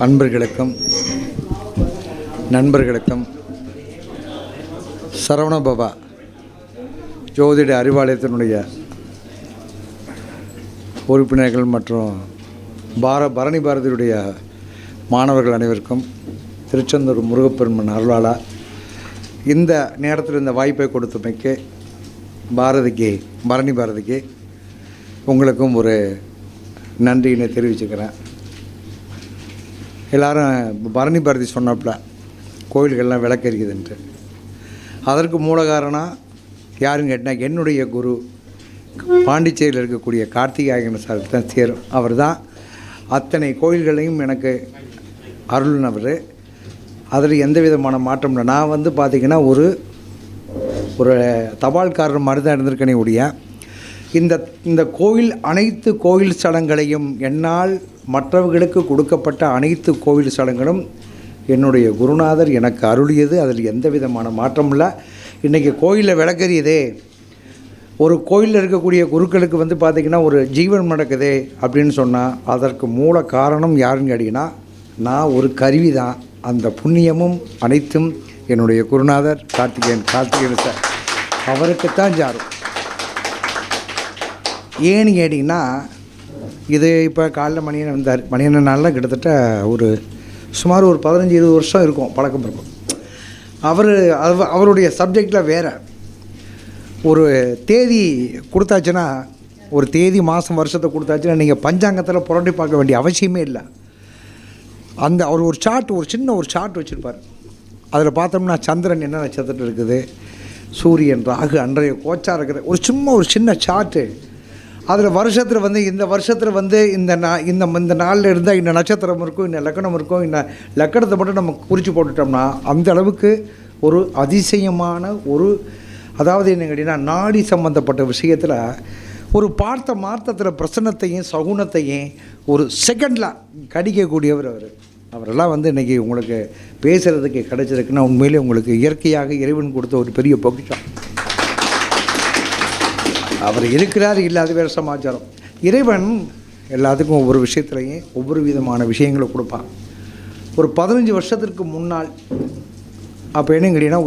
அன்பர்களுக்கும் நண்பர்களுக்கும் சரவணபவா ஜோதிட அறிவாலயத்தினுடைய உறுப்பினர்கள் மற்றும் பரணி பாரதியுடைய மாணவர்கள் அனைவருக்கும் திருச்செந்தூர் முருகப்பெருமன் அருளாளா இந்த நேரத்தில் இந்த வாய்ப்பை கொடுத்தமைக்கு பரணி பாரதிக்கு உங்களுக்கும் ஒரு நன்றியினை தெரிவிச்சுக்கிறேன். எல்லோரும் பரணி பாரதி சொன்னாப்புல கோயில்கள்லாம் விளக்கரிக்குதுன்ட்டு, அதற்கு மூல காரணம் யாருன்னு கேட்டால் என்னுடைய குரு பாண்டிச்சேரியில் இருக்கக்கூடிய கார்த்திகாயன் சாருக்கு தான் சேரும். அவர் தான் அத்தனை கோயில்களையும் எனக்கு அருள்னவர். அதில் எந்த விதமான மாற்றம் இல்லை. நான் பார்த்திங்கன்னா ஒரு தபால்காரர் மாதிரி தான் இருந்திருக்கேனே ஒழிய இந்த கோயில் அனைத்து கோயில் ஸ்தலங்களையும் என்னால் மற்றவர்களுக்கு கொடுக்கப்பட்ட அனைத்து கோவில் ஸ்தலங்களும் என்னுடைய குருநாதர் எனக்கு அருளியது. அதில் எந்த விதமான மாற்றம் இல்லை. இன்றைக்கி கோயிலில் விளக்கறியதே, ஒரு கோயிலில் இருக்கக்கூடிய குருக்களுக்கு பார்த்திங்கன்னா ஒரு ஜீவன் நடக்குது அப்படின்னு சொன்னால் அதற்கு மூல காரணம் யாருன்னு கேட்டிங்கன்னா நான் ஒரு கருவி தான். அந்த புண்ணியமும் அனைத்தும் என்னுடைய குருநாதர் கார்த்திகேயன் சார் அவருக்குத்தான் சாரும். ஏன்னு கேட்டிங்கன்னா இது இப்போ காலைல மணியன் வந்தார். மணியன் நாளில் கிட்டத்தட்ட சுமார் ஒரு 15-20 வருஷம் இருக்கும் பழக்கம் இருக்கும். அவருடைய சப்ஜெக்டில் வேறு ஒரு தேதி கொடுத்தாச்சுன்னா, ஒரு தேதி மாதம் வருஷத்தை கொடுத்தாச்சுன்னா நீங்கள் பஞ்சாங்கத்தில் புரட்டி பார்க்க வேண்டிய அவசியமே இல்லை. அவர் ஒரு சின்ன சார்ட் வச்சுருப்பார். அதில் பார்த்தோம்னா சந்திரன் என்ன நட்சத்திரத்தில் இருக்குது, சூரியன் ராகு அன்றைய கோச்சா இருக்கிற ஒரு சின்ன சார்ட்டு. அதில் வருஷத்தில் இந்த வருஷத்தில் இந்த நாளில் இருந்தால் இந்த நட்சத்திரம் இருக்கும், இந்த லக்கணம் இருக்கும், இந்த லக்கணத்தை மட்டும் நம்ம குறித்து போட்டுட்டோம்னா அந்த அளவுக்கு ஒரு அதிசயமான அதாவது என்ன கேட்டிங்கன்னா நாடி சம்பந்தப்பட்ட விஷயத்தில் ஒரு பார்த்த மார்த்தத்தில் பிரசன்னத்தையும் சகுனத்தையும் ஒரு செகண்டில் கடிக்கக்கூடியவர் அவரெல்லாம் இன்றைக்கி உங்களுக்கு பேசுகிறதுக்கு கிடைச்சிருக்குன்னா உண்மையிலே உங்களுக்கு இயற்கையாக இறைவன் கொடுத்த ஒரு பெரிய பொக்கிஷம். அவர் இருக்கிறார், இல்லாத வேறு சமாச்சாரம். இறைவன் எல்லாத்துக்கும் ஒவ்வொரு விஷயத்துலையும் ஒவ்வொரு விதமான விஷயங்களை கொடுப்பான். ஒரு 15 வருஷத்திற்கு முன்னால் அப்போ என்னன்னு கேட்டிங்கன்னா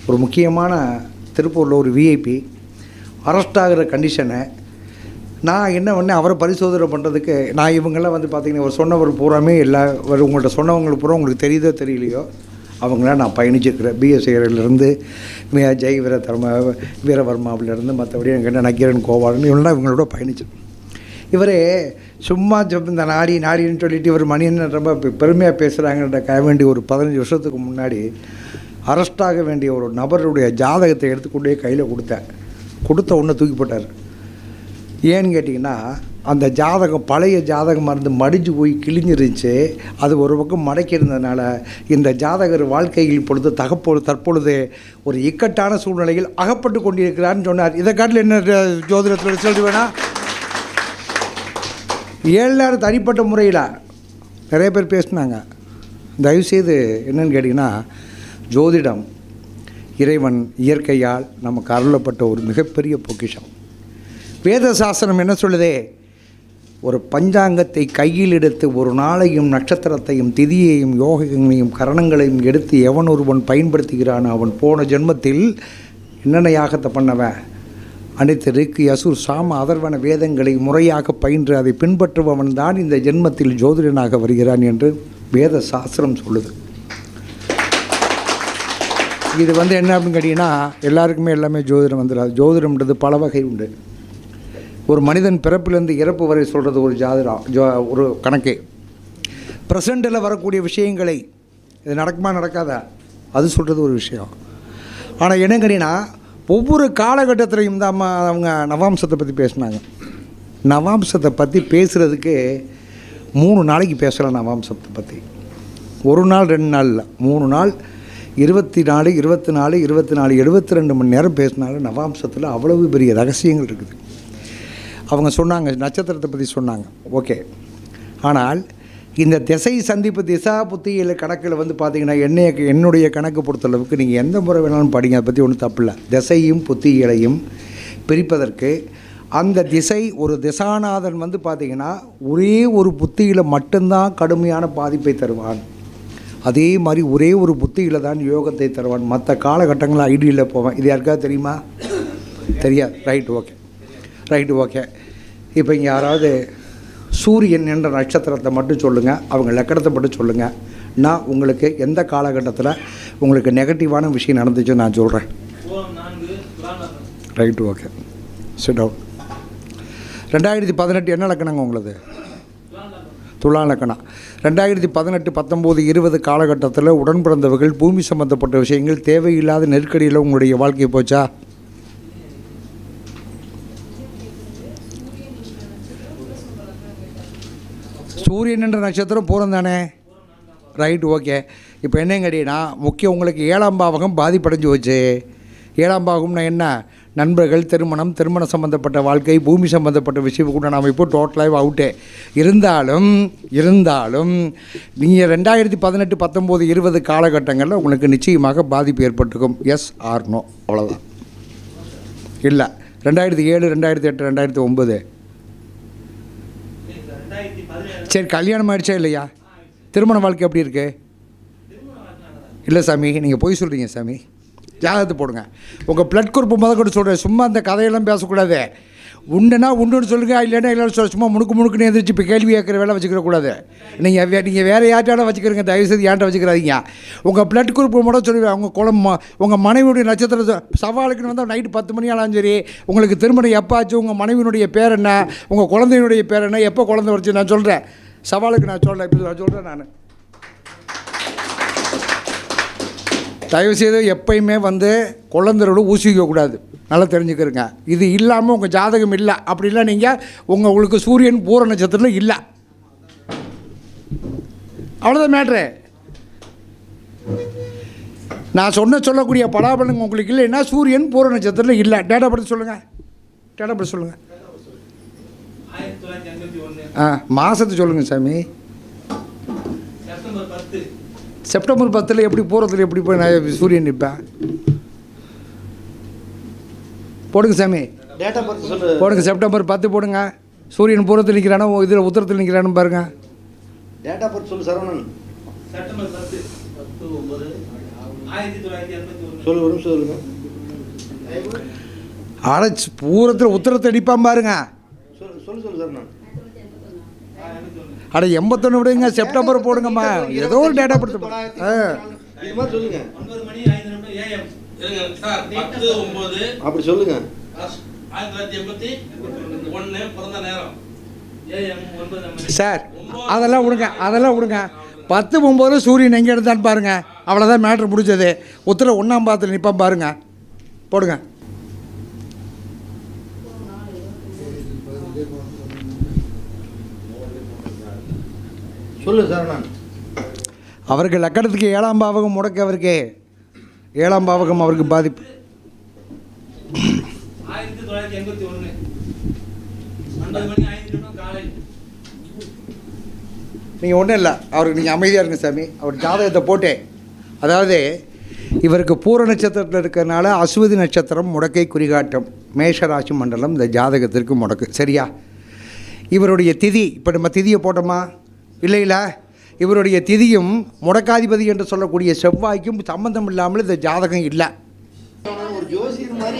ஒரு முக்கியமான திருப்பூரில் ஒரு விஐபி அரெஸ்ட் ஆகிற கண்டிஷனை நான் என்ன பண்ணேன், அவரை பரிசோதனை பண்ணுறதுக்கு நான் இவங்கெல்லாம் பார்த்திங்கன்னா அவர் சொன்னவர் பூராமே உங்கள்கிட்ட சொன்னவங்களுக்கு பூரா உங்களுக்கு தெரியுதோ தெரியலையோ அவங்களாம் நான் பயணிச்சிருக்கிறேன். பிஎஸ்ஐலேருந்து ஜெய் வீரவர்மாவிலேருந்து மற்றபடி என்கிட்ட நக்கீரன் கோவாலன் இவங்களாம் இவங்களோட பயணிச்சேன். இவர் சும்மா இந்த நாடின்னு சொல்லிட்டு இவர் மணியன் ரொம்ப பெருமையாக பேசுகிறாங்கன்ற வேண்டி ஒரு 15 வருஷத்துக்கு முன்னாடி அரெஸ்ட் ஆக வேண்டிய ஒரு நபருடைய ஜாதகத்தை எடுத்துக்கொண்டே கையில் கொடுத்த ஒன்று தூக்கி போட்டார். ஏன்னு கேட்டிங்கன்னா அந்த ஜாதகம் பழைய ஜாதகமாக இருந்து மடிஞ்சு போய் கிழிஞ்சிருந்துச்சு. அது ஒரு பக்கம் மடக்கி இருந்ததுனால இந்த ஜாதகர் வாழ்க்கையில் தற்பொழுது ஒரு இக்கட்டான சூழ்நிலையில் அகப்பட்டு கொண்டிருக்கிறான்னு சொன்னார். இதை காட்டில் என்ன ஜோதிடத்தில் ரிசல்ட் வேணால் எல்லாரும் தனிப்பட்ட முறையில் நிறைய பேர் பேசினாங்க. தயவுசெய்து என்னென்னு கேட்டிங்கன்னா ஜோதிடம் இறைவன் இயற்கையால் நமக்கு அருளப்பட்ட ஒரு மிகப்பெரிய பொக்கிஷம். வேத சாஸ்திரம் என்ன சொல்லுதே, ஒரு பஞ்சாங்கத்தை கையில் எடுத்து ஒரு நாளையும் நட்சத்திரத்தையும் திதியையும் யோகங்களையும் கரணங்களையும் எடுத்து எவன் ஒருவன் பயன்படுத்துகிறான் அவன் போன ஜென்மத்தில் என்னென்ன யாகத்தை பண்ணவன் அனைத்து ரிக்கு அசுர் சாம அதர்வன வேதங்களை முறையாக பயின்று அதை பின்பற்றுபவன் தான் இந்த ஜென்மத்தில் ஜோதிடனாக வருகிறான் என்று வேத சாஸ்திரம் சொல்லுது. இது என்ன அப்படின்னு கேட்டிங்கன்னா எல்லாருக்குமே எல்லாமே ஜோதிடம் வந்துடாது. ஜோதிடம்ன்றது பல வகை உண்டு. ஒரு மனிதன் பிறப்பிலேருந்து இறப்பு வரை சொல்கிறது ஒரு ஒரு கணக்கு. ப்ரெசண்டில் வரக்கூடிய விஷயங்களை இது நடக்குமா நடக்காதா அது சொல்கிறது ஒரு விஷயம். ஆனால் என்ன கேட்டிங்கன்னா ஒவ்வொரு காலகட்டத்திலையும் தான் அவங்க நவாம்சத்தை பற்றி பேசினாங்க. நவாம்சத்தை பற்றி பேசுகிறதுக்கு 3 நாளைக்கு பேசலாம். நவாம்சத்தை பற்றி ஒரு நாள் 2 நாள் இல்லை, 3 நாள் 24 72 மணி நேரம் பேசினாலும் நவாம்சத்தில் அவ்வளவு பெரிய ரகசியங்கள் இருக்குது. அவங்க சொன்னாங்க, நட்சத்திரத்தை பற்றி சொன்னாங்க, ஓகே. ஆனால் இந்த திசை சந்திப்பு திசா புத்தியில் கணக்கில் பார்த்திங்கன்னா என்னுடைய கணக்கு பொறுத்தளவுக்கு நீங்கள் எந்த முறை வேணாலும் படிங்க, அதை பற்றி ஒன்றும் தப்பு இல்லை. திசையும் புத்திகளையும் பிரிப்பதற்கு அந்த திசை ஒரு திசாநாதன் வந்து பார்த்திங்கன்னா ஒரே ஒரு புத்தியில் மட்டும்தான் கடுமையான பாதிப்பை தருவான். அதே மாதிரி ஒரே ஒரு புத்தியில் தான் யோகத்தை தருவான். மற்ற காலகட்டங்களில் ஐடியில் போவேன். இது யாருக்காவது தெரியுமா? தெரியாது. Right okay. இப்போ இங்கே யாராவது சூரியன் என்ற நட்சத்திரத்தை மட்டும் சொல்லுங்கள், அவங்க லக்கணத்தை மட்டும் சொல்லுங்கள். நான் உங்களுக்கு எந்த காலகட்டத்தில் உங்களுக்கு நெகட்டிவான விஷயம் நடந்துச்சுன்னு நான் சொல்கிறேன். Right okay. Sit down. 2018 என்ன லக்கணங்க உங்களது? துலா லக்கணம். 2018, 19, 20 காலகட்டத்தில் உடன் பிறந்தவர்கள் பூமி சம்பந்தப்பட்ட விஷயங்கள் தேவையில்லாத நெருக்கடியில் உங்களுடைய வாழ்க்கை போச்சா? சூரியன் என்ற நட்சத்திரம் பூரம் தானே? Right okay. இப்போ என்னங்க கேட்டீங்கன்னா முக்கியம் உங்களுக்கு 7ஆம் பாவகம் பாதிப்படைஞ்சு போச்சு. 7ஆம் பாவகம்னா என்ன? நண்பர்கள், திருமணம் சம்மந்தப்பட்ட வாழ்க்கை, பூமி சம்மந்தப்பட்ட விஷயம் கூட நாம் இப்போ டோட்டலாக அவுட்டே. இருந்தாலும் நீங்கள் 2018, 19, 20 காலகட்டங்களில் உங்களுக்கு நிச்சயமாக பாதிப்பு ஏற்பட்டிருக்கும். எஸ் ஆர் நோ, அவ்வளோதான். இல்லை 2007, 2008, 2009 சரி கல்யாணம் ஆகிடுச்சா இல்லையா? திருமண வாழ்க்கை எப்படி இருக்கு? இல்லை சாமி, நீங்கள் போய் சொல்கிறீங்க சாமி. ஜாதகத்தை போடுங்க. உங்கள் பிளட் குரூப் கூட சொல்கிறேன். சும்மா அந்த கதையெல்லாம் பேசக்கூடாது. உண்டுன்னா உண்டுன்னு சொல்லுங்கள், இல்லைன்னா இல்லை சொல்ல. சும்மா முணுக்கு எந்திரிச்சு இப்போ கேள்வி கேட்குற வேலை வச்சுக்கிறக்கூடாது. நீங்கள் வேறு யார்ட்டாலும் வச்சுக்கிறீங்க, தயவுசெய்து ஏன்ட்ட வச்சுக்கிறாதீங்க. உங்கள் பிளட் குரூப் மட்டும் சொல்லுவேன். உங்கள் மனைவியுடைய நட்சத்திரம் சவாலுக்குன்னு வந்தால் நைட்டு 10 மணி ஆனாலும் சரி, உங்களுக்கு திருமணம் எப்போ ஆச்சு, உங்கள் மனைவியினுடைய பேர் என்ன, உங்கள் குழந்தையினுடைய பேர் என்ன, எப்போ குழந்தை வச்சு நான் சொல்கிறேன். சவாலுக்கு நான் சொல்கிறேன். இப்படி நான் சொல்கிறேன். நான் தயவுசெய்து எப்பயுமே குழந்தையோட ஊசிக்கக்கூடாது. நல்லா தெரிஞ்சுக்கிறங்க. இது இல்லாமல் உங்கள் ஜாதகம் இல்லை அப்படிலாம் நீங்கள் உங்களுக்கு சூரியன் பூர நட்சத்திரத்தில் இல்லை, அவ்வளோதான் மேட்ரு. நான் சொல்லக்கூடிய பலாபலங்க உங்களுக்கு இல்லைன்னா சூரியன் பூர நட்சத்திரத்தில் இல்லை. டேட்டா பற்றி சொல்லுங்கள். மாதத்தை சொல்லுங்கள் சாமி. செப்டம்பர் 10 எப்படி பூரத்தில் எப்படி போய் நான் சூரியன் நிற்பேன்? போடுங்க சாமி, போடுங்க. செப்டம்பர் 10 போடுங்க. சூரியன் பூரத்தில் நிற்கிறானோ இதில் உத்தரத்தில் நிற்கிறானு பாருங்க. டேட்டா பற்றி சொல்லு சரவணன். செப்டம்பர் 10, 1981 சொல்லு. ஒரு நிமிஷம் சொல்லுங்க. அடைச்சி பூரத்தில் உத்தரத்தை அடிப்பான் பாருங்க. சொல்லு சரவணன். அட 81 விடுங்க, செப்டம்பர் போடுங்கம்மா. ஏதோ ஒரு டேட்டா படுத்து சொல்லுங்க. 9 மணி 5 நிமிடம் AM. சார் 10-9 அப்படி சொல்லுங்க. 1981 பிறந்த நேரம் AM 9 மணி. சார் அதெல்லாம் விடுங்க. 10-9 சூரியன் எங்கே எடுத்தான்னு பாருங்க. அவ்வளோதான் மேட்ரு முடிஞ்சது. உத்தர 1ஆம் பாதத்தில் நிற்பான் பாருங்க. போடுங்க. சொல்லு சரவணன். அவருக்கு லக்கணத்துக்கு 7ஆம் பாவகம் முடக்க. அவருக்கு 7ஆம் பாவகம் அவருக்கு பாதிப்பு. 1981 9 மணி 5 நிமிடம் காலை. நீங்கள் ஒன்றும் இல்லை, அவருக்கு நீங்கள் அமைதியாக இருங்க சாமி. அவர் ஜாதகத்தை போட்டே, அதாவது இவருக்கு பூர நட்சத்திரத்தில் இருக்கிறனால அஸ்வதி நட்சத்திரம் முடக்கை குறிகாட்டம். மேஷராசி மண்டலம் இந்த ஜாதகத்திற்கு முடக்கு. சரியா? இவருடைய திதி, இப்போ நம்ம திதியை போட்டோமா இல்லை, இவருடைய திதியும் முடக்காதிபதி என்று சொல்லக்கூடிய செவ்வாய்க்கும் சம்பந்தம் இல்லாமல் இந்த ஜாதகம் இல்லை. ஒரு ஜோசியர் மாதிரி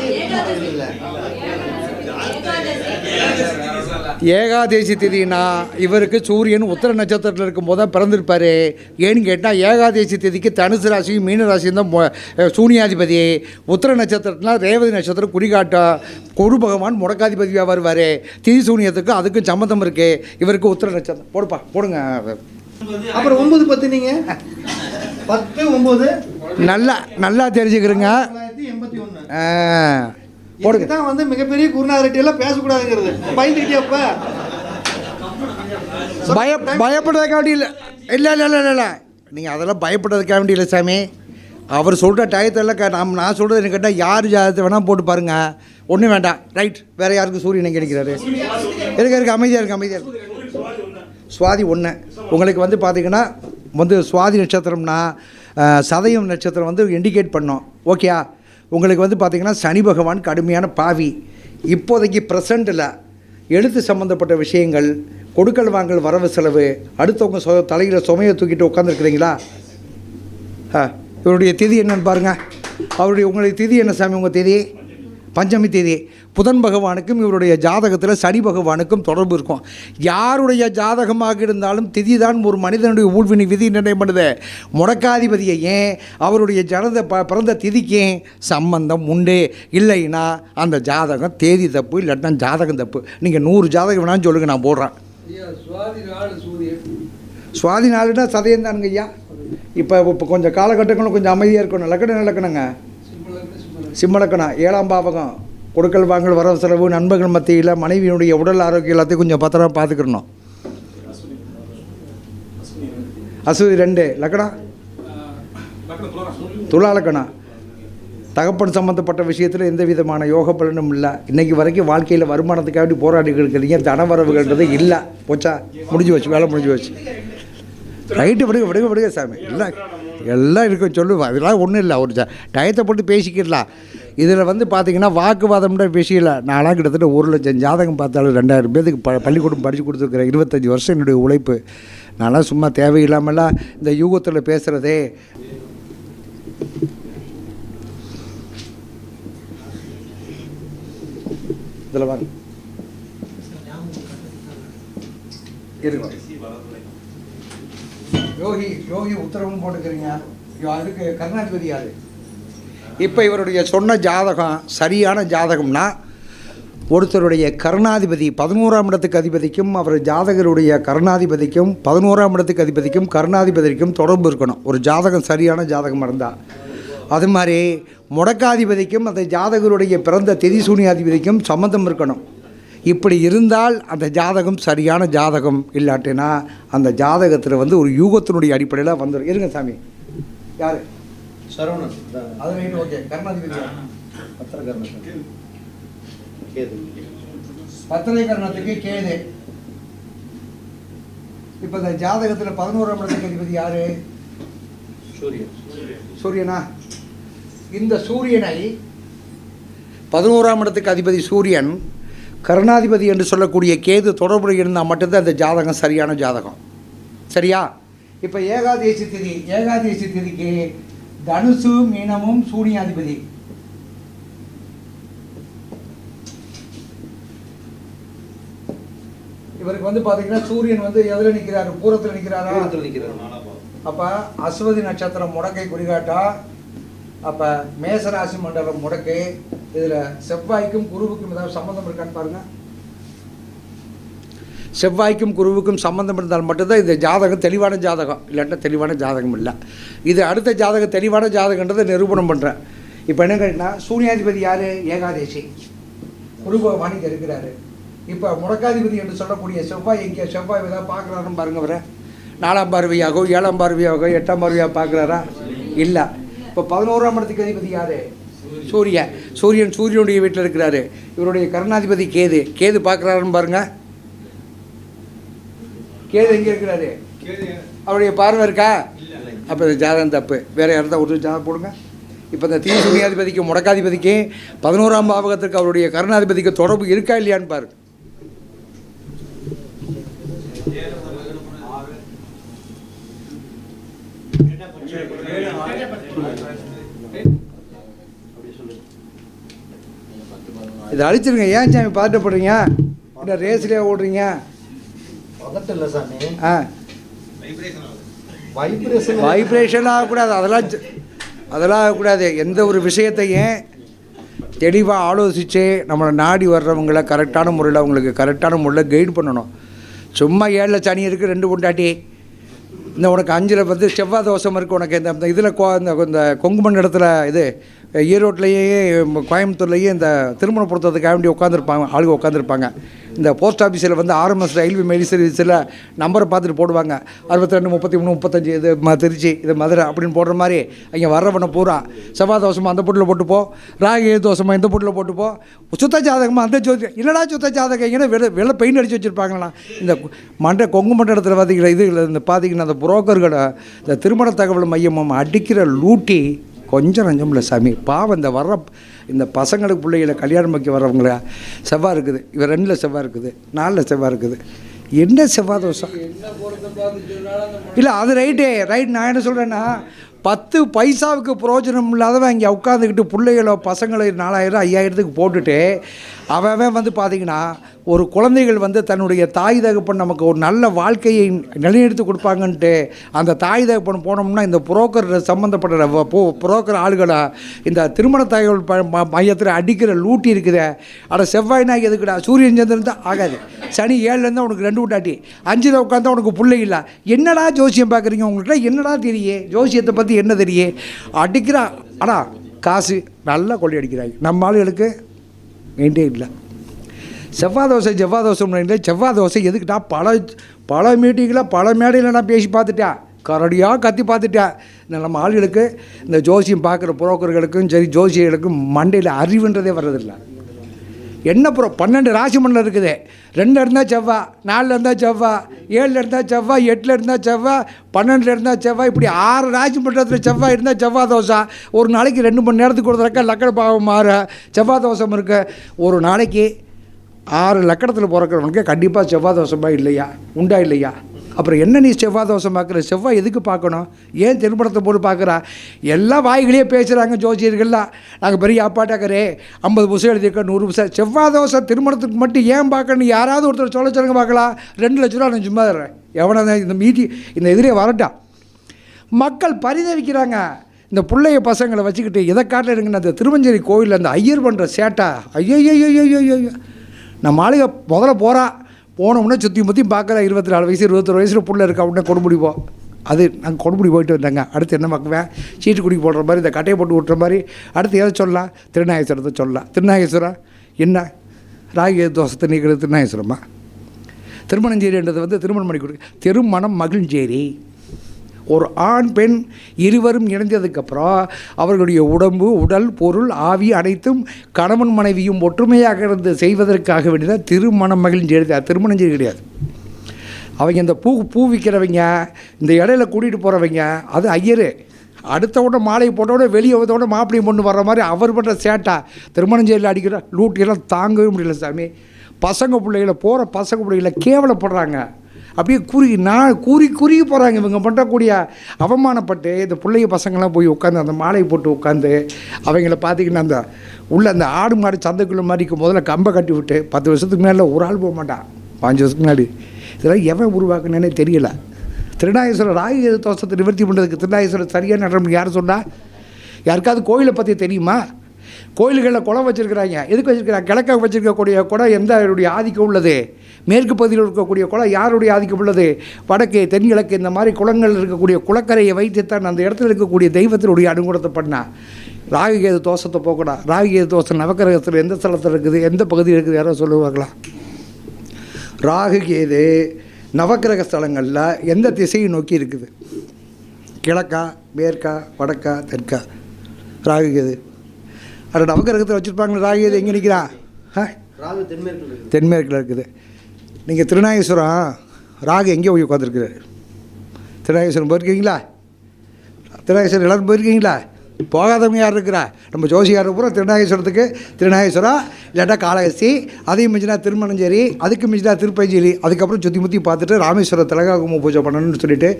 ஏகாதேசி திதினா இவருக்கு சூரியன் உத்தர நட்சத்திரத்தில் இருக்கும் போது தான் பிறந்திருப்பார். ஏன்னு கேட்டால் ஏகாதேசி திதிக்கு தனுசு ராசியும் மீன ராசியும் தான் சூனியாதிபதி. உத்தர நட்சத்திரத்தில் ரேவதி நட்சத்திரம் குறிகாட்டம். குரு பகவான் முடக்காதிபதியாக வருவார். திதி சூனியத்துக்கு அதுக்கும் சம்மந்தம் இருக்குது. இவருக்கு உத்தர நட்சத்திரம் போடுங்க. அப்புறம் 9, 10 நீங்கள் 10, 9 நல்லா தெரிஞ்சுக்கிறேங்க. 1981 போடுங்க தான் மிகப்பெரிய குருநாதரெட்டியெல்லாம் பேசக்கூடாதுங்கிறது பயந்துக்கிட்டே. பயப்படுறதுக்காக வேண்டிய இல்லை. நீங்கள் அதெல்லாம் பயப்படுறதுக்காக வேண்டிய இல்லை சாமி. அவர் சொல்கிற டயத்தெல்லாம் நான் சொல்கிறது என்ன கேட்டால் யார் ஜாதகத்தை வேணால் போட்டு பாருங்கள். ஒன்றும் வேண்டாம். ரைட். வேறு யாருக்கு சூரியன் கிடைக்கிறாரு? இருக்கு அமைதியாக இருக்கு. சுவாதி 1 உங்களுக்கு பார்த்தீங்கன்னா சுவாதி நட்சத்திரம்னா சதயம் நட்சத்திரம் இண்டிகேட் பண்ணோம். ஓகேயா? உங்களுக்கு பார்த்தீங்கன்னா சனி பகவான் கடுமையான பாவி. இப்போதைக்கு ப்ரெசண்ட்டில் எழுத்து சம்மந்தப்பட்ட விஷயங்கள், கொடுக்கல் வாங்கல், வரவு செலவு, அடுத்தவங்க தலையில் சுமையை தூக்கிட்டு உட்காந்துருக்குறீங்களா? இவருடைய திதி என்னன்னு பாருங்கள். உங்களுடைய திதி என்ன சாமி? உங்கள் திதி பஞ்சமி திதி. புதன் பகவானுக்கும் இவருடைய ஜாதகத்தில் சனி பகவானுக்கும் தொடர்பு இருக்கும். யாருடைய ஜாதகமாக இருந்தாலும் திதி தான் ஒரு மனிதனுடைய ஊழ்வினை விதி நிர்ணயம் பண்ணுது. முடக்காதிபதியை ஏன் அவருடைய பிறந்த திதிக்கு சம்பந்தம் உண்டு. இல்லைன்னா அந்த ஜாதகம் தேதி தப்பு, இல்லாட்டினா ஜாதகம் தப்பு. நீங்கள் 100 ஜாதகம் வேணாலும் சொல்லுங்கள், நான் போடுறேன். சுவாதி நாளுன்னா சதயம் தானுங்க ஐயா. இப்போ கொஞ்சம் காலகட்டங்களும் கொஞ்சம் அமைதியாக இருக்கணும். லக்கணம் லக்கணங்க சிம்மலக்கணம் 7ஆம் பாவகம், கொடுக்கல் வாங்கல், வரவு செலவு, நண்பர்கள் மத்தியில் மனைவியினுடைய உடல் ஆரோக்கியம் எல்லாத்தையும் கொஞ்சம் பத்திரமா பார்த்துக்கணும். அசுதி 2 லக்கணம் துலா லக்கணம். தகப்பன் சம்மந்தப்பட்ட விஷயத்தில் எந்த விதமான யோக பலனும் இல்லை. இன்றைக்கி வரைக்கும் வாழ்க்கையில் வருமானத்துக்காக போராடி இருக்கிறீங்க. தனவரவுகள்ன்றது இல்லை. போச்சா, முடிஞ்சு வச்சு, வேலை முடிஞ்சு வச்சு. ரைட்டு, விடுங்க சாமி. எல்லாம் இருக்க சொல்லுவேன். அதெல்லாம் ஒன்றும் இல்லை. ஒரு டயத்தை போட்டு பேசிக்கிடலாம். இதில் பார்த்திங்கன்னா வாக்குவாதம்ன்ற விஷயம் இல்லை. நான்லாம் கிட்டத்தட்ட 1 லட்சம் ஜாதகம் பார்த்தாலும் 2000 பேருக்கு பள்ளிக்கூடம் படித்து கொடுத்துருக்குறேன். 25 வருஷம் என்னுடைய உழைப்பு. நான்லாம் சும்மா தேவையில்லாமலாம் இந்த யூகத்தில் பேசுகிறதே. இதில் வாங்க இருங்க. யோகி உத்தரவும் போட்டுக்கிறீங்க. அதுக்கு கருணாதிபதி யார்? இப்போ இவருடைய சொன்ன ஜாதகம் சரியான ஜாதகம்னா ஒருத்தருடைய கருணாதிபதி 11ஆம் இடத்துக்கு அதிபதிக்கும் அவர் ஜாதகருடைய கருணாதிபதிக்கும் 11ஆம் இடத்துக்கு அதிபதிக்கும் கருணாதிபதிக்கும் தொடர்பு இருக்கணும். ஒரு ஜாதகம் சரியான ஜாதகம் இருந்தால். அது மாதிரி முடக்காதிபதிக்கும் அந்த ஜாதகருடைய பிறந்த திதி சூனியாதிபதிக்கும் சம்மந்தம் இருக்கணும். இப்படி இருந்தால் அந்த ஜாதகம் சரியான ஜாதகம். இல்லாட்டினா அந்த ஜாதகத்தில் ஒரு யூகத்தினுடைய அடிப்படையில் வந்துடும். இருங்க சாமி. யார்? சரவணன். அது ரைட்டு, ஓகே. கருணாதிபதி பத்திரை கர்ணத்துக்கு கேது. இப்போ இந்த ஜாதகத்தில் 11ஆம் இடத்துக்கு அதிபதி யார்? சூரியனா? இந்த சூரியனை 11ஆம் இடத்துக்கு அதிபதி சூரியன் கருணாதிபதி என்று சொல்லக்கூடிய கேது தொடர்பு இருந்தால் மட்டும்தான் இந்த ஜாதகம் சரியான ஜாதகம். சரியா? இப்போ ஏகாதேசி திதிக்கு தனுசு மீனமும் சூனியாதிபதி. இவருக்கு பார்த்தீங்கன்னா சூரியன் எதில் நிற்கிறாரு? பூரத்தில் நிற்கிறாரா? அப்போ அஸ்வதி நட்சத்திரம் முடக்கை குறிகாட்டா. அப்போ மேசராசி மண்டலம் முடக்கை. இதில் செவ்வாய்க்கும் குருவுக்கும் ஏதாவது சம்மந்தம் இருக்கான்னு பாருங்கள். செவ்வாய்க்கும் குருவுக்கும் சம்மந்தம் இருந்தால் மட்டும்தான் இந்த ஜாதகம் தெளிவான ஜாதகம். இல்லாட்டா தெளிவான ஜாதகம் இல்லை. இது அடுத்த ஜாதகம் தெளிவான ஜாதகன்றதை நிரூபணம் பண்ணுறேன். இப்போ என்ன கேட்டால் சூனியாதிபதி யார்? ஏகாதேசி. குரு பகவானிக்கு இருக்கிறாரு. இப்போ முடக்காதிபதி என்று சொல்லக்கூடிய செவ்வாய் எங்கே? செவ்வாய் ஏதாவது பார்க்குறாருன்னு பாருங்க. வர 4ஆம் பார்வையாகவோ 7ஆம் பார்வையாகவோ 8ஆம் பார்வையாக பார்க்குறாரா? இல்லை. இப்போ 11ஆம் இடத்துக்கு அதிபதி யார்? சூரியனுடைய வீட்டில் இருக்கிறாரு. இவருடைய கருணாதிபதி கேது பார்க்குறாருன்னு பாருங்கள். கேது எங்கே இருக்கிறாரு? அவருடைய பார்வை இருக்கா? அப்போ இந்த ஜாதகம் தப்பு. வேறு யாரும் தான் ஒரு ஜாதகம் போடுங்க. இப்போ இந்த தீ சூனியாதிபதிக்கு முடக்காதிபதிக்கு 11ஆம் பாவகத்திற்கு அவருடைய கருணாதிபதிக்கு தொடர்பு இருக்கா இல்லையான்னு பாருங்க. இதை அழிச்சிருங்க. ஏன் சாமி பாட்டப்படுறீங்க? இல்லை ரேஸ்லேயே ஓடுறீங்க? இல்லை சாமி. வைப்ரேஷன் ஆகக்கூடாது. அதெல்லாம் ஆகக்கூடாது. எந்த ஒரு விஷயத்தையும் தெளிவாக ஆலோசித்து நம்மளை நாடி வர்றவங்களை கரெக்டான முறையில் அவங்களுக்கு கரெக்டான முறையில் கைடு பண்ணணும். சும்மா 7ல் சனி இருக்குது 2 பொண்டாட்டி, இந்த உனக்கு 5ல் செவ்வாய் தோஷம் இருக்குது உனக்கு, இந்த இதில் இந்த கொங்குமண் இடத்துல இது ஈரோட்லேயே கோயம்புத்தூர்லேயே இந்த திருமணம் பொறுத்ததுக்காக வேண்டி உட்காந்துருப்பாங்க ஆளுங்க உட்காந்துருப்பாங்க. இந்த போஸ்ட் ஆஃபீஸில் ஆர்எம்எஸ் ரயில்வே மெயில் சர்வீஸில் நம்பரை பார்த்துட்டு போடுவாங்க. 62 33 35 இது திருச்சி, இது மதுரை அப்படின்னு போடுற மாதிரி அங்கே வர்றவனை பூரா செவ்வாய் தோஷமாக அந்த பொட்டில் போட்டுப்போ, ராகு தோஷமாக இந்த பொட்டில் போட்டுப்போ, சுத்த ஜாதகமாக அந்த ஜோதி இல்லைடா சுத்த ஜாதகம் எங்கன்னா வெள்ளை பெயிண்ட் அடித்து வச்சுருப்பாங்களா. இந்த கொங்கு மண்ட இடத்துல பார்த்தீங்கன்னா இது இந்த பார்த்தீங்கன்னா அந்த புரோக்கர்களை இந்த திருமண தகவல் மையமும் அடிக்கிற லூட்டி கொஞ்சம் நஞ்சம் இல்லை சாமி. பாவம் இந்த வர்ற இந்த பசங்களுக்கு பிள்ளைகளை கல்யாணம் வைக்க வர்றவங்கள செவ்வாய் இருக்குது, இவர் 2ல் செவ்வாய் இருக்குது, 4ல் செவ்வாய் இருக்குது. என்ன செவ்வாய் தோஷம் இல்லை? அது ரைட்டு ரைட். நான் என்ன சொல்கிறேன்னா 10 பைசாவுக்கு பிரயோஜனம் இல்லாதவன் இங்கே உட்காந்துக்கிட்டு பிள்ளைகளோ பசங்களை 4000 5000த்துக்கு போட்டுட்டு அவன் வந்து பார்த்திங்கன்னா ஒரு குழந்தைகள் வந்து தன்னுடைய தாய் தகப்பன் நமக்கு ஒரு நல்ல வாழ்க்கையை நிலைநிறுத்தி கொடுப்பாங்கன்ட்டு அந்த தாய் தகப்பன் போனோம்னா இந்த புரோக்கர் சம்மந்தப்பட்ட புரோக்கர் ஆளுகளை இந்த திருமண தகவல் மையத்தில் அடிக்கிற லூட்டி இருக்குது. அட செவ்வாய்னா எதுக்குடா? சூரியன் சந்திரன் தான் ஆகாது. சனி 7லேருந்து உனக்கு 2 விட்டாட்டி 5ல் உட்காந்தா உனக்கு பிள்ளை இல்லை. என்னடா ஜோசியம் பார்க்குறீங்க? உங்கள்கிட்ட என்னடா தெரியும்? ஜோசியத்தை பற்றி என்ன தெரியும்? அடிக்கிறா. ஆனால் காசு நல்லா கொள்ளை அடிக்கிறாங்க. நம்ம ஆளுகளுக்கு வேண்டே இல்லை. செவ்வாய் தோசை செவ்வாய் தோசை எதுக்குட்டா? பல மீட்டிங்கில் பல மேடையில் நான் பேசி பார்த்துட்டேன், கரடியாக கத்தி பார்த்துட்டேன். நம்ம ஆளுகளுக்கு இந்த ஜோசியம் பார்க்குற புரோக்கர்களுக்கும் சரி ஜோசியர்களுக்கும் மண்டையில் அறிவுன்றதே வர்றதில்லை. என்ன 12 ராசி மண்டலம் இருக்குது. 2 இருந்தால் செவ்வாய், 4 இருந்தால் செவ்வாய், 7 இருந்தால் செவ்வாய், 8 இருந்தால் செவ்வாய், 12 இருந்தால் செவ்வாய், இப்படி 6 ராசி மண்டலத்தில் செவ்வாய் இருந்தால் செவ்வாய் தோசை. ஒரு நாளைக்கு 2 மணி நேரத்துக்கு ஒரு தடவை லக்கண பாவம் மாற செவ்வாய் தோஷம் இருக்குது. ஒரு நாளைக்கு 6 லக்கணத்தில் பிறக்கிறவனுக்கு கண்டிப்பாக செவ்வாய் தோஷமாக இல்லையா? உண்டா இல்லையா? அப்புறம் என்ன நீ செவ்வாய் தோஷம் பார்க்குற? செவ்வாய் எதுக்கு பார்க்கணும்? ஏன் திருமணத்தை போட்டு பார்க்குறா? எல்லாம் வாய்களே பேசுகிறாங்க ஜோசியர்கள்லாம். நாங்கள் பெரிய அப்பாட்டாக்கரே 50 புதுசம் எழுதியிருக்க 100 புதுசம். செவ்வாய் தோஷம் திருமணத்துக்கு மட்டும் ஏன் பார்க்கணும்? யாராவது ஒருத்தர் சொல்லுங்க பார்க்கலாம். 2 லட்ச ரூபா நான் சும்மா தர்றேன். எவனை இந்த எதிரே வரட்டான். மக்கள் பரிதவிக்கிறாங்க. இந்த பிள்ளைய பசங்களை வச்சுக்கிட்டு எதை காட்டில் இருக்குன்னு அந்த திருமஞ்சேரி கோயிலில் அந்த ஐயர் பண்ணுற சேட்டா ஐயோ. நம்ம ஆளுக முதல்ல போனோம்னா சுற்றி முற்றி பார்க்குற 24 வயசு 21 வயசில் புள்ள இருக்கா உடனே கொடுமுடி போ. அது நாங்கள் கொடுமுடி போயிட்டு வந்தாங்க. அடுத்து என்ன பார்க்குவேன்? சீட்டு குடிக்க போடுற மாதிரி இந்த கட்டையை போட்டு விட்டுற மாதிரி. அடுத்து எதை சொல்லலாம்? திருநாகேஸ்வரத்தை சொல்லலாம். திருநாகேஸ்வரம் என்ன? ராகி தோஷத்தை நீக்கிறது திருநாகேஸ்வரமா? திருமணஞ்சேரின்றது வந்து திருமணம் பண்ணி கொடுக்கு. திருமணம் மகிழ்ஞ்சேரி. ஒரு ஆண் பெண் இருவரும் இணைந்ததுக்கப்புறம் அவர்களுடைய உடம்பு உடல் பொருள் ஆவி அனைத்தும் கணவன் மனைவியும் ஒற்றுமையாக இருந்து செய்வதற்காக வேண்டியதான் திருமணம் மகிழ்ச்சி. திருமணம் செய்ய கிடையாது. அவங்க இந்த பூ விற்கிறவங்க, இந்த இடையில கூட்டிகிட்டு போகிறவங்க, அது ஐயரு. அடுத்த உடனே மாலை போட்டோட வெளியே வந்தோட மாப்பிள்ளையும் பொண்ணு வர்ற மாதிரி அவர் பண்ணுற சேட்டா திருமணம் செய்யல அடிக்கிற லூட்டியெல்லாம் தாங்கவே முடியல சாமி. பசங்க பிள்ளைகளை போகிற பசங்க பிள்ளைகளை கேவலப்படுறாங்க. அப்படியே குறுகி போகிறாங்க. இவங்க பண்ணக்கூடிய அவமானப்பட்டு இந்த பிள்ளைங்க பசங்களாம் போய் உட்காந்து அந்த மாலையை போட்டு உட்காந்து அவங்கள பார்த்திங்கன்னா அந்த உள்ள அந்த ஆடு மாடு சந்தைக்குள்ள மாதிரிக்கு முதல்ல கம்பை கட்டி விட்டு 10 வருஷத்துக்கு மேலே ஒரு ஆள் போக மாட்டான். 5 வருஷத்துக்கு முன்னாடி இதெல்லாம் எவன் உருவாக்குனேனே தெரியல. திருநாகேஸ்வரர் ராகி தோஷத்தை நிவர்த்தி பண்ணுறதுக்கு திருநாகேஸ்வரர் சரியான இடம் யார் சொன்னால்? யாருக்காவது கோயிலை பற்றி தெரியுமா? கோயில்களில் குளம் வச்சுருக்கிறாங்க. எதுக்கு வச்சுருக்கிறாங்க? கிழக்க வச்சுருக்கக்கூடிய குளம் எந்த ஆதிக்கம் உள்ளது? மேற்கு பகுதியில் இருக்கக்கூடிய குளம் யாருடைய ஆதிக்கம் உள்ளது? வடக்கு தென்கிழக்கு இந்த மாதிரி குளங்கள் இருக்கக்கூடிய குளக்கரையை வைத்துத்தான் அந்த இடத்துல இருக்கக்கூடிய தெய்வத்தினுடைய அனுகூலத்தை பண்ணால் ராகுகேது தோஷத்தை போக்கூடா. ராகுகேது தோஷம் நவக்கிரகத்தில் எந்த ஸ்தலத்தில் இருக்குது, எந்த பகுதியில் இருக்குது? யாரோ சொல்லுவாங்களா? ராகுகேது நவக்கிரக ஸ்தலங்களில் எந்த திசையை நோக்கி இருக்குது? கிழக்கா, மேற்கா, வடக்கா, தெற்கா? ராகுகேது அது நவக்கிரகத்தில் வச்சுருப்பாங்களே. ராகுகேது எங்கே நிற்கிறான்? தென்மேற்கில் இருக்குது. நீங்கள் திருநாகேஸ்வரம் ராகு எங்கே போய் உட்காந்துருக்குறாரு? திருநாகேஸ்வரம் போயிருக்கீங்களா? திருநாகேஸ்வரம் எல்லோரும் போயிருக்கீங்களா? போகாதவங்க யார் இருக்கிறா? நம்ம ஜோசியார் பூரா திருநாகேஸ்வரத்துக்கு திருநாகேஸ்வரம் இல்லாட்டா காளகஸ்தி, அதையும் மிஞ்சினா திருமணஞ்சேரி, அதுக்கு மிஞ்சினா திருப்பஞ்சேரி, அதுக்கப்புறம் சுற்றி முற்றி பார்த்துட்டு ராமேஸ்வரம் திலகாகும பூஜை பண்ணணும்னு சொல்லிட்டு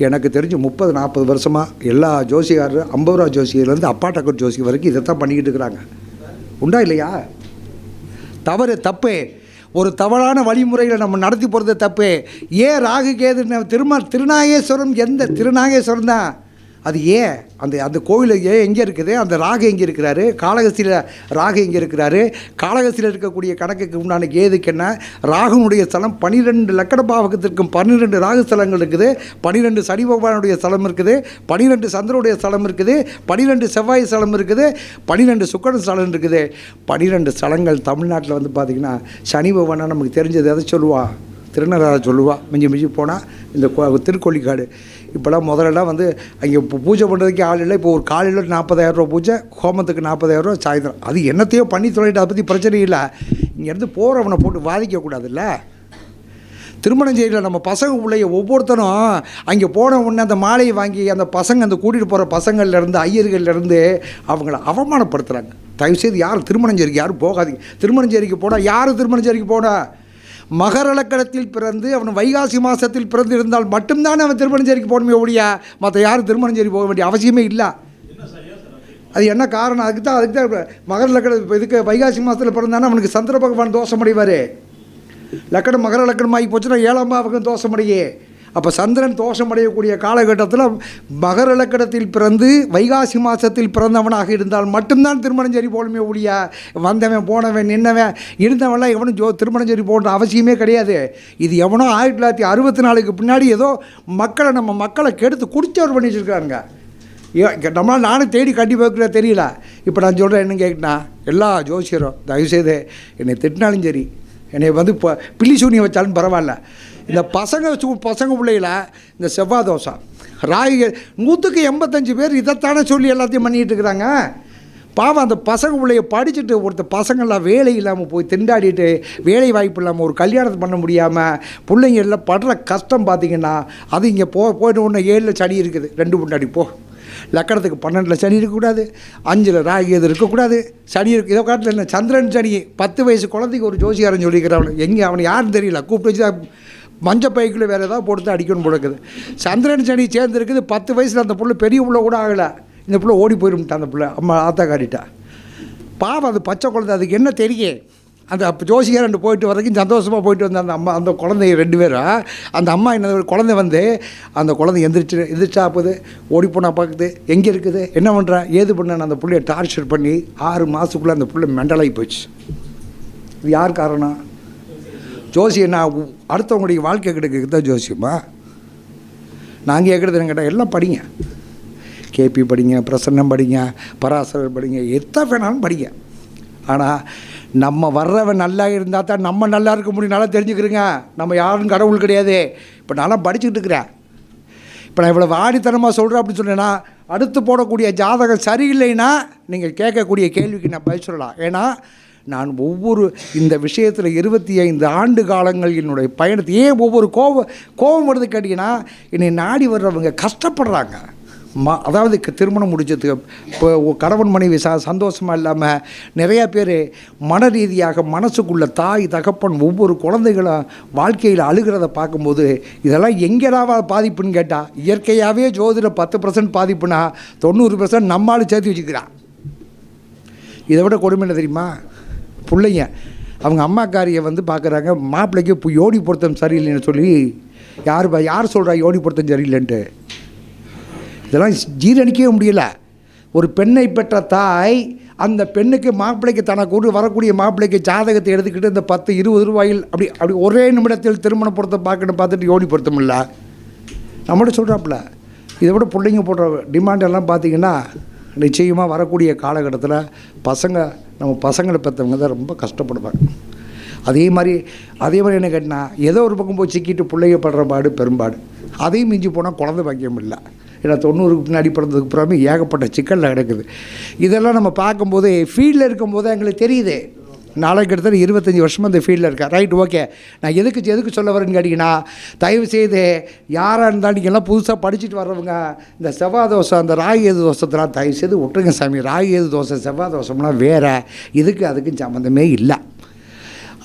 எனக்கு தெரிஞ்சு 30-40 வருஷமாக எல்லா ஜோசியார் 50 ரூபா ஜோசியர்லேருந்து அப்பாட்டக்கர் ஜோசி வரைக்கும் இதைத்தான் பண்ணிக்கிட்டு இருக்கிறாங்க. உண்டா இல்லையா? தப்பு. ஒரு தவறான வழிமுறையில் நம்ம நடத்தி போகிறது தப்பு. ஏன் ராகு கேது திருநாகேஸ்வரம் எந்த திருநாகேஸ்வரம் தான் அது ஏன் அந்த கோவில் எங்கே இருக்குது? அந்த ராகு எங்கே இருக்கிறாரு? காளகஸ்தியில் ராகு எங்கே இருக்கிறாரு? காளகஸ்தியில் இருக்கக்கூடிய கணக்குக்கு உண்டான கேதுக்கு என்ன? ராகுனுடைய ஸ்தலம் 12 லக்கண பாவகத்திற்கும் 12 ராகு ஸ்தலங்கள் இருக்குது. 12 சனி பகவானுடைய ஸ்தலம் இருக்குது. 12 சந்திரனுடைய ஸ்தலம் இருக்குது. 12 செவ்வாய் ஸ்தலம் இருக்குது. 12 சுக்கிரன் ஸ்தலம் இருக்குது. 12 ஸ்தலங்கள் தமிழ்நாட்டில் வந்து பார்த்திங்கன்னா சனி பகவானா நமக்கு தெரிஞ்சது எதை சொல்லுவா? திருநள்ளாறு சொல்லுவா. மிஞ்சி போனால் இந்த திருக்கொள்ளிக்காடு. இப்போலாம் முதலெல்லாம் வந்து அங்கே பூஜை பண்ணுறதுக்கே ஆள் இல்லை. இப்போ ஒரு காலையில் 40,000 ரூபா பூஜை, ஹோமத்துக்கு 40,000 ரூபா, சாயந்தரம். அது என்னத்தையோ பண்ணி தொலைட்டு அதை பற்றி பிரச்சனை இல்லை. இங்கேருந்து போகிறவனை போட்டு பாதிக்கக்கூடாதுல்ல. திருமணஞ்சேரியில் நம்ம பசங்க பிள்ளைய ஒவ்வொருத்தரும் அங்கே போன உடனே அந்த மாலையை வாங்கி அந்த பசங்க அந்த கூட்டிகிட்டு போகிற பசங்கள்லேருந்து ஐயர்கள்லேருந்து அவங்கள அவமானப்படுத்துகிறாங்க. தயவுசெய்து யாரும் திருமணஞ்சேரிக்கு யாரும் போகாதீங்க. திருமணஞ்சேரிக்கு போனால் யார் திருமணஞ்சேரிக்கு போனால் மகரலக்கணத்தில் பிறந்து அவன் வைகாசி மாதத்தில் பிறந்து இருந்தால் மட்டும்தான் அவன் திருமணஞ்சேரிக்கு போகணுமே ஒழிய மற்ற யாரும் திருமணஞ்சேரி போக வேண்டிய அவசியமே இல்லை. அது என்ன காரணம்? அதுக்கு தான் மகர இதுக்கு வைகாசி மாதத்தில் பிறந்தானே அவனுக்கு சந்திர பகவான் தோஷமடைவார். லக்கணம் மகர லக்கணம் ஆகி போச்சுன்னா 7ஆம் பாவகம் தோஷமடையே. அப்போ சந்திரன் தோஷமடையக்கூடிய காலகட்டத்தில் மகர லக்கணத்தில் பிறந்து வைகாசி மாதத்தில் பிறந்தவனாக இருந்தால் மட்டும்தான் திருமணஞ்சேரி போகணுமே ஒழிய வந்தவன் போனவன் நின்னவன் இருந்தவன்லாம் எவனும் திருமணஞ்சேரி போன்ற அவசியமே கிடையாது. இது எவனோ 1964க்கு பின்னாடி ஏதோ நம்ம மக்களை கெடுத்து குடிச்சவர் பண்ணி வச்சுருக்காங்க. நம்மளால் நானும் தேடி கட்டி வைக்கிற தெரியல. இப்போ நான் சொல்கிறேன் என்ன கேட்குனா, எல்லா ஜோசியரும் தயவுசெய்து என்னை திட்டினாலும் சரி, என்னை வந்து இப்போ பில்லி சூனியம் வச்சாலும் பரவாயில்ல, இந்த பசங்க பிள்ளைகள இந்த செவ்வாய் தோஷம் ராகி 185 பேர் இதைத்தானே சொல்லி எல்லாத்தையும் பண்ணிகிட்டு இருக்கிறாங்க. பாவம் அந்த பசங்க பிள்ளைய படிச்சுட்டு ஒருத்தர் பசங்கள்லாம் வேலை இல்லாமல் போய் திண்டாடிட்டு வேலை வாய்ப்பு இல்லாமல் ஒரு கல்யாணத்தை பண்ண முடியாமல் பிள்ளைங்க எல்லாம் படுற கஷ்டம் பார்த்திங்கன்னா, அது இங்கே போய்ட்டு ஒன்று 7 சனி இருக்குது, 2 முன்னாடி போ. லக்கணத்துக்கு 12 சனி இருக்கக்கூடாது, 5 ராகு எது இருக்கக்கூடாது, சனி இருக்குது. இதை காட்டில் என்ன சந்திரன் சனி 10 வயசு குழந்தைக்கு ஒரு ஜோசியாரன் சொல்லிக்கிறான். எங்கே அவனை யாரும் தெரியல, கூப்பிட்டு வச்சு மஞ்சள் பைக்குள்ளே வேறு ஏதாவது போட்டு அடிக்கணும் போடுக்குது. சந்திரன் சனி சேர்ந்துருக்குது. 10 வயசில் அந்த பிள்ளை பெரிய பிள்ளை கூட ஆகலை. இந்த பிள்ளை ஓடி போயிடும்ட்டான். அந்த பிள்ளை அம்மா ஆத்தா காட்டிட்டா. பாவம் அது பச்சை குழந்தை, அதுக்கு என்ன தெரியும்? அந்த ஜோசியார் 2 போயிட்டு வரைக்கும் சந்தோஷமாக போயிட்டு வந்த அந்த அம்மா, அந்த குழந்தைய 2 பேரும், அந்த அம்மா என்ன குழந்தை வந்து அந்த குழந்தை எந்திரிச்சா போகுது, ஓடி போனால் பார்க்குது, எங்கே இருக்குது, என்ன பண்ணுறேன், ஏது பண்ணேன்னு அந்த பிள்ளைய டார்ச்சர் பண்ணி 6 மாதத்துக்குள்ளே அந்த பிள்ளை மெண்டலாகி போச்சு. இது யார் காரணம்? ஜோசியம். நான் அடுத்தவங்களுடைய வாழ்க்கை கிடைக்கிறது தான் ஜோசியமா? நாங்கள் கேட்குறது கேட்டால் எல்லாம் படிங்க, கேபி படிங்க, பிரசன்னம் படிங்க, பராசரர் படிங்க, எத்தனை வேணாலும் படிங்க. ஆனால் நம்ம வர்றவன் நல்லா இருந்தால் தான் நம்ம நல்லா இருக்க முடியும். நல்லா தெரிஞ்சுக்கிறேங்க, நம்ம யாரும் கடவுள் கிடையாது. இப்போ நான்லாம் படிச்சுக்கிட்டு இருக்கிறேன். இப்போ நான் இவ்வளோ வாடித்தனமாக சொல்கிறேன் அப்படின்னு சொன்னேன்னா, அடுத்து போடக்கூடிய ஜாதகம் சரியில்லைன்னா நீங்கள் கேட்கக்கூடிய கேள்விக்கு நான் பதில் சொல்லலாம். ஏன்னா நான் ஒவ்வொரு இந்த விஷயத்தில் 25 ஆண்டு காலங்கள் என்னுடைய பயணத்தை ஏன் ஒவ்வொரு கோபம் வருது கேட்டிங்கன்னா, என்னை நாடி வர்றவங்க கஷ்டப்படுறாங்க. அதாவது திருமணம் முடிச்சதுக்கு இப்போ கணவன் மனைவி சந்தோஷமாக இல்லாமல் நிறையா பேர் மன ரீதியாக மனசுக்குள்ள தாய் தகப்பன் ஒவ்வொரு குழந்தைகளும் வாழ்க்கையில் அழுகிறத பார்க்கும்போது இதெல்லாம் எங்கேடாவா பாதிப்புன்னு கேட்டால், இயற்கையாகவே ஜோதிட 10% பாதிப்புனா 90% நம்மளால் சேர்த்து வச்சுக்கிறான். இதை விட கொடுமை என்ன தெரியுமா? பிள்ளைங்க அவங்க அம்மாக்காரியை வந்து பார்க்குறாங்க, மாப்பிள்ளைக்கு இப்போ யோடி பொருத்தம் சரியில்லைன்னு சொல்லி யார் சொல்கிறா யோடி பொருத்தம் சரியில்லைன்ட்டு? இதெல்லாம் ஜீரணிக்கவே முடியல. ஒரு பெண்ணை பெற்ற தாய் அந்த பெண்ணுக்கு மாப்பிள்ளைக்கு தனக்கு வரக்கூடிய மாப்பிள்ளைக்கு ஜாதகத்தை எடுத்துக்கிட்டு இந்த 10-20 ரூபாயில் அப்படி ஒரே நிமிடத்தில் திருமண பொருத்தம் பார்த்துட்டு யோடி பொருத்தம் இல்லை நம்மகிட்ட சொல்கிறாப்புல. இதை விட பிள்ளைங்க போடுற டிமாண்டெல்லாம் பார்த்திங்கன்னா நிச்சயமாக வரக்கூடிய காலகட்டத்தில் நம்ம பசங்களை பெற்றவங்க தான் ரொம்ப கஷ்டப்படுவாங்க. அதே மாதிரி என்ன கேட்டினா, ஏதோ ஒரு பக்கம் போய் சிக்கிட்டு பிள்ளைங்க படுற பாடு பெரும்பாடு. அதையும் மிஞ்சி போனால் குழந்தை பாக்கியம் இல்லை. ஏன்னா 90க்கு முன்னாடி பிறந்ததுக்கு அப்புறமே ஏகப்பட்ட சிக்கலில் கிடக்குது. இதெல்லாம் நம்ம பார்க்கும்போது ஃபீல்டில் இருக்கும்போது எங்களுக்கு தெரியுது. நாளைக்கு கிட்டத்தட்ட 25 வருஷமாக இந்த ஃபீல்டில் இருக்கேன். Right, okay. நான் எதுக்கு சொல்ல வரேன்னு கேட்டிங்கன்னா, தயவுசெய்து யாராக இருந்தாலும் நீங்கள் எல்லாம் புதுசாக படிச்சுட்டு வர்றவங்க இந்த செவ்வாய் தோசம், அந்த ராகு எது தோசத்தெல்லாம் தயவுசெய்து விட்டுருங்க சாமி. ராகு எது தோசை செவ்வாய் தோசம்லாம் வேறு, அதுக்கும் சம்மந்தமே இல்லை.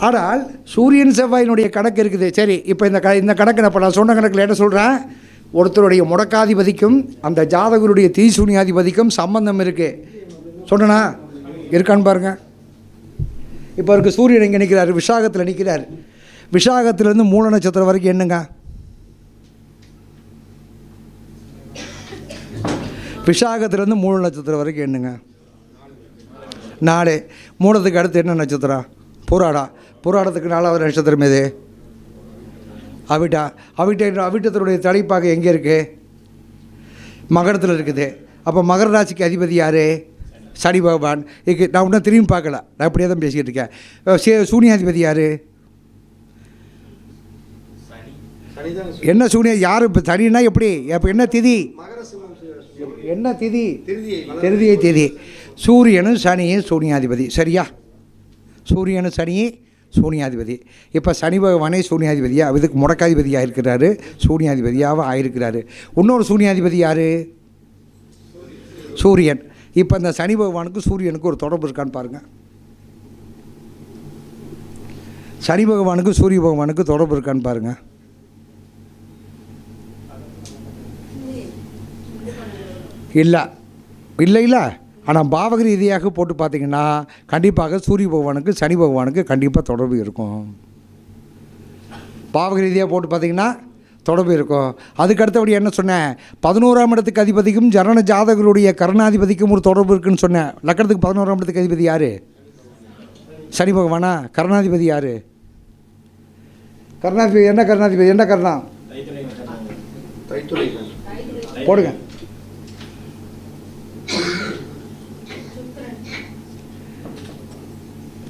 ஆனால் சூரியன் செவ்வாயினுடைய கணக்கு இருக்குது. சரி, இப்போ இந்த கணக்கு நான் சொன்ன கணக்கில் என்ன சொல்கிறேன், ஒருத்தருடைய முடக்காதிபதிக்கும் அந்த ஜாதகருடைய தீசூனியாதிபதிக்கும் சம்பந்தம் இருக்குது சொன்னா இருக்கான்னு பாருங்கள். இப்போ இருக்கு சூரியன் எங்கே நிற்கிறார்? விசாகத்தில் நிற்கிறார். விசாகத்திலேருந்து மூல நட்சத்திரம் வரைக்கும் என்னங்க? விசாகத்திலேருந்து மூல நட்சத்திரம் வரைக்கும் என்னங்க? 4. மூலத்துக்கு அடுத்து என்ன நட்சத்திரம்? புராடத்துக்கு 4வது நட்சத்திரம் எது? அவிட்டத்தினுடைய தலைப்பாக எங்கே இருக்குது? மகரத்தில் இருக்குது. அப்போ மகர ராசிக்கு அதிபதி யார்? சனி பகவான். நான் ஒன்றும் திரும்பி பார்க்கல, நான் இப்படியே தான் பேசிக்கிட்டு இருக்கேன். சூனியாதிபதி யார்? என்ன சூனியம் யார்? இப்போ சனின்னா எப்படி? அப்போ என்ன திதி? என்ன திதி? திருதியை திதி. சூரியனும் சனியும் சூனியாதிபதி. சரியா? சூரியனும் சனியும் சூனியாதிபதி. இப்போ சனி பகவானே சூனியாதிபதியாக இதுக்கு முடக்காதிபதியாக இருக்கிறாரு, சூனியாதிபதியாக ஆயிருக்கிறாரு. இன்னொரு சூனியாதிபதி யார்? சூரியன். இப்போ இந்த சனி பகவானுக்கு சூரியனுக்கு ஒரு தொடர்பு இருக்கான்னு பாருங்கள். சனி பகவானுக்கு சூரிய பகவானுக்கு தொடர்பு இருக்கான்னு பாருங்கள். இல்லை இல்லை இல்லை. ஆனால் பாவக ரீதியாக போட்டு பார்த்தீங்கன்னா கண்டிப்பாக சூரிய பகவானுக்கு சனி பகவானுக்கு கண்டிப்பாக தொடர்பு இருக்கும். பாவக ரீதியாக போட்டு பார்த்தீங்கன்னா தொடர்பு இருக்கும். அதுக்கடுத்தபடி என்ன சொன்னேன்? 11ஆம் இடத்துக்கு அதிபதிக்கும் ஜனன ஜாதகருடைய கர்ணாதிபதிக்கும் ஒரு தொடர்பு இருக்குன்னு சொன்னேன். லக்கணத்துக்கு 11ஆம் இடத்துக்கு அதிபதி யார்? சனி பகவானா? கர்ணாதிபதி யார்? கர்ணாதிபதி என்ன? கர்ணாதிபதி என்ன கர்ணம்? போடுங்க.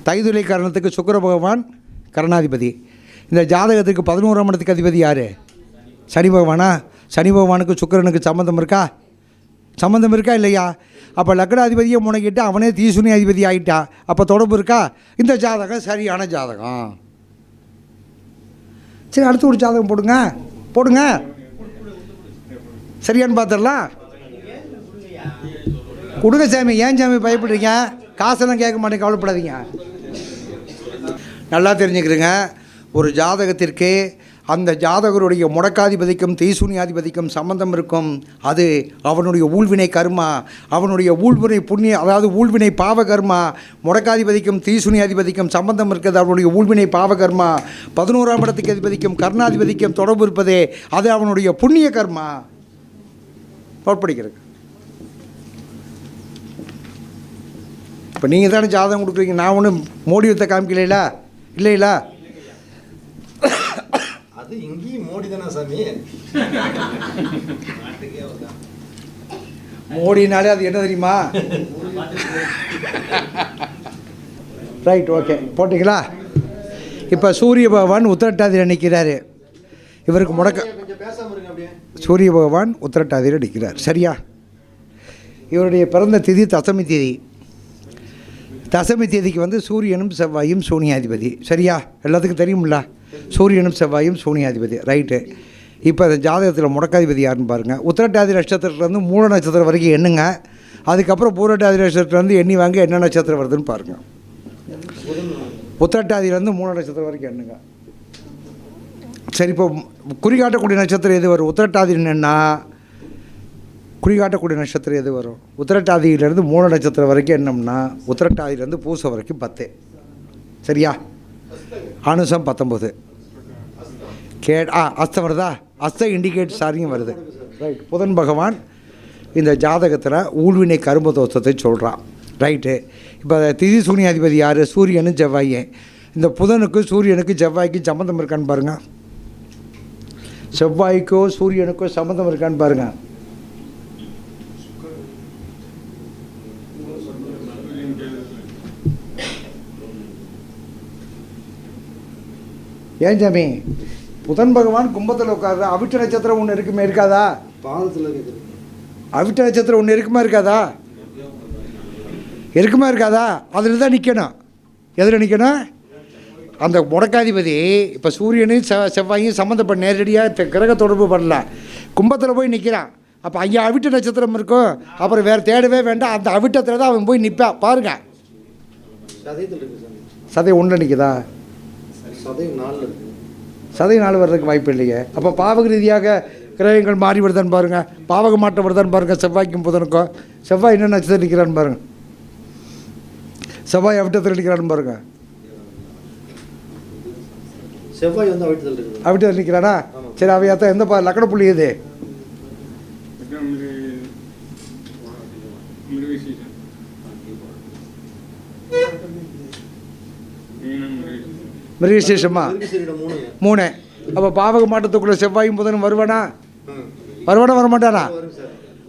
தைதுளை கரணத்துக்கு சுக்கிர பகவான் கர்ணாதிபதி. இந்த ஜாதகத்துக்கு 11ஆம் இடத்துக்கு அதிபதி யார்? சனி பகவானா? சனி பகவானுக்கு சுக்கிரனுக்கு சம்மந்தம் இருக்கா? சம்மந்தம் இருக்கா இல்லையா? அப்போ லக்னாதிபதியை முனைக்கிட்டு அவனே தீசுனி அதிபதி ஆகிட்டா. அப்போ தொடர்பு இருக்கா? இந்த ஜாதகம் சரியான ஜாதகம். சரி, அடுத்து ஒரு ஜாதகம் போடுங்க. போடுங்க, சரியான்னு பார்த்துடலாம். கொடுங்க சாமி. ஏன் சாமி பயப்படுறீங்க? காசெல்லாம் கேட்க மாட்டேங்க, கவலைப்படாதீங்க. நல்லா தெரிஞ்சுக்கிறேங்க. ஒரு ஜாதகத்திற்கு அந்த ஜாதகருடைய முடக்காதிபதிக்கும் தீசூனியாதிபதிக்கும் சம்பந்தம் இருக்கும். அது அவனுடைய ஊழ்வினை கர்மா, அவனுடைய ஊழ்வினை புண்ணிய, அதாவது ஊழ்வினை பாவ கர்மா. முடக்காதிபதிக்கும் தீசூனியாதிபதிக்கும் சம்பந்தம் இருக்கிறது அவனுடைய ஊழ்வினை பாவ கர்மா. 11ஆம் இடத்துக்கு அதிபதிக்கும் கர்ணாதிபதிக்கும் தொடர்பு இருப்பதே அது அவனுடைய புண்ணிய கர்மா. படிக்கிறது. இப்போ நீங்கள் தானே ஜாதகம் கொடுக்குறீங்க, நான் ஒன்றும் மோடி வித்த காமிக்கலையில இல்லைங்களா? அது இங்கேயும் மோடி தானே சாமி. மோடினாலே அது என்ன தெரியுமா? ரைட், ஓகே, போட்டிங்களா? இப்போ சூரிய பகவான் உத்திரட்டாதியில் நிற்கிறாரு. இவருக்கு முடக்க சூரிய பகவான் உத்திரட்டாதியில் நிற்கிறார். சரியா? இவருடைய பிறந்த திதி தசமி திதி. தசமி தேதிக்கு சூரியனும் செவ்வாயும் சூனியாதிபதி. சரியா? எல்லாத்துக்கும் தெரியுமில்ல, சூரியனும் செவ்வாயும் சூனியாதிபதி. ரைட்டு. இப்போ அந்த ஜாதகத்தில் முடக்காதிபதி யாருன்னு பாருங்கள். உத்திரட்டாதி நட்சத்திரத்துலேருந்து மூல நட்சத்திரம் வரைக்கும் எண்ணுங்க. அதுக்கப்புறம் பூரட்டாதி நட்சத்திரத்துலேருந்து எண்ணி வாங்க என்ன நட்சத்திரம் வருதுன்னு பாருங்கள். உத்திரட்டாதியிலேருந்து மூல நட்சத்திரம் வரைக்கும் எண்ணுங்க. சரி, இப்போ குறிகாட்டக்கூடிய நட்சத்திரம் எது வரும்? உத்திரட்டாதி என்னென்னா குறிகாட்டக்கூடிய நட்சத்திரம் எது வரும்? உத்திரட்டாதியிலேருந்து மூல நட்சத்திரம் வரைக்கும் என்னம்னா உத்திரட்டாதியிலேருந்து பூசம் வரைக்கும் 10. சரியா? அனுசம் 19. அஸ்தம் வருதா? அஸ்த இண்டிகேட் சாரியும் வருது. ரைட். புதன் பகவான் இந்த ஜாதகத்தில் ஊழ்வினை கரும்பு தோஷத்தை சொல்கிறான். ரைட்டு. இப்போ திதி சூனியாதிபதி யார்? சூரியனும் செவ்வாயே. இந்த புதனுக்கு சூரியனுக்கு செவ்வாய்க்கு சம்மந்தம் இருக்கான்னு பாருங்கள். செவ்வாய்க்கோ சூரியனுக்கோ சம்மந்தம் இருக்கான்னு பாருங்கள். ஏன் சாமி? புதன் பகவான் கும்பத்தில் உட்காரு. அவிட்ட நட்சத்திரம் ஒன்று இருக்குமே, இருக்காதா? பாதத்தில் அவிட்ட நட்சத்திரம் ஒன்று இருக்குமா இருக்காதா? இருக்குமா இருக்காதா? அதில் தான் நிற்கணும். எதில் நிற்கணும்? அந்த முடக்காதிபதி இப்போ சூரியனையும் செவ்வாயும் சம்மந்தப்பட்ட நேரடியாக கிரக தொடர்பு பண்ணல, கும்பத்தில் போய் நிற்கிறான். அப்போ அங்கே அவிட்ட நட்சத்திரம் இருக்கும். அப்புறம் வேறு தேடவே வேண்டாம், அந்த அவிட்டத்தில் தான் அவன் போய் நிற்பான். பாருங்கள், சதயம் 1 நிற்குதா? சதயம் 4 வர்றதுக்கு வாய்ப்பு இல்லையே. அப்போ பாவக ரீதியாக கிரகங்கள் மாறி வருதான்னு பாருங்கள். பாவக மாற்றம் வருதான்னு பாருங்கள். செவ்வாய்க்கும் புதனுக்கும். செவ்வாய் என்ன நட்சத்திரம் நிற்கிறான்னு பாருங்கள். செவ்வாய் அவிட்டத்தில் நிற்கிறான்னு பாருங்கள். செவ்வாய் அவிட்டத்தில் நிற்கிறானா? சரி, அவையாத்தான் எந்த லக்கண புள்ளி எது? மிருகசீஷமா 3. அப்போ பாவக மாற்றத்துக்குள்ளே செவ்வாயும் புதனும் வருவானா? வரமாட்டானா?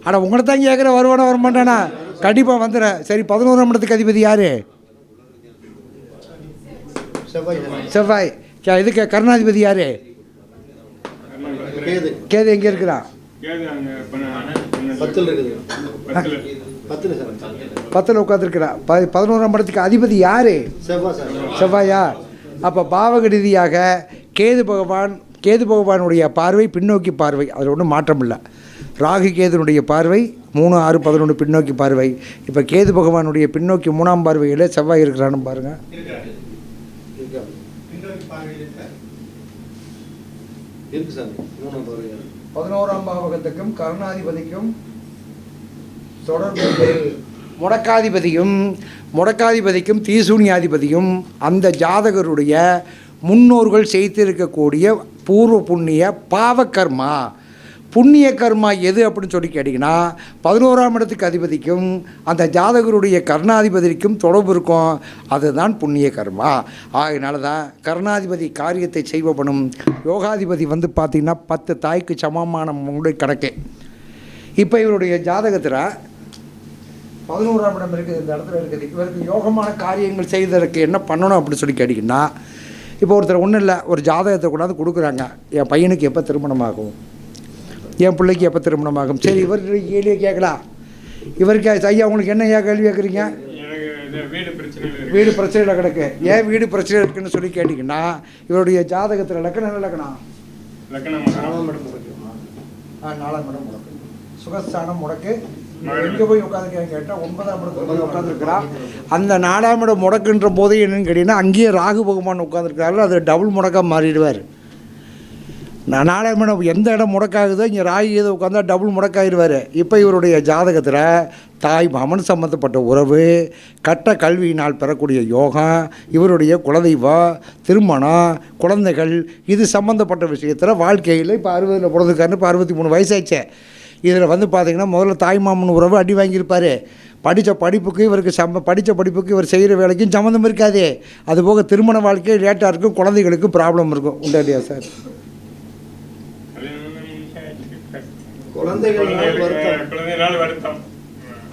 ஆனால் உங்களை தான் கேட்குற, வருவானா வரமாட்டானா? கண்டிப்பாக வந்துடுறேன். சரி, 11ஆம் இடத்துக்கு அதிபதி யார்? செவ்வாய். இதுக்கு கர்ணாதிபதி யார்? கேது. எங்கே இருக்கிறான்? 10ல் உட்காந்துருக்கிறா. 11ஆம் இடத்துக்கு அதிபதி யார்? செவ்வாயா? அப்போ பாவக ரீதியாக கேது பகவானுடைய பார்வை பின்னோக்கி பார்வை, அதில் ஒன்றும் மாற்றம் இல்லை. ராகு கேதுனுடைய பார்வை 3, 6, 11 பின்னோக்கி பார்வை. இப்போ கேது பகவானுடைய பின்னோக்கி 3ஆம் பார்வையில் செவ்வாய் இருக்கிறான்னு பாருங்கள். இருக்கு சார். 3ஆம் பார்வை 11ஆம் பாவகத்துக்கும் கர்ணாதிபதிக்கும் தொடர்பு. முடக்காதிபதிக்கும் தீசூனியாதிபதியும் அந்த ஜாதகருடைய முன்னோர்கள் செய்திருக்கக்கூடிய பூர்வ புண்ணிய பாவகர்மா. புண்ணிய கர்மா எது அப்படின்னு சொல்லி கேட்டிங்கன்னா 11ஆம் இடத்துக்கு அதிபதிக்கும் அந்த ஜாதகருடைய கர்ணாதிபதிக்கும் தொடர்பு இருக்கும். அதுதான் புண்ணிய கர்மா. அதனால தான் கர்ணாதிபதி காரியத்தை செய்வனும் யோகாதிபதி வந்து பார்த்திங்கன்னா 10 தாய்க்கு சமமான கணக்கு. இப்போ இவருடைய ஜாதகத்தில் 11ஆம் இடம் இருக்குது, இந்த இடத்துல இருக்குது. இவருக்கு யோகமான காரியங்கள் செய்வதற்கு என்ன பண்ணணும் அப்படின்னு சொல்லி கேட்டிங்கன்னா, இப்போ ஒருத்தர் ஒன்றும் இல்லை, ஒரு ஜாதகத்தை கொண்டாந்து கொடுக்குறாங்க. என் பையனுக்கு எப்போ திருமணமாகும், என் பிள்ளைக்கு எப்போ திருமணமாகும். சரி, இவர் கேள்வியை கேட்கலாம். இவருக்கு ஐயா உங்களுக்கு என்ன ஐயா கேள்வி கேட்குறீங்க? வீடு பிரச்சனையில் கிடக்கு. ஏன் வீடு பிரச்சனை இருக்குன்னு சொல்லி கேட்டிங்கன்னா, இவருடைய ஜாதகத்தில் லக்கணம் என்ன லக்கணம்? 4ஆம் இடம் முடக்கு, சுகஸ்தானம் முடக்கு. எங்கே போய் உட்காந்துருக்கான்னு கேட்டால் 9ஆம் இடத்துல போய் உட்காந்துருக்கிறான். அந்த 4ஆம் இடம் முடக்குன்ற போது என்னன்னு கேட்டிங்கன்னா, அங்கேயே ராகு பகவான் உட்காந்துருக்காரு. அது டபுள் முடக்காக மாறிடுவார். 4ஆம் இடம் எந்த இடம் முடக்காகுதோ இங்கே ராகு ஏதோ உட்காந்தா டபுள் முடக்காகிடுவார். இப்போ இவருடைய ஜாதகத்தில் தாய் மாமன் சம்மந்தப்பட்ட உறவு, கட்ட கல்வியினால் பெறக்கூடிய யோகம், இவருடைய குலதெய்வம், திருமணம், குழந்தைகள், இது சம்மந்தப்பட்ட விஷயத்தில் வாழ்க்கையில் இப்போ 60 பிறந்திருக்காருன்னு இப்போ 63 வயசாச்சே. இதில் வந்து பார்த்திங்கன்னா முதல்ல தாய் மாமன் உறவு அடி வாங்கியிருப்பார். படித்த படிப்புக்கு இவருக்கு படித்த படிப்புக்கு இவர் செய்கிற வேலைக்கும் சம்மந்தம் இருக்காது. அதுபோக திருமண வாழ்க்கை லேட்டாக இருக்கும், குழந்தைகளுக்கு ப்ராப்ளம் இருக்கும். உண்டா இல்லையா சார்?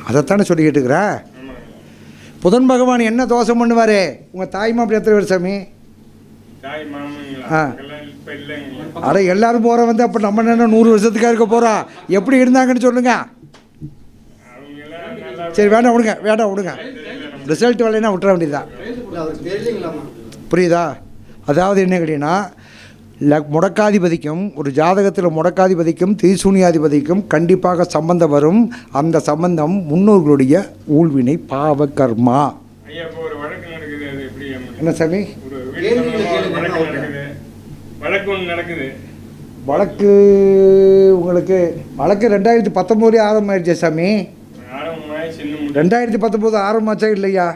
அதைத்தானே சொல்லிக்கிட்டு இருக்கிறேன். புதன் பகவான் என்ன தோஷம் பண்ணுவார்? உங்கள் தாய் மாப்பிள்ளை எத்தனை பேர் சாமி? அட எல்லாரும் போகிற வந்து அப்போ நம்ம என்ன 100 வருஷத்துக்காக இருக்க போகிறோம்? எப்படி இருந்தாங்கன்னு சொல்லுங்க. சரி வேண்டாம் விடுங்க. ரிசல்ட் வரலைன்னா விட்டுற வேண்டியதுதான். புரியுதா? அதாவது என்ன கேட்டீங்கன்னா, முடக்காதிபதிக்கும் ஒரு ஜாதகத்தில் முடக்காதிபதிக்கும் தீசூனியாதிபதிக்கும் கண்டிப்பாக சம்பந்தம் வரும். அந்த சம்பந்தம் முன்னோர்களுடைய ஊழ்வினை பாவ கர்மா. என்ன சாமி வழக்கு? உங்களுக்கு வழக்கு 2019 ஆரம்பமாயிடுச்சு சாமி. 2019 ஆரம்பமாச்சா இல்லையா?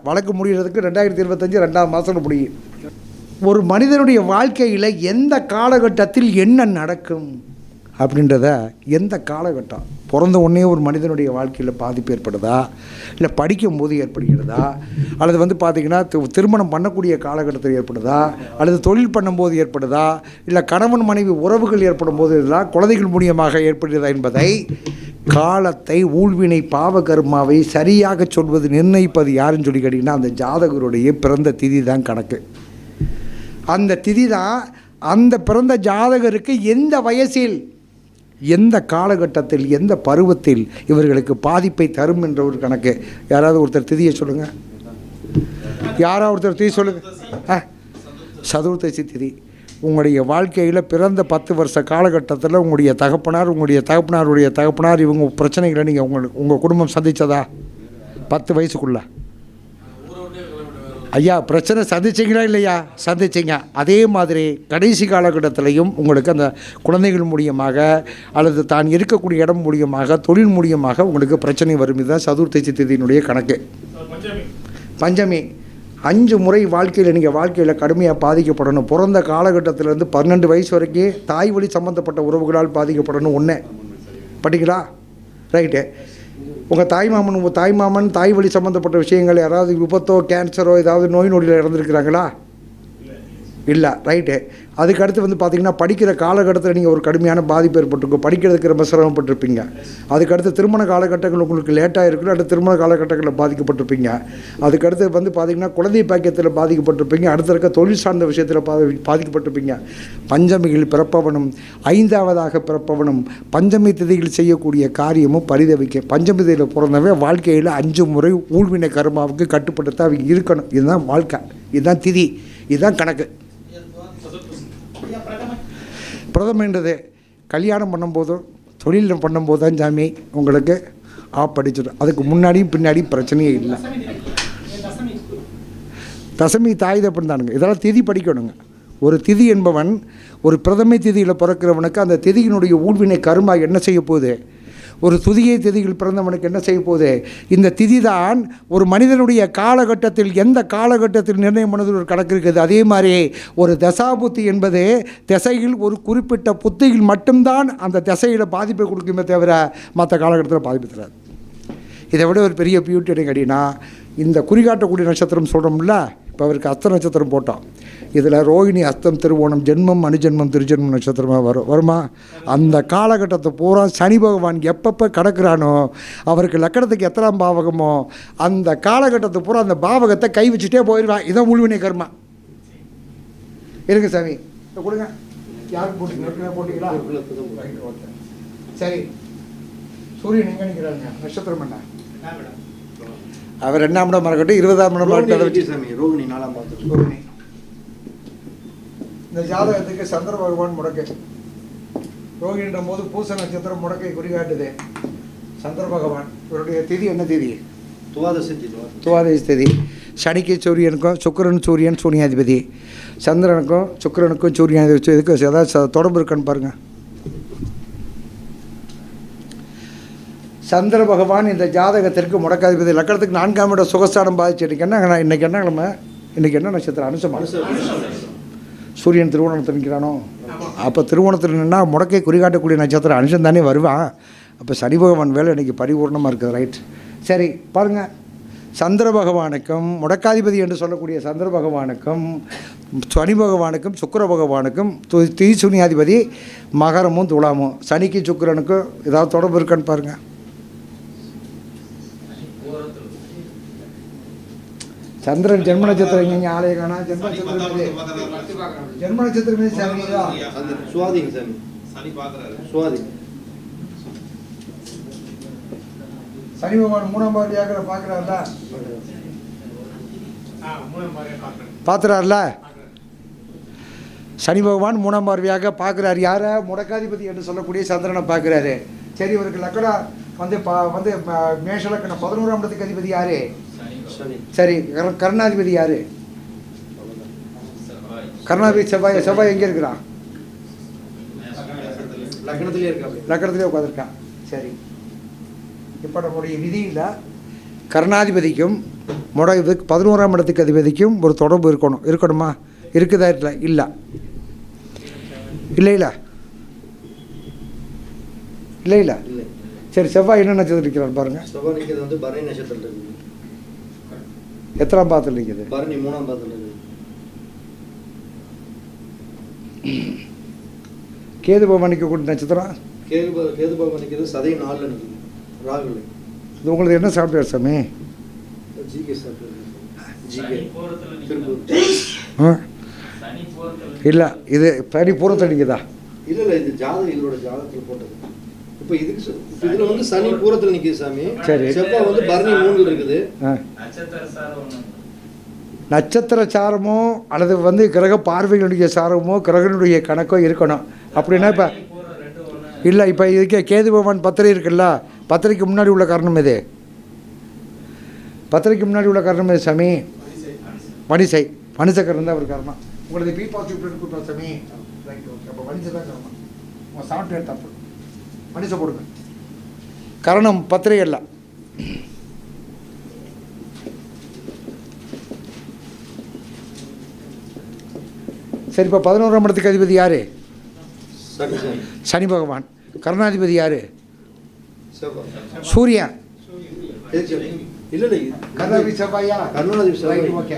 வழக்கு முடிகிறதுக்கு 2025 2ஆம் மாதம் முடியும். ஒரு மனிதனுடைய வாழ்க்கையில் எந்த காலகட்டத்தில் என்ன நடக்கும் அப்படின்றத, எந்த காலகட்டம் பிறந்த உடனே ஒரு மனிதனுடைய வாழ்க்கையில் பாதிப்பு ஏற்படுதா, இல்லை படிக்கும்போது ஏற்படுகிறதா, அல்லது வந்து பார்த்திங்கன்னா திருமணம் பண்ணக்கூடிய காலகட்டத்தில் ஏற்படுதா, அல்லது தொழில் பண்ணும்போது ஏற்படுதா, இல்லை கணவன் மனைவி உறவுகள் ஏற்படும் போது இதெல்லாம் குழந்தைகள் மூலியமாக ஏற்படுகிறதா என்பதை, காலத்தை, ஊழ்வினை பாவ கர்மாவை சரியாக சொல்வது நிர்ணயிப்பது யாருன்னு சொல்லி கேட்டிங்கன்னா, அந்த ஜாதகருடைய பிறந்த திதி தான் கணக்கு. அந்த திதி தான் அந்த பிறந்த ஜாதகருக்கு எந்த வயசில், எந்த காலகட்டத்தில், எந்த பருவத்தில் இவர்களுக்கு பாதிப்பை தரும் என்ற ஒரு கணக்கு. யாராவது ஒருத்தர் திதியை சொல்லுங்கள். யாராவது ஒருத்தர் திதி சொல்லுங்கள். சதுர்த்தசி திதி. உங்களுடைய வாழ்க்கையில் பிறந்த 10 வருஷ காலகட்டத்தில் உங்களுடைய தகப்பனாருடைய தகப்பனார் இவங்க பிரச்சனைகளை நீங்கள் உங்கள் குடும்பம் சந்தித்ததா? 10 வயசுக்குள்ளே ஐயா பிரச்சனை சந்திச்சிங்களா இல்லையா? சந்திச்சிங்க. அதே மாதிரி கடைசி காலகட்டத்திலையும் உங்களுக்கு அந்த குழந்தைகள் மூலியமாக அல்லது தான் இருக்கக்கூடிய இடம் மூலியமாக, தொழில் மூலியமாக உங்களுக்கு பிரச்சனை வரும். இதுதான் சதுர்த்தசி திதியினுடைய கணக்கு. பஞ்சமி 5 முறை வாழ்க்கையில் நீங்கள் வாழ்க்கையில் கடுமையாக பாதிக்கப்படணும். பிறந்த காலகட்டத்திலேருந்து 12 வயசு வரைக்கும் தாய் வழி சம்மந்தப்பட்ட உறவுகளால் பாதிக்கப்படணும். ஒன்று படிங்களா? ரைட்டு. உங்கள் தாய்மாமன் தாய் வழி சம்மந்தப்பட்ட விஷயங்கள், யாராவது விபத்தோ கேன்சரோ ஏதாவது நோய் நொடியில் இறந்துருக்குறாங்களா? இல்லை. ரைட்டு. அதுக்கடுத்து வந்து பார்த்திங்கன்னா படிக்கிற காலகட்டத்தில் நீங்கள் ஒரு கடுமையான பாதிப்பு ஏற்பட்டிருக்கும். படிக்கிறதுக்கு ரொம்ப சிரமப்பட்டிருப்பீங்க. அதுக்கடுத்து திருமண காலகட்டங்கள் உங்களுக்கு லேட்டாக இருக்கணும், அடுத்த திருமண காலகட்டங்களில் பாதிக்கப்பட்டிருப்பீங்க. அதுக்கடுத்து வந்து பார்த்திங்கன்னா குழந்தை பாக்கியத்தில் பாதிக்கப்பட்டிருப்பீங்க. அடுத்த இருக்க தொழில் சார்ந்த விஷயத்தில் பாதிக்கப்பட்டிருப்பீங்க. பஞ்சமியில் பிறப்பவனும் 5ஆவதாக பிறப்பவனும் பஞ்சமி திதியில் செய்யக்கூடிய காரியமும் பரிதவிக்க. பஞ்சமி திதியில் பிறந்தவன் வாழ்க்கையில் 5 முறை ஊழ்வினை கர்மாவுக்கு கட்டுப்பட்டு தான் அவங்க இருக்கணும். இதுதான் வாழ்க்கை, இதுதான் திதி. இதுதான் கணக்கு. பிரதமன்றது கல்யாணம் பண்ணும்போதும் தொழில் பண்ணும்போது தான் சாமி உங்களுக்கு படிச்சிடும். அதுக்கு முன்னாடியும் பின்னாடியும் பிரச்சனையே இல்லை. தசமி தாய் தப்புன்னு தானுங்க. இதெல்லாம் திதி படிக்கணுங்க. ஒரு திதி என்பவன் ஒரு பிரதமை திதியில் பிறக்கிறவனுக்கு அந்த திதியினுடைய ஊழ்வினை கருமா என்ன செய்ய போகுது, ஒரு துதியை திதியில் பிறந்தவனுக்கு என்ன செய்ய போகுது, இந்த திதி தான் ஒரு மனிதனுடைய காலகட்டத்தில் எந்த காலகட்டத்தில் நிர்ணயம் பண்ணது ஒரு கணக்கு இருக்குது. அதே மாதிரி ஒரு தசாபுத்தி என்பது திசையில் ஒரு குறிப்பிட்ட புத்தியில் மட்டும்தான் அந்த திசையில் பாதிப்பை கொடுக்குமே தவிர மற்ற காலகட்டத்தில் பாதிப்பு தராது. இதை விட ஒரு பெரிய பியூட்டி என்ன கேட்டிங்கன்னா, இந்த குறிகாட்டக்கூடிய நட்சத்திரம் சொல்கிறோம்ல, இப்போ அவருக்கு அஸ்த நட்சத்திரம் போட்டோம். இதில் ரோகிணி அஸ்தம் திருவோணம் ஜென்மம் அனுஜென்மம் திருஜென்மம் நட்சத்திரமாக வருமா? அந்த காலகட்டத்தை பூரா சனி பகவான் எப்பப்போ கடக்கிறானோ அவருக்கு லக்கணத்துக்கு எத்தனாம் பாவகமோ அந்த காலகட்டத்தை பூரா அந்த பாவகத்தை கை வச்சுட்டே போயிடுவான். இதான் உள்வினை கர்மா. இருங்க சாமி கொடுங்க. யாருக்கு போட்டீங்க? போட்டிங்களா? சரி, சூரியன் எங்கே நிற்கிறாருங்க? நட்சத்திரம் என்ன? அவர் 2ஆம் இடம் மறக்கட்டும், 20ஆம் இடம் மறக்கட்டும். ரோகிணி 4ஆம் பாவம். ரோகிணி. இந்த ஜாதகத்துக்கு சந்திர பகவான் முடக்கை. ரோகிணின்ற போது பூச நட்சத்திரம் முடக்கை குறிகாட்டுது. சந்திர பகவான் இவருடைய திதி என்ன திதி? துவாதசி திதி. சனிக்கு சூரியனுக்கும் சுக்கிரன் சூரியன் சூனியாதிபதி. சந்திரனுக்கும் சுக்கிரனுக்கும் சூரியனாதிபதி. இதுக்கு ஏதாவது தொடர்பு இருக்கான்னு பாருங்கள். சந்திர பகவான் இந்த ஜாதகத்திற்கு முடக்காதிபதி. லக்கணத்துக்கு 4ஆம் இடம் சுகஸ்தானம் பாதிச்சு. இன்றைக்கி என்ன கிழமை? இன்றைக்கி என்ன நட்சத்திரம்? அனுசமா. சூரியன் திருவோணத்தில் நிற்கிறானோ, அப்போ திருவோணத்தில் நின்னா முடக்கை குறிகாட்டக்கூடிய நட்சத்திரம் அனுஷம் தானே வருவான். அப்போ சனி பகவான் வேலை இன்றைக்கி பரிபூர்ணமாக இருக்குது. ரைட், சரி பாருங்கள். சந்திர பகவானுக்கும் முடக்காதிபதி என்று சொல்லக்கூடிய சந்திர பகவானுக்கும் சனி பகவானுக்கும் சுக்கிர பகவானுக்கும் தீசுனியாதிபதி மகரமும் துலாமும். சனிக்கு சுக்கிரனுக்கும் ஏதாவது தொடர்பு இருக்கான்னு பாருங்கள். சந்திரன் ஜென்ம நட்சத்திரம் எங்க ஆலய காணா? ஜென்ம நட்சத்திரம் ஜென்ம நட்சத்திரம் சனி பகவான் 3ஆம் பார்வையாக பார்க்குறாருல, பார்த்துறாருல. சனி பகவான் 3ஆம் பார்வையாக பார்க்குறாரு. யாரை? முடக்காதிபதி என்று சொல்லக்கூடிய சந்திரனை பார்க்குறாரு. சரி, இவருக்கு லக்கணம் வந்து மேஷ லக்கணம் 11ஆம் இடத்துக்கு அதிபதி யாரு? சரி, கர்ணாதிபதி யாரு? கர்ணாதிபதி செவ்வாய். செவ்வாய் எங்கே இருக்கிறான்? லக்கணத்திலே உட்காந்துருக்கான். சரி, இப்போ நம்முடைய விதியில் கர்ணாதிபதிக்கும் 11ஆம் இடத்துக்கு அதிபதிக்கும் ஒரு தொடர்பு இருக்கணுமா? இருக்குதா? இல்லை இல்லை இல்லை இல்லை இல்லை. சரி, செவ்வாய் என்ன நட்சத்திரம் இருக்கிறார் பாருங்கள். செவ்வாய் நிற்கிறது வந்து பரணி நட்சத்திரத்தில் இருக்குது. எத்தனாம் பாதத்தில் நிற்குது? பரணி 3ஆம் பாதத்தில் இருக்குது. கேது பகவான் நிற்கக்கூடிய நட்சத்திரம்? கேது பகவான் நிற்கிறது சதய 4ல் நிற்குது. ராகுல. இது உங்களுக்கு என்ன சாப்பிட்டார் சாமி? ஜிகே சாப்பிட்டார். ஜிகே இல்லை, இது பனி பூரத்தில் நிற்குதா? இல்லை, இது இதோட ஜாதகத்தில் போட்டது. இப்போ இதில் வந்து சனி பூரத்தில் நிற்குது சாமி. சரி, செவ்வாய் வந்து பரணி 3ல் இருக்குது. நட்சத்திர சாரமோ அல்லது வந்து கிரக பார்வைகளுடைய சாரமோ கிரகனுடைய கணக்கோ இருக்கணும். அப்படின்னா இப்போ இல்லை, இப்போ இதுக்கே கேது பகவான் பத்திரை இருக்குல்ல, பத்திரைக்கு முன்னாடி உள்ள காரணம் எது? பத்திரைக்கு முன்னாடி உள்ள காரணம் எது சாமி? மணிசை. மனுஷக்கரணம் தான் ஒரு காரணம். உங்களுக்கு பி பாசிட்டிவ் கொடுத்தோம் சாமி. Right, okay. அப்போ மனுஷ தான் காரணம். உங்கள் சாஃப்ட்வேர் தப்பு. மனுஷ கொடுங்க. கரணம் பத்திரை அல்ல. சரி, இப்போ 11ஆம் இடத்துக்கு அதிபதி யாரு? சனி பகவான். கருணாதிபதி யாரு? சூரியன். கருணாதிபதி செவ்வாயா? ஓகே,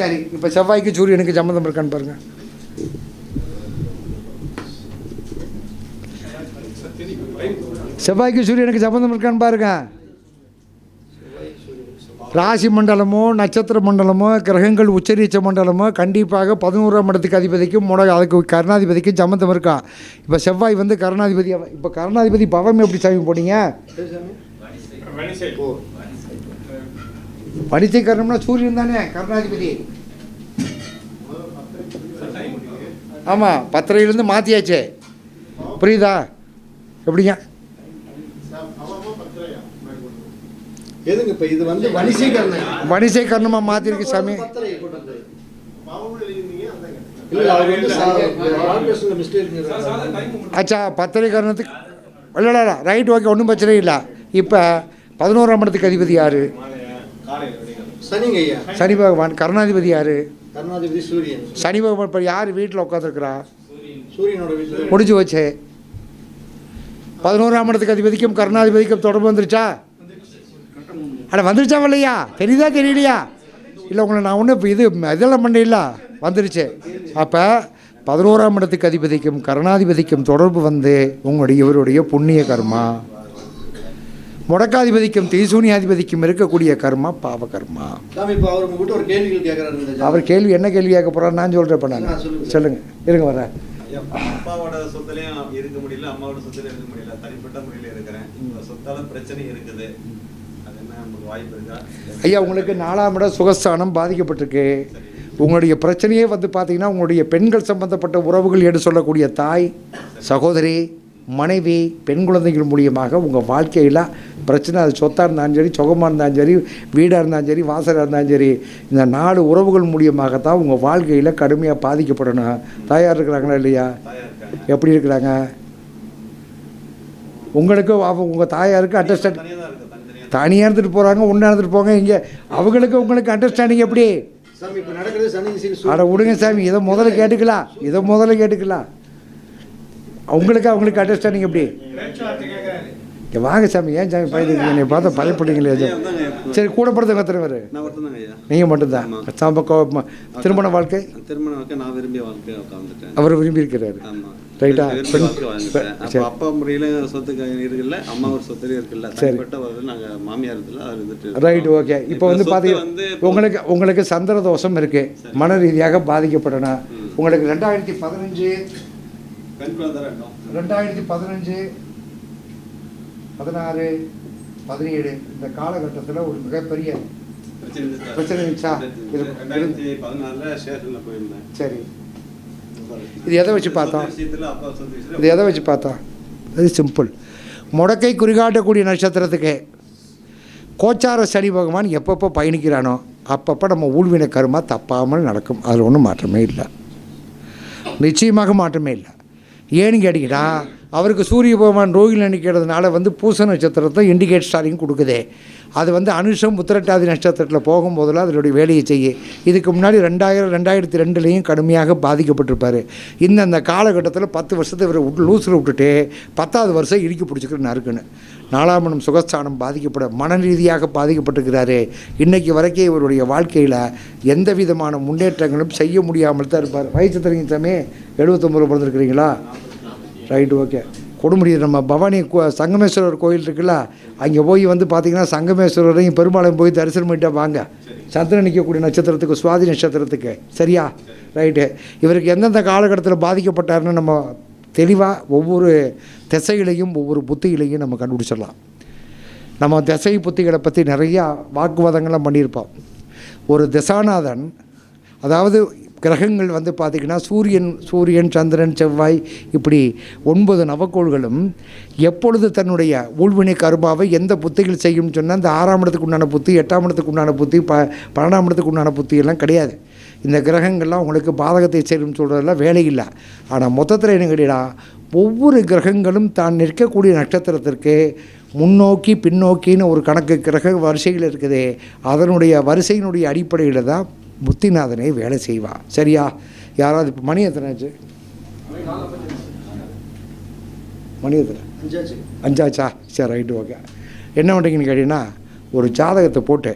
சரி. இப்போ செவ்வாய்க்கு சூரியனுக்கு சம்மந்தம் இருக்கான்னு பாருங்க. செவ்வாய்க்கு சூரியனுக்கு சம்மந்தம் இருக்கான்னு பாருங்க. ராசி மண்டலமோ நட்சத்திர மண்டலமோ கிரகங்கள் உச்சரீச்ச மண்டலமோ கண்டிப்பாக 11ஆம் இடத்துக்கு அதிபதிக்கும் அதுக்கு கருணாதிபதிக்கும் சம்மந்தம் இருக்கா. இப்போ செவ்வாய் வந்து கருணாதிபதி. இப்போ கருணாதிபதி பவம் எப்படி சாமி போனீங்க? வணிசை கரணம்னா சூரியன் தானே கருணாதிபதி. ஆமாம், பத்திரையிலேருந்து மாற்றியாச்சே. புரியுதா? எப்படிங்க? எதுங்க இப்போ இது வந்து வணிசை கர்ணமாக மாற்றிருக்கு சாமி. ஆச்சா, பத்திரை கர்ணத்துக்கு இல்லை ரைட், ஓகே, ஒன்றும் பிரச்சனை இல்லை. இப்போ 11ஆம் இடத்துக்கு அதிபதி யார்? சனி பகவான். கர்ணாதிபதி யார்? சனி பகவான். இப்போ யார் வீட்டில் உட்காந்துருக்குறா? முடிஞ்சு வச்சு 11ஆம் இடத்துக்கு அதிபதிக்கும் கர்ணாதிபதிக்கும் தொடர்பு வந்துருச்சா? அட வந்துருச்சா இல்லையா? தெரியுதா தெரியலையா? இல்லை உங்களை நான் ஒன்றும் இப்போ இதெல்லாம் பண்ணல, வந்துருச்சு. அப்போ 11ஆம் இடத்துக்கு அதிபதிக்கும் கர்ணாதிபதிக்கும் தொடர்பு வந்து இவருடைய புண்ணிய கர்மா. முடக்காதிபதிக்கும் தீசூனியாதிபதிக்கும் இருக்கக்கூடிய கர்மா பாவ கர்மா. அவர் கேள்வி என்ன கேள்வி கேட்க போகிறார் நான் சொல்கிறேன். இப்போ நான் சொல்லுங்கள், இருங்க வரேன். அப்பாவோட சொத்துலையும் இருக்க முடியல, அம்மாவோட சொத்துல இருக்க முடியல, தனிப்பட்ட முறையில் இருக்கிறேன். சொத்தால பிரச்சனை இருக்குது, அது என்ன நமக்கு வாய்ப்பு இருக்கா? ஐயா, உங்களுக்கு 4ஆம் இடம் சுகஸ்தானம் பாதிக்கப்பட்டிருக்கு. உங்களுடைய பிரச்சனையே வந்து பார்த்தீங்கன்னா உங்களுடைய பெண்கள் சம்பந்தப்பட்ட உறவுகள் என்று சொல்லக்கூடிய தாய், சகோதரி, மனைவி, பெண் குழந்தைகள் மூலியமாக உங்கள் வாழ்க்கையில் பிரச்சனை. அது சொத்தாக இருந்தாலும் சரி, சுகமாக இருந்தாலும் சரி, வீடாக இருந்தாலும் சரி, வாசலாக இருந்தாலும் சரி, இந்த 4 உறவுகள் மூலியமாகத்தான் உங்கள் வாழ்க்கையில் கடுமையாக பாதிக்கப்படணும். தாயார் இருக்கிறாங்களா இல்லையா? எப்படி இருக்கிறாங்க? உங்களுக்கு உங்கள் தாயாருக்கு அண்டர்ஸ்டாண்ட் தனியாக இருந்துட்டு போகிறாங்க, ஒன்றா இருந்துட்டு போங்க. இங்கே அவங்களுக்கு உங்களுக்கு அண்டர்ஸ்டாண்டிங் எப்படி? அட விடுங்க சாமி, இதை முதல்ல கேட்டுக்கலாம். அவங்களுக்கு அண்டர்ஸ்டாண்டிங் எப்படி? வாங்க சாமி, ஏன் சாமி பயந்துங்க? என்னை பார்த்தா பயப்படுறீங்களே. சரி, கூட படுத்தவங்க எத்தனை பேர்? நீங்கள் மட்டும்தான். திருமண வாழ்க்கை நான் விரும்பிய வாழ்க்கை உட்காந்துட்டேன். அவர் விரும்பி இருக்கிறாரு. ரைட்டா? அப்பா முறையில் சொத்துக்கு இருக்குல்ல, அம்மா ஒரு சொத்துல இருக்குல்ல, தனிப்பட்ட நாங்கள் மாமியார் இருந்துட்டு. Right, okay. இப்போ வந்து பார்த்தீங்கன்னா உங்களுக்கு சந்திர தோஷம் இருக்குது, மன ரீதியாக பாதிக்கப்படணும். உங்களுக்கு 2015 2015 16 17 இந்த காலகட்டத்தில் ஒரு மிகப்பெரிய பிரச்சனை இருந்துச்சா? 2014 ஸ்டேஷனில் போயிருந்தேன். சரி, இது எதை வச்சு பார்த்தோம்? அது சிம்பிள். முடக்கை குறிகாட்டக்கூடிய நட்சத்திரத்துக்கு கோச்சார சனி பகவான் எப்பப்போ பயணிக்கிறானோ அப்பப்போ நம்ம ஊழ்வினை கருமா தப்பாமல் நடக்கும். அதில் ஒன்றும் மாற்றமே இல்லை, நிச்சயமாக மாற்றமே இல்லை. ஏன்னு கேட்டிங்கன்னா அவருக்கு சூரிய பகவான் ரோகில் நிற்கிறதுனால வந்து பூச நட்சத்திரத்தை இண்டிகேட் ஸ்டாரிங் கொடுக்குதே. அது வந்து அனுஷம் உத்திரட்டாதி நட்சத்திரத்தில் போகும்போதெல்லாம் அதனுடைய வேலையை செய்ய. இதுக்கு முன்னாடி 2002 கடுமையாக பாதிக்கப்பட்டிருப்பார். இந்த காலகட்டத்தில் 10 வருஷத்தை இவர் லூஸில் விட்டுட்டு 10ஆவது வருஷம் இறுக்கி பிடிச்சிக்கிட்டு நறுக்குன்னு 4ஆம் இடம் சுகஸ்தானம் பாதிக்கப்பட மன ரீதியாக பாதிக்கப்பட்டிருக்கிறாரு. இன்றைக்கு வரைக்கும் இவருடைய வாழ்க்கையில் எந்த விதமான முன்னேற்றங்களும் செய்ய முடியாமல் தான் இருப்பார். வயசு தெரியுங்க சாமி? 79 பிறந்திருக்கிறீங்களா? Right, okay. கொடுமுடி நம்ம பவானி சங்கமேஸ்வரர் கோயில் இருக்குல்ல, அங்கே போய் வந்து பார்த்திங்கன்னா சங்கமேஸ்வரரையும் பெருமாளையும் போய் தரிசனம் பண்ணிட்டா வாங்க. சந்திரன் நிற்கக்கூடிய நட்சத்திரத்துக்கு, சுவாதி நட்சத்திரத்துக்கு. சரியா? ரைட்டு. இவருக்கு எந்தெந்த காலகட்டத்தில் பாதிக்கப்பட்டாருன்னு நம்ம தெளிவாக ஒவ்வொரு திசைகளையும் ஒவ்வொரு புத்திகளையும் நம்ம கண்டுபிடிச்சிடலாம். நம்ம திசை புத்திகளை பற்றி நிறையா வாக்குவாதங்கள்லாம் பண்ணியிருப்போம். ஒரு திசாநாதன், அதாவது கிரகங்கள் வந்து பார்த்திங்கன்னா சூரியன், சந்திரன், செவ்வாய், இப்படி 9 நவக்கோள்களும் எப்பொழுது தன்னுடைய ஊழ்வினை கருமாவை எந்த புத்திகள் செய்யும் சொன்னால் இந்த 6ஆம் இடத்துக்கு உண்டான புத்தி, 8ஆம் இடத்துக்கு உண்டான புத்தி, 12ஆம் இடத்துக்கு உண்டான புத்தி எல்லாம் கிடையாது. இந்த கிரகங்கள்லாம் உங்களுக்கு பாதகத்தை செய்யும் சொல்கிறதெல்லாம் வேலை இல்லை. ஆனால் மொத்தத்தில் என்ன கேட்டீங்கன்னா ஒவ்வொரு கிரகங்களும் தான் நிற்கக்கூடிய நட்சத்திரத்திற்கு முன்னோக்கி பின்னோக்கின்னு ஒரு கணக்கு கிரக வரிசைகள் இருக்குது. அதனுடைய வரிசையினுடைய அடிப்படையில் தான் புத்திநாதனை வேலை செய்வான். சரியா? யாராவது இப்போ மணி எத்தனாச்சு? மணி எத்தனை? 5ஆச்சா? சரி, ரைட்டு, ஓகே. என்ன பண்ணுறீங்கன்னு கேட்டிங்கன்னா ஒரு ஜாதகத்தை போட்டு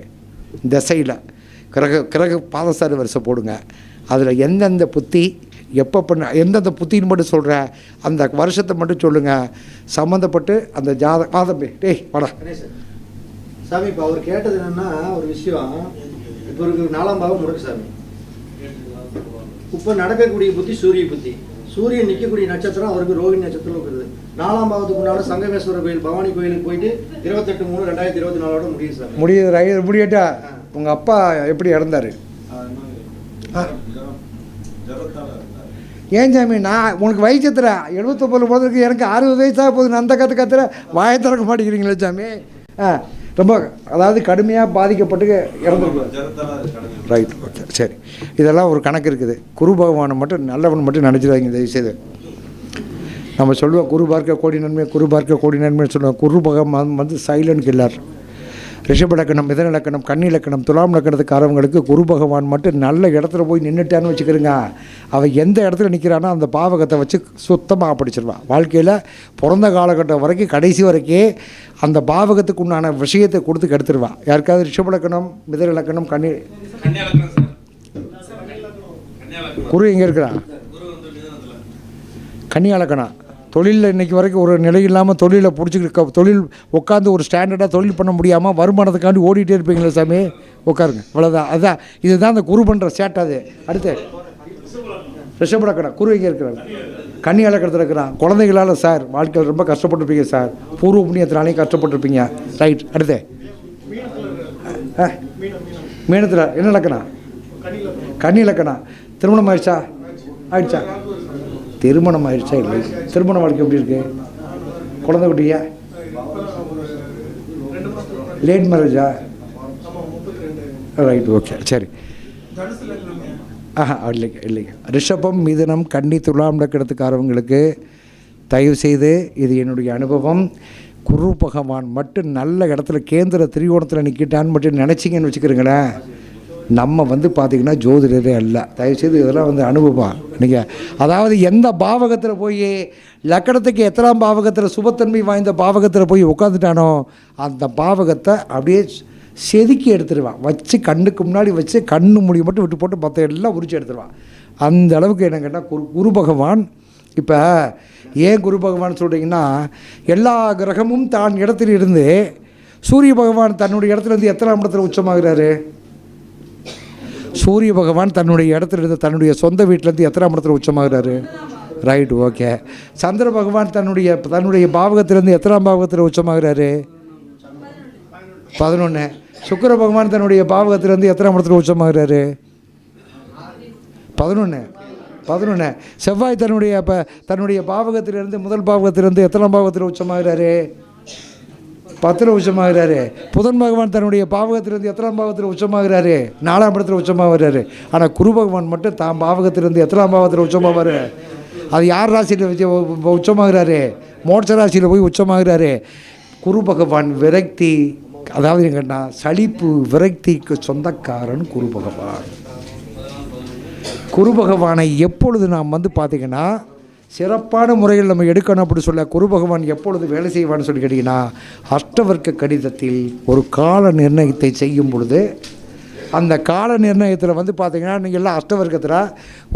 திசையில் கிரக பாதசாரி வரிசை போடுங்க. அதில் எந்தெந்த புத்தி எப்போ எந்தெந்த புத்தின்னு மட்டும் சொல்கிற அந்த வருஷத்தை மட்டும் சொல்லுங்கள். சம்மந்தப்பட்டு அந்த ஜாதகம் டேய் வாடா சாமி. இப்போ அவர் கேட்டது என்னென்னா ஒரு விஷயம். இப்போ இருக்கு 4ஆம் பாவம் முடக்கு சாமி. இப்போ நடக்கக்கூடிய புத்தி சூரிய புத்தி. சூரியன் நிற்கக்கூடிய நட்சத்திரம் அவருக்கு ரோகிணி நட்சத்திரம் இருக்குது. 4ஆம் பாவத்துக்கு முன்னாடி சங்கமேஸ்வரர் கோயில், பவானி கோயிலுக்கு போயிட்டு 28/3/2024 முடியுது சாமி. முடியட்டா? உங்கள் அப்பா எப்படி இறந்தார்? ஏன் சாமி நான் உனக்கு வயசு எத்தனை 79 போகிறதுக்கு எனக்கு 60 வயசாக போகுது, நான் அந்த கத்துற வாயை திறக்க மாட்டேங்கிறீங்களே சாமி. ரொம்ப அதாவது கடுமையாக பாதிக்கப்பட்டு இறந்துருக்கு. ரைட், ஓகே, சரி. இதெல்லாம் ஒரு கணக்கு இருக்குது. குரு பகவானை மட்டும் நல்லவன் மட்டும் நினச்சிடாதீங்க தயவுசெய்து. நம்ம சொல்லுவோம் குரு பார்க்க கோடி நன்மை, குரு பார்க்க கோடி நன்மைன்னு சொல்லுவோம். குரு பகவான் வந்து சைலண்ட் கில்லர். ரிஷப லக்கணம், மிதன லக்கணம், கன்னி லக்கணம், துலாம் லக்கணத்துக்காரவங்களுக்கு குரு பகவான் மட்டும் நல்ல இடத்துல போய் நின்றுட்டான்னு வச்சுக்கிறேங்க. அவன் எந்த இடத்துல நிற்கிறானோ அந்த பாவகத்தை வச்சு சுத்தமாக படிச்சிருவான். வாழ்க்கையில் பிறந்த காலகட்டம் வரைக்கும் கடைசி வரைக்கும் அந்த பாவகத்துக்கு உண்டான விஷயத்தை கொடுத்து கெடுத்துருவான். யாருக்காவது ரிஷப லக்கணம், மிதன லக்கணம், கன்னி குரு எங்கே இருக்கிறான்? கன்னியா லக்கணம். தொழிலில் இன்றைக்கி வரைக்கும் ஒரு நிலை இல்லாமல் தொழிலை பிடிச்சிக்கிட்டு தொழில் உட்காந்து ஒரு ஸ்டாண்டர்டாக தொழில் பண்ண முடியாமல் வருமானத்துக்காண்டி ஓடிட்டே இருப்பீங்களே சாமி. உட்காருங்க, அவ்வளோதான். அதுதான் இதுதான் அந்த குரு பண்ணுற சேட்டை. அது அடுத்து ரிஷப லக்கணம். குரு எங்கே இருக்கிறாங்க? கன்னியா லக்கணத்தில் இருக்கிறான். குழந்தைகளால் சார் வாழ்க்கையில் ரொம்ப கஷ்டப்பட்டுருப்பீங்க சார், பூர்வ புண்ணியத்தினாலையும் கஷ்டப்பட்டுருப்பீங்க. ரைட், அடுத்து மீனத்தில் என்ன லக்கணம்? கன்னி லக்கணம். திருமணம் ஆயிடுச்சா? ஆயிடுச்சா? திருமணம் ஆயிடுச்சா? இல்லை. திருமண வாழ்க்கை எப்படி இருக்கு? குழந்தை குட்டியா? லேட் மேரேஜா? ரைட், ஓகே, சரி. இல்லைங்க இல்லைங்க. ரிஷபம், மிதுனம், கன்னி, துலாம் லக்கணத்துக்காரவங்களுக்கு தயவு செய்து இது என்னுடைய அனுபவம். குரு பகவான் மட்டும் நல்ல இடத்துல கேந்திர திரிகோணத்தில் நிற்கிட்டான்னு மட்டும் நினச்சிங்கன்னு வச்சுக்கிறீங்களேன், நம்ம வந்து பார்த்திங்கன்னா ஜோதிடரே அல்ல. தயவுசெய்து இதெல்லாம் வந்து அனுபவம். நீங்கள் அதாவது எந்த பாவகத்தில் போய் லக்கணத்துக்கு எத்தனாம் பாவகத்தில் சுபத்தன்மை வாய்ந்த பாவகத்தில் போய் உட்காந்துட்டானோ அந்த பாவகத்தை அப்படியே செதுக்கி எடுத்துடுவான். வச்சு கண்ணுக்கு முன்னாடி வச்சு கண்ணு மூடி மட்டும் விட்டு போட்டு மற்ற எல்லாம் உரிச்சு எடுத்துடுவான். அந்த அளவுக்கு என்ன கேட்டால் குரு பகவான். இப்போ ஏன் குரு பகவான் சொல்கிறீங்கன்னா, எல்லா கிரகமும் தான் இடத்துல இருந்து சூரிய பகவான் தன்னுடைய இடத்துல இருந்து எத்தனாம் இடத்துல உச்சமாகிறாரு? சூரிய பகவான் தன்னுடைய இடத்துல இருந்து தன்னுடைய சொந்த வீட்டிலேருந்து எத்தனாம் இடத்துல உச்சமாகிறாரு? Right, okay. சந்திர பகவான் தன்னுடைய பாவகத்திலேருந்து எத்தனாம் பாவகத்தில் உச்சமாகிறாரு? 11. சுக்கிர பகவான் தன்னுடைய பாவகத்திலேருந்து எத்தனாம் இடத்துல உச்சமாகிறாரு? 11. செவ்வாய் தன்னுடைய பாவகத்திலிருந்து முதல் பாவகத்திலிருந்து எத்தனாம் பாவகத்தில் உச்சமாகிறாரு? 10 உச்சமாகிறாரு. புதன் பகவான் தன்னுடைய பாவகத்திலிருந்து எத்தனாம் பாவத்தில் உச்சமாகிறாரு? 4ஆம் இடத்துல உச்சமாகிறாரு. ஆனால் குரு பகவான் மட்டும் தான் பாவகத்திலிருந்து எத்தனாம் பாவத்தில் உச்சமாவார்? அது யார் ராசியில் உச்சமாகிறாரு? மோட்ச ராசியில் போய் உச்சமாகிறாரு. குரு பகவான் விரக்தி, அதாவது எங்கன்னா சலிப்பு விரக்திக்கு சொந்தக்காரன் குரு பகவான். குரு பகவானை எப்பொழுது நாம் வந்து பார்த்திங்கன்னா சிறப்பான முறையில் நம்ம எடுக்கணும் அப்படி சொல்ல, குரு பகவான் எப்பொழுது வேலை செய்வான்னு சொல்லி கேட்டிங்கன்னா, அஷ்டவர்க்க கடிதத்தில் ஒரு கால நிர்ணயத்தை செய்யும் பொழுது அந்த கால நிர்ணயத்தில் வந்து பார்த்திங்கன்னா நீங்கள் எல்லாம் அஷ்டவர்க்கத்தில்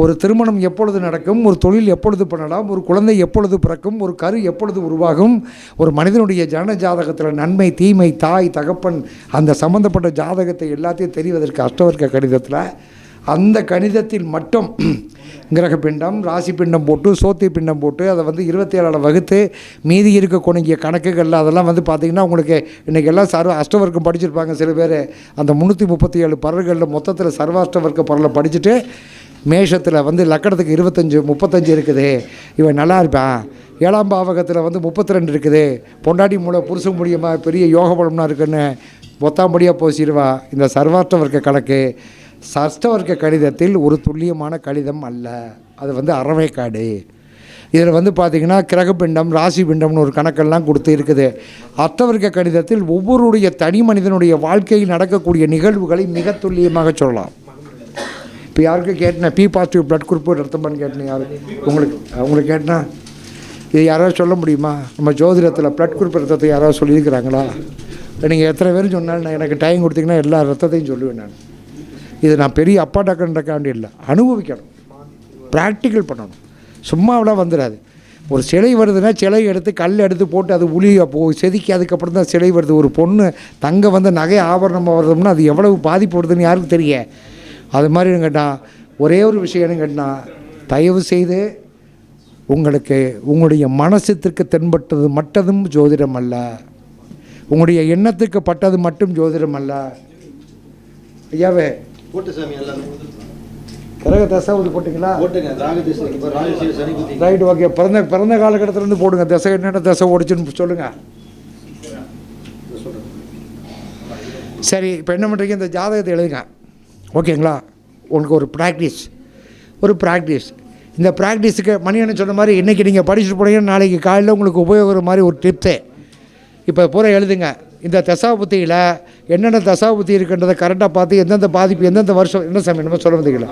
ஒரு திருமணம் எப்பொழுது நடக்கும், ஒரு தொழில் எப்பொழுது பண்ணலாம், ஒரு குழந்தை எப்பொழுது பிறக்கும், ஒரு கரு எப்பொழுது உருவாகும், ஒரு மனிதனுடைய ஜன ஜாதகத்தில் நன்மை தீமை தாய் தகப்பன் அந்த சம்மந்தப்பட்ட ஜாதகத்தை எல்லாத்தையும் தெரிவதற்கு அஷ்டவர்க்க கடிதத்தில் அந்த கணிதத்தில் மட்டும் கிரக பிண்டம் ராசி பிண்டம் போட்டு சோத்தி பிண்டம் போட்டு அதை வந்து 27 வகுத்து மீதி இருக்கக்கூடிய கணக்குகளில் அதெல்லாம் வந்து பார்த்திங்கன்னா உங்களுக்கு இன்றைக்கி எல்லாம் அஷ்டவர்க்கம் படிச்சிருப்பாங்க சில பேர். அந்த 337 பரல்களில் மொத்தத்தில் சர்வாஷ்டவர்க்க பரலை படிச்சுட்டு மேஷத்தில் வந்து லக்கணத்துக்கு 35 இருக்குது, இவன் நல்லா இருப்பான். 7ஆம் பாவகத்தில் வந்து 32 இருக்குது, பொண்டாட்டி மூளை புருஷன் முடியுமா பெரிய யோக பலம்னா இருக்குன்னு மொத்தாம்படியாக போசிடுவா. இந்த சர்வாஷ்டவர்க்க கணக்கு அஷ்டவர்க்க கணிதத்தில் ஒரு துல்லியமான கணிதம் அல்ல, அது வந்து அறவைக்காடு. இதில் வந்து பார்த்திங்கன்னா கிரகப்பிண்டம் ராசி பிண்டம்னு ஒரு கணக்கெல்லாம் கொடுத்து இருக்குது. அஷ்டவர்க்க கணிதத்தில் ஒவ்வொருடைய தனி மனிதனுடைய வாழ்க்கையில் நடக்கக்கூடிய நிகழ்வுகளை மிக துல்லியமாக சொல்லலாம். இப்போ யாருக்கும் கேட்டேன் பி பாசிட்டிவ் பிளட் குரூப் ரத்தம்னு கேட்டேன், யாருக்கு உங்களுக்கு கேட்டேன்னா இது யாராவது சொல்ல முடியுமா? நம்ம ஜோதிடத்தில் பிளட் குரூப் ரத்தத்தை யாராவது சொல்லியிருக்கிறாங்களா? நீங்கள் எத்தனை பேர் சொன்னாலும் நான் எனக்கு டைம் கொடுத்தீங்கன்னா எல்லா ரத்தத்தையும் சொல்லுவேன். நான் இது நான் பெரிய அப்பா டாக்டர்ன்றக்காண்டி இல்லை, அனுபவிக்கணும், ப்ராக்டிக்கல் பண்ணணும், சும்மாவெல்லாம் வந்துடாது. ஒரு சிலை வருதுன்னா சிலை எடுத்து கல் எடுத்து போட்டு அது செதுக்கி அதுக்கப்புறம் தான் சிலை வருது. ஒரு பொண்ணு தங்க வந்து நகை ஆபரணமாக வருதுன்னா அது எவ்வளவு பாதிப்பு வருதுன்னு யாருக்கு தெரிய? அது மாதிரி கேட்டால் ஒரே ஒரு விஷயம் கேட்டால், தயவு செய்து உங்களுக்கு உங்களுடைய மனசத்திற்கு தென்பட்டது மட்டும் ஜோதிடம் அல்ல, உங்களுடைய எண்ணத்துக்கு பட்டது மட்டும் ஜோதிடம் அல்ல. ஐயாவே கிரக தசாபதி போட்டிங்களா? போட்டுங்க. ராகு திசை இப்போ ராகு திசை சனி புத்தி. Right, okay. பிறந்த காலகட்டத்திலேருந்து போடுங்க. திசை என்னென்ன திசை ஓடிச்சுன்னு சொல்லுங்கள். சரி, இப்போ என்ன பண்ணுறீங்க, இந்த ஜாதகத்தை எழுதுங்க. ஓகேங்களா? உங்களுக்கு ஒரு ப்ராக்டிஸ். இந்த ப்ராக்டிஸுக்கு மணியண்ணன் சொன்ன மாதிரி இன்றைக்கி நீங்கள் படிச்சுட்டு போனீங்கன்னா நாளைக்கு காலையில் உங்களுக்கு உபயோகிக்கிற மாதிரி ஒரு டிப்ஸு இப்போ பூரா எழுதுங்க. இந்த தசாபுத்தியில் என்னென்ன தசாபுத்தி இருக்குன்றதை கரெக்டாக பார்த்து எந்தெந்த பாதிப்பு எந்தெந்த வருஷம் என்ன சமயம் நம்ம சொல்ல வந்தீங்களா?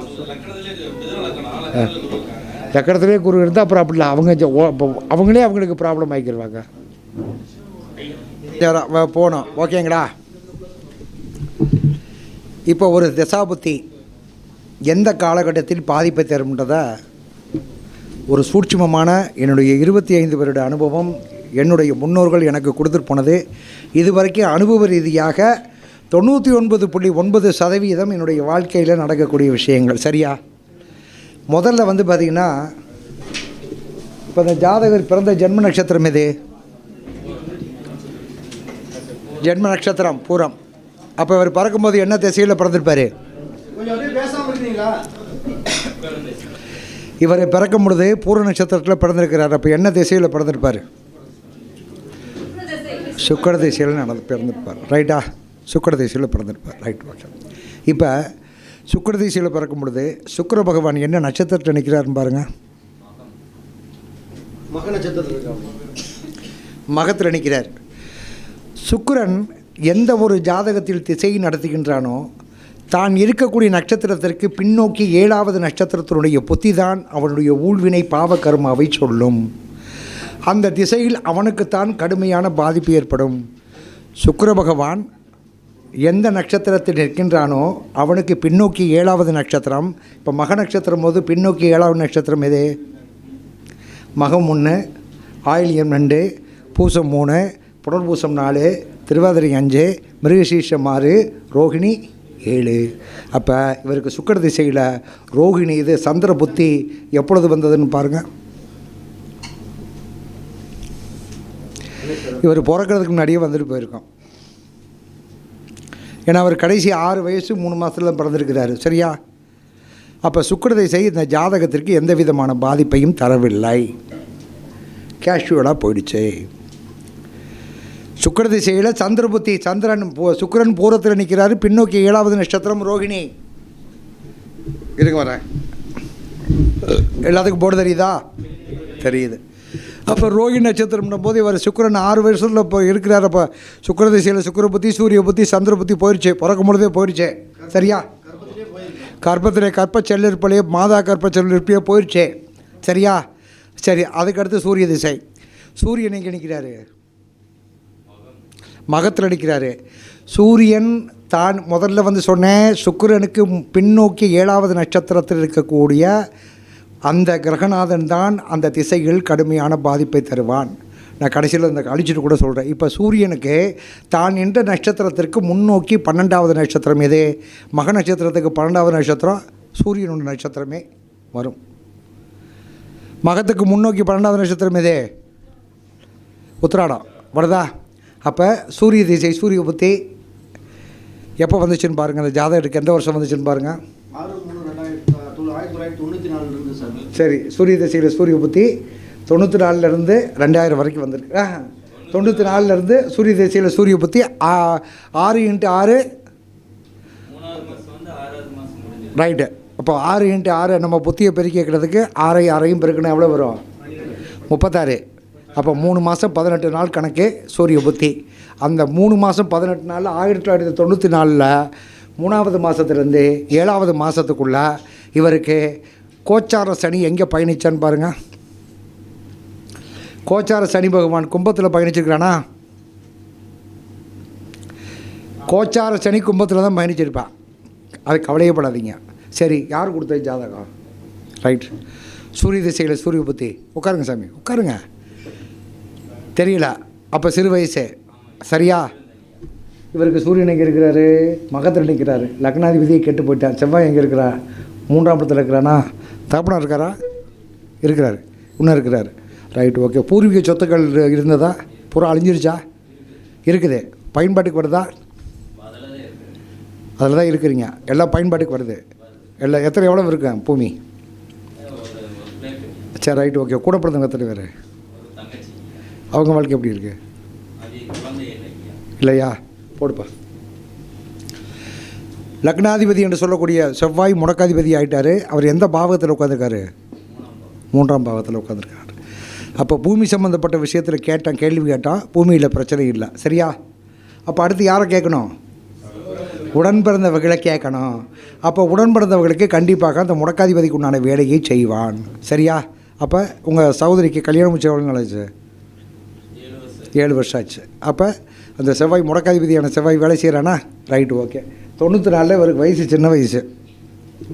லக்கணத்திலே குரு இருந்தால் அப்புறம் அப்படி இல்லை, அவங்களே அவங்களுக்கு ப்ராப்ளம் ஆகிக்கிடுவாங்க. போனோம். ஓகேங்களா? இப்போ ஒரு தசாபுத்தி எந்த காலகட்டத்தில் பாதிப்பை தரும்ன்றதை ஒரு சூட்சுமமான என்னுடைய 25 வருட அனுபவம், என்னுடைய முன்னோர்கள் எனக்கு கொடுத்துட்டு போனது. இதுவரைக்கும் அனுபவ ரீதியாக 99.9% என்னுடைய வாழ்க்கையில் நடக்கக்கூடிய விஷயங்கள். சரியா? முதல்ல வந்து பார்த்திங்கன்னா, இப்போ இந்த ஜாதகர் பிறந்த ஜென்ம நட்சத்திரம் எது? ஜென்ம நட்சத்திரம் பூரம். அப்போ இவர் பறக்கும்போது என்ன திசையில் பிறந்திருப்பார்? இவரை பிறக்கும் பொழுது பூர நட்சத்திரத்தில் பிறந்திருக்கிறார். அப்போ என்ன திசையில் பிறந்திருப்பார்? சுக்கர திசையில் பிறந்திருப்பார். ரைட்டா? சுக்கர திசையில் பிறந்திருப்பார். Right, okay. இப்போ சுக்கர திசையில் பிறக்கும் பொழுது சுக்கிர பகவான் என்ன நட்சத்திரத்தில் நிற்கிறாருன்னு பாருங்கள். மகத்தில் நிற்கிறார். சுக்கிரன் எந்த ஒரு ஜாதகத்தில் திசையை நடத்துகின்றானோ தான் இருக்கக்கூடிய நட்சத்திரத்திற்கு பின்னோக்கி 7வது நட்சத்திரத்தினுடைய புத்தி தான் அவனுடைய ஊழ்வினை பாவ கர்மாவை சொல்லும். அந்த திசையில் அவனுக்குத்தான் கடுமையான பாதிப்பு ஏற்படும். சுக்கிர பகவான் எந்த நட்சத்திரத்தில் நிற்கின்றானோ அவனுக்கு பின்னோக்கி 7வது நட்சத்திரம். இப்போ மக நட்சத்திரம் போது பின்னோக்கி 7வது நட்சத்திரம் எது? மகம் 1, ஆயில்யம் 2, பூசம் 3, புனர்பூசம் 4, திருவாதிரை 5, மிருகசீஷம் 6, ரோகிணி 7. அப்போ இவருக்கு சுக்கிர திசையில் ரோகிணி இது சந்திர புத்தி எப்பொழுது வந்ததுன்னு பாருங்கள். இவர் பிறக்கிறதுக்கு முன்னாடியே வந்துட்டு போயிருக்கோம். ஏன்னா அவர் கடைசி 6 வயசு 3 மாதத்தில் பிறந்திருக்கிறாரு. சரியா? அப்போ சுக்கிர திசை இந்த ஜாதகத்திற்கு எந்த விதமான பாதிப்பையும் தரவில்லை, கேஷுவலாக போயிடுச்சு. சுக்கிர திசையில் சந்திர புத்தி, சுக்கிரன் பூரத்தில் நிற்கிறாரு, பின்னோக்கி 7வது நட்சத்திரம் ரோகிணி. இருங்க வரேன், எல்லாத்துக்கும் போட தெரியுதா? தெரியுது. அப்போ ரோகிணி நட்சத்திரம்ன போது இவர் சுக்கிரன் 6 வருஷத்தில் இப்போ இருக்கிறார். அப்போ சுக்கிர திசையில் சுக்கிர புத்தி, சூரிய புத்தி, சந்திர புத்தி போயிடுச்சு, பிறக்கும் பொழுதே போயிடுச்சு. சரியா? கர்ப்பத்திலே கற்பச்செல்லிருப்பிலே மாதா கற்பச்செல்லிருப்பிலே போயிடுச்சு. சரியா? சரி, அதுக்கடுத்து சூரிய திசை. சூரியன் எங்கே நிற்கிறாரு? மகத்தில் நிற்கிறாரு. சூரியன் தான் முதல்ல வந்து சொன்னேன், சுக்கிரனுக்கு பின்னோக்கி 7வது நட்சத்திரத்தில் இருக்கக்கூடிய அந்த கிரகநாதன் தான் அந்த திசையில் கடுமையான பாதிப்பை தருவான். நான் கடைசியில் இந்த அழிச்சிட்டு கூட சொல்கிறேன். இப்போ சூரியனுக்கு தான் என்ற நட்சத்திரத்திற்கு முன்னோக்கி 12வது நட்சத்திரம் எது? மக நட்சத்திரத்துக்கு 12வது நட்சத்திரம் சூரியனுடைய நட்சத்திரமே வரும். மகத்துக்கு முன்னோக்கி 12வது நட்சத்திரம் எது? உத்திராடம் வருதா? அப்போ சூரிய திசை சூரிய புத்தி எப்போ வந்துச்சுன்னு பாருங்கள். அந்த ஜாதகத்துக்கு எந்த வருஷம் வந்துச்சுன்னு பாருங்கள். 6/3/1994 சரி, சூரிய திசையில் சூரிய புத்தி 94லேருந்து 2000 வரைக்கும் வந்திருக்கு. 94லேருந்து சூரிய திசையில் சூரிய புத்தி 6x6 ரைட்டு. அப்போ 6x6 நம்ம புத்தியை பெருக்கி வைக்கிறதுக்கு 6ஐயும் பெருக்கணும். எவ்வளோ வரும்? 36. அப்போ 3 மாதம் 18 நாள் கணக்கு சூரிய புத்தி. அந்த 3 மாதம் 18 நாளில் 1994 3வது மாதத்துலேருந்து 7வது மாதத்துக்குள்ளே இவருக்கு கோச்சார சனி எங்கே பயணிச்சான்னு பாருங்கள். கோச்சார சனி பகவான் கும்பத்தில் பயணிச்சிருக்கிறானா? கோச்சார சனி கும்பத்தில் தான் பயணிச்சிருப்பான். அது கவலையப்படாதீங்க. சரி, யார் கொடுத்தது ஜாதகம்? ரைட். சூரிய திசையில் சூரிய புத்தி. உட்காருங்க சாமி, உட்காருங்க. தெரியல, அப்போ சிறு வயசு. சரியா? இவருக்கு சூரியன் எங்கே இருக்கிறாரு? மகத்தில் நிற்கிறாரு. லக்னாதிபதியை கெட்டு போயிட்டான். செவ்வாய் எங்கே இருக்கிறா? 3ஆம் இடத்துல இருக்கிறானா? தகப்பனா இருக்காரா? இருக்கிறாரு. இன்னும் இருக்கிறாரு. Right, okay. பூர்வீக சொத்துக்கள் இருந்ததா? பூரா அழிஞ்சிருச்சா? இருக்குது. பயன்பாட்டுக்கு வருதா? அதில் தான் இருக்கிறீங்க. எல்லாம் பயன்பாட்டுக்கு வருது. எல்லாம் எவ்வளோ இருக்கு பூமி? சரி ரைட் ஓகே. கூட பிறந்தவங்க எத்தனை பேர்? அவங்க வாழ்க்கை எப்படி இருக்குது? இல்லையா? போடுப்பா. லக்னாதிபதி என்று சொல்லக்கூடிய செவ்வாய் முடக்காதிபதி ஆகிட்டார். அவர் எந்த பாவகத்தில் உட்காந்துருக்காரு? 3ஆம் பாவத்தில் உட்காந்துருக்காரு. அப்போ பூமி சம்மந்தப்பட்ட விஷயத்தில் கேள்வி கேட்டால் பூமியில் பிரச்சனை இல்லை. சரியா? அப்போ அடுத்து யாரை கேட்கணும்? உடன் பிறந்தவர்களை கேட்கணும். அப்போ உடன் பிறந்தவர்களுக்கு கண்டிப்பாக அந்த முடக்காதிபதிக்கு உண்டான வேலையை செய்வான். சரியா? அப்போ உங்கள் சகோதரிக்கு கல்யாணம் முடிச்ச எவ்வளோ நாளாச்சு? 7 வருஷம் ஆச்சு. அப்போ அந்த செவ்வாய் முடக்காதிபதியான செவ்வாய் வேலை செய்கிறானா? Right okay. 94 இவருக்கு வயசு சின்ன வயசு.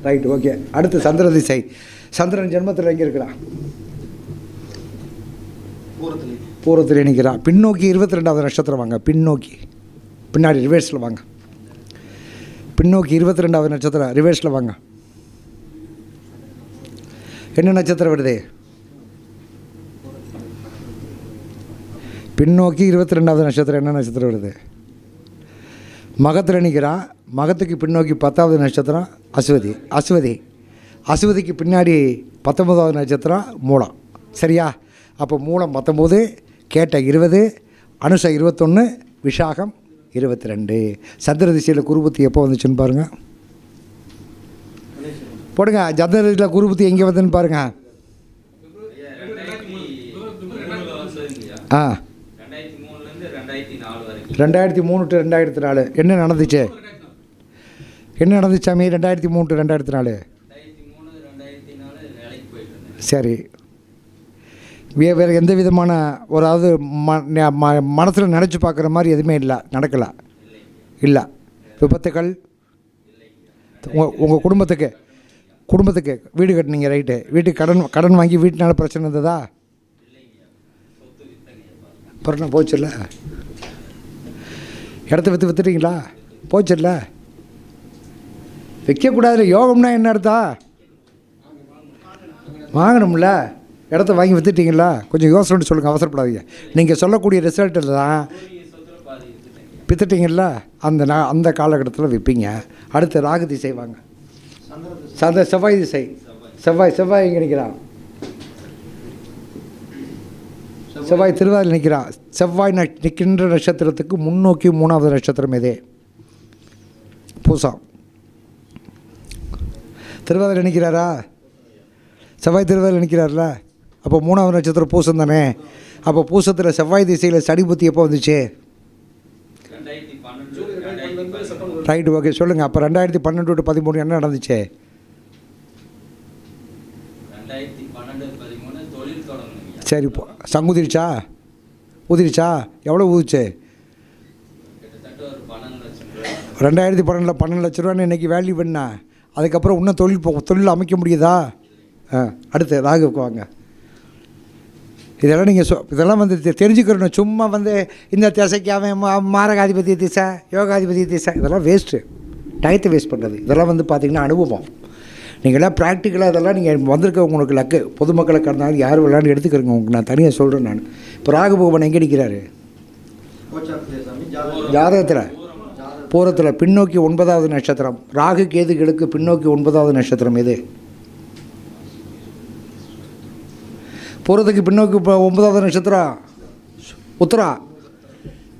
Right okay. அடுத்து சந்திர திசை. சந்திரன் ஜென்மத்தில் எங்கே இருக்கிறான்? பூரத்தில் நிற்கிறான். பின்னோக்கி 22வது நட்சத்திரம் வாங்க. பின்னோக்கி பின்னாடி ரிவர்ஸில் வாங்க. பின்னோக்கி 22வது நட்சத்திரம் ரிவர்ஸில் வாங்க. என்ன நட்சத்திரம் வருது? பின்னோக்கி 22வது நட்சத்திரம் என்ன நட்சத்திரம் வருது? மகத்தில் நிற்கிறான். மகத்துக்கு பின்னோக்கி 10வது நட்சத்திரம் அஸ்வதி. அஸ்வதிக்கு பின்னாடி 19வது நட்சத்திரம் மூலம். சரியா? அப்போ மூலம் 19, கேட்ட 20, அனுஷம் 21, விஷாகம் 22. சந்திர திசையில் குருபுத்தி எப்போ வந்துச்சுன்னு பாருங்கள். போடுங்க. சந்திர திசையில் குருபுத்தி எங்கே வந்துன்னு பாருங்கள். 2003 to 2004 என்ன நடந்துச்சு? சாமி? 2003 to 2004. சரி. வேறு எந்த விதமான அதாவது மனசில் நினச்சி பார்க்குற மாதிரி எதுவுமே இல்லை, நடக்கலை இல்லை. விபத்துக்கள் உங்கள் குடும்பத்துக்கு வீடு கட்டினீங்க ரைட்டு. வீட்டுக்கு கடன் வாங்கி வீட்டுனால பிரச்சனை இருந்ததா? பிரச்சனை போச்சுல்ல. இடத்த விற்றுட்டீங்களா? போச்சுல்ல. வைக்கக்கூடாதுல. யோகம்னா என்ன அர்த்தம்? வாங்கணும்ல. இடத்த வாங்கி விற்றுட்டீங்களா? கொஞ்சம் யோசனை சொல்லுங்கள், அவசரப்படாதீங்க. நீங்கள் சொல்லக்கூடிய ரிசல்ட்டில் தான் விற்றுட்டீங்கள அந்த காலகட்டத்தில் விற்பீங்க. அடுத்து ராகு திசை வாங்க. செவ்வாய் திசை. செவ்வாய் எங்கே நிற்கிறான்? செவ்வாய் திருவாதிரை நிற்கிறான். செவ்வாய் நிற்கின்ற நட்சத்திரத்துக்கு முன்னோக்கி 3வது நட்சத்திரம் எதே? பூசம். திருவாதிரை நிற்கிறாரா? செவ்வாய் திருவாதிரை நிற்கிறார்ல. அப்போ 3வது நட்சத்திரம் பூசம் தானே. அப்போ பூசத்தில் செவ்வாய் திசையில் சடி புத்தி எப்போ வந்துச்சு? Right okay. சொல்லுங்கள். அப்போ 2012 to 13 என்ன நடந்துச்சு? சரி. சங்குதிரிச்சா? ஊதிரிச்சா? எவ்வளோ ஊதிச்சு? 2012 12 லட்ச ரூபான்னு இன்றைக்கி வேல்யூ பண்ணா. அதுக்கப்புறம் இன்னும் தொழில் அமைக்க முடியுதா? அடுத்து ராகுக்கு வாங்க. இதெல்லாம் நீங்கள் இதெல்லாம் தெரிஞ்சுக்கிறணும். சும்மா இந்த திசைக்கு அவன் மாரகாதிபதி திசை, யோகாதிபதி திசை, இதெல்லாம் வேஸ்ட்டு. டயத்தை வேஸ்ட் பண்ணுறது. இதெல்லாம் பார்த்திங்கன்னா அனுபவம். நீங்களாம் ப்ராக்டிக்கலாக இதெல்லாம் நீங்கள் வந்திருக்க உங்களுக்கு லக்கு. பொதுமக்களை கடந்தாலும் யார் விளையாண்டு எடுத்துக்கிறங்க. உங்களுக்கு நான் தனியாக சொல்கிறேன். நான் இப்போ ராகு பகவான் எங்கே நிற்கிறாரு? ஜாதகத்தில் பூரத்தில் பின்னோக்கி 9வது நட்சத்திரம். ராகு கேதுகளுக்கு பின்னோக்கி 9வது நட்சத்திரம் எது? பூரத்துக்கு பின்னோக்கி 9வது நட்சத்திரம் உத்தரா.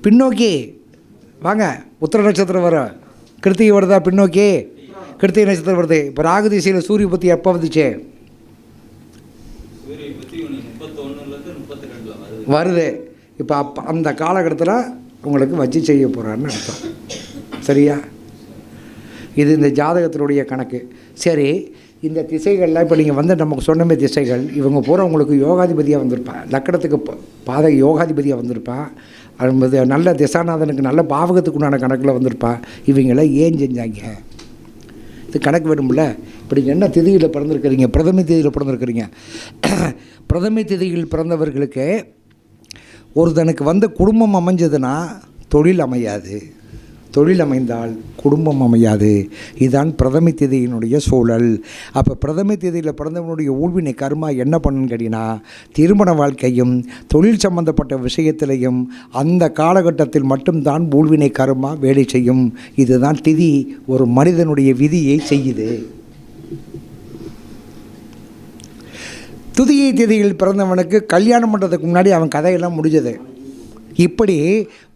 பின்னோக்கி வாங்க. உத்தர நட்சத்திரம் வரும். கிருத்திகை வருதா? பின்னோக்கி கிருத்திகை நட்சத்திரம் வருது. இப்போ ராகு திசையில் சூரிய பற்றி எப்போ வந்துச்சு? வருது. இப்போ அந்த காலகட்டத்தில் உங்களுக்கு வச்சு செய்ய போகிறான்னு அர்த்தம். சரியா? இது இந்த ஜாதகத்தினுடைய கணக்கு. சரி. இந்த திசைகள்லாம் இப்போ நீங்கள் நமக்கு சொன்னமே திசைகள், இவங்க பூரா உங்களுக்கு யோகாதிபதியாக வந்திருப்பான். லக்கணத்துக்கு பாதை யோகாதிபதியாக வந்திருப்பான். அது நல்ல திசாநாதனுக்கு நல்ல பாவகத்துக்கு உண்டான கணக்கில் வந்திருப்பான். இவங்களாம் ஏன் செஞ்சாங்க? இது கணக்கு வேணும்ல. இப்போ நீங்கள் என்ன திதியில் பிறந்திருக்கிறீங்க? பிரதமை திதியில் பிறந்திருக்கிறீங்க. பிரதமை திதியில் பிறந்தவர்களுக்கு ஒருத்தனுக்கு குடும்பம் அமைஞ்சதுன்னா தொழில் அமையாது. தொழில் அமைந்தால் குடும்பம் அமையாது. இதுதான் பிரதமை திதியினுடைய சூழல். அப்போ பிரதமை திதியில் பிறந்தவனுடைய ஊழ்வினை கர்மா என்ன பண்ணுன்னு கேட்டிங்கன்னா, திருமண வாழ்க்கையும் தொழில் சம்பந்தப்பட்ட விஷயத்திலையும் அந்த காலகட்டத்தில் மட்டும்தான் ஊழ்வினை கர்மா வேலை செய்யும். இதுதான் திதி ஒரு மனிதனுடைய விதியை செய்யுது. துதியை திதியில் பிறந்தவனுக்கு கல்யாணம் பண்ணுறதுக்கு முன்னாடி அவன் கதையெல்லாம் முடிஞ்சது. இப்படி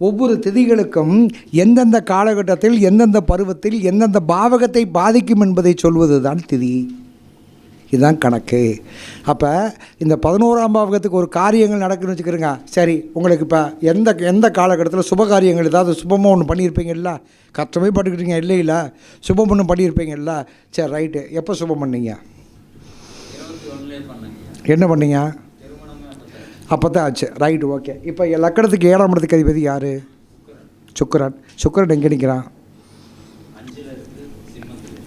ஒவ்வொரு திதிகளுக்கும் எந்தெந்த காலகட்டத்தில் எந்தெந்த பருவத்தில் எந்தெந்த பாவகத்தை பாதிக்கும் என்பதை சொல்வது தான் திதி. இதுதான் கணக்கு. அப்போ இந்த 11ஆம் பாவகத்துக்கு ஒரு காரியங்கள் நடக்குன்னு வச்சுக்கிறோங்க. சரி, உங்களுக்கு இப்போ எந்த காலகட்டத்தில் சுப காரியங்கள் ஏதாவது சுபமாக ஒன்று பண்ணியிருப்பீங்கல்ல, கஷ்டமே பட்டுக்கிட்டீங்க இல்லைங்களா, சுபம் ஒன்று பண்ணியிருப்பீங்கல்ல. சரி ரைட்டு, எப்போ சுபம் பண்ணீங்க? என்ன பண்ணீங்க? அப்போ தான் ஆச்சு. Right, okay. இப்போ லக்கணத்துக்கு 7ஆம் இடத்துக்கு அதிபதி யார்? சுக்கிரன். சுக்கிரன் எங்கே நிற்கிறான்?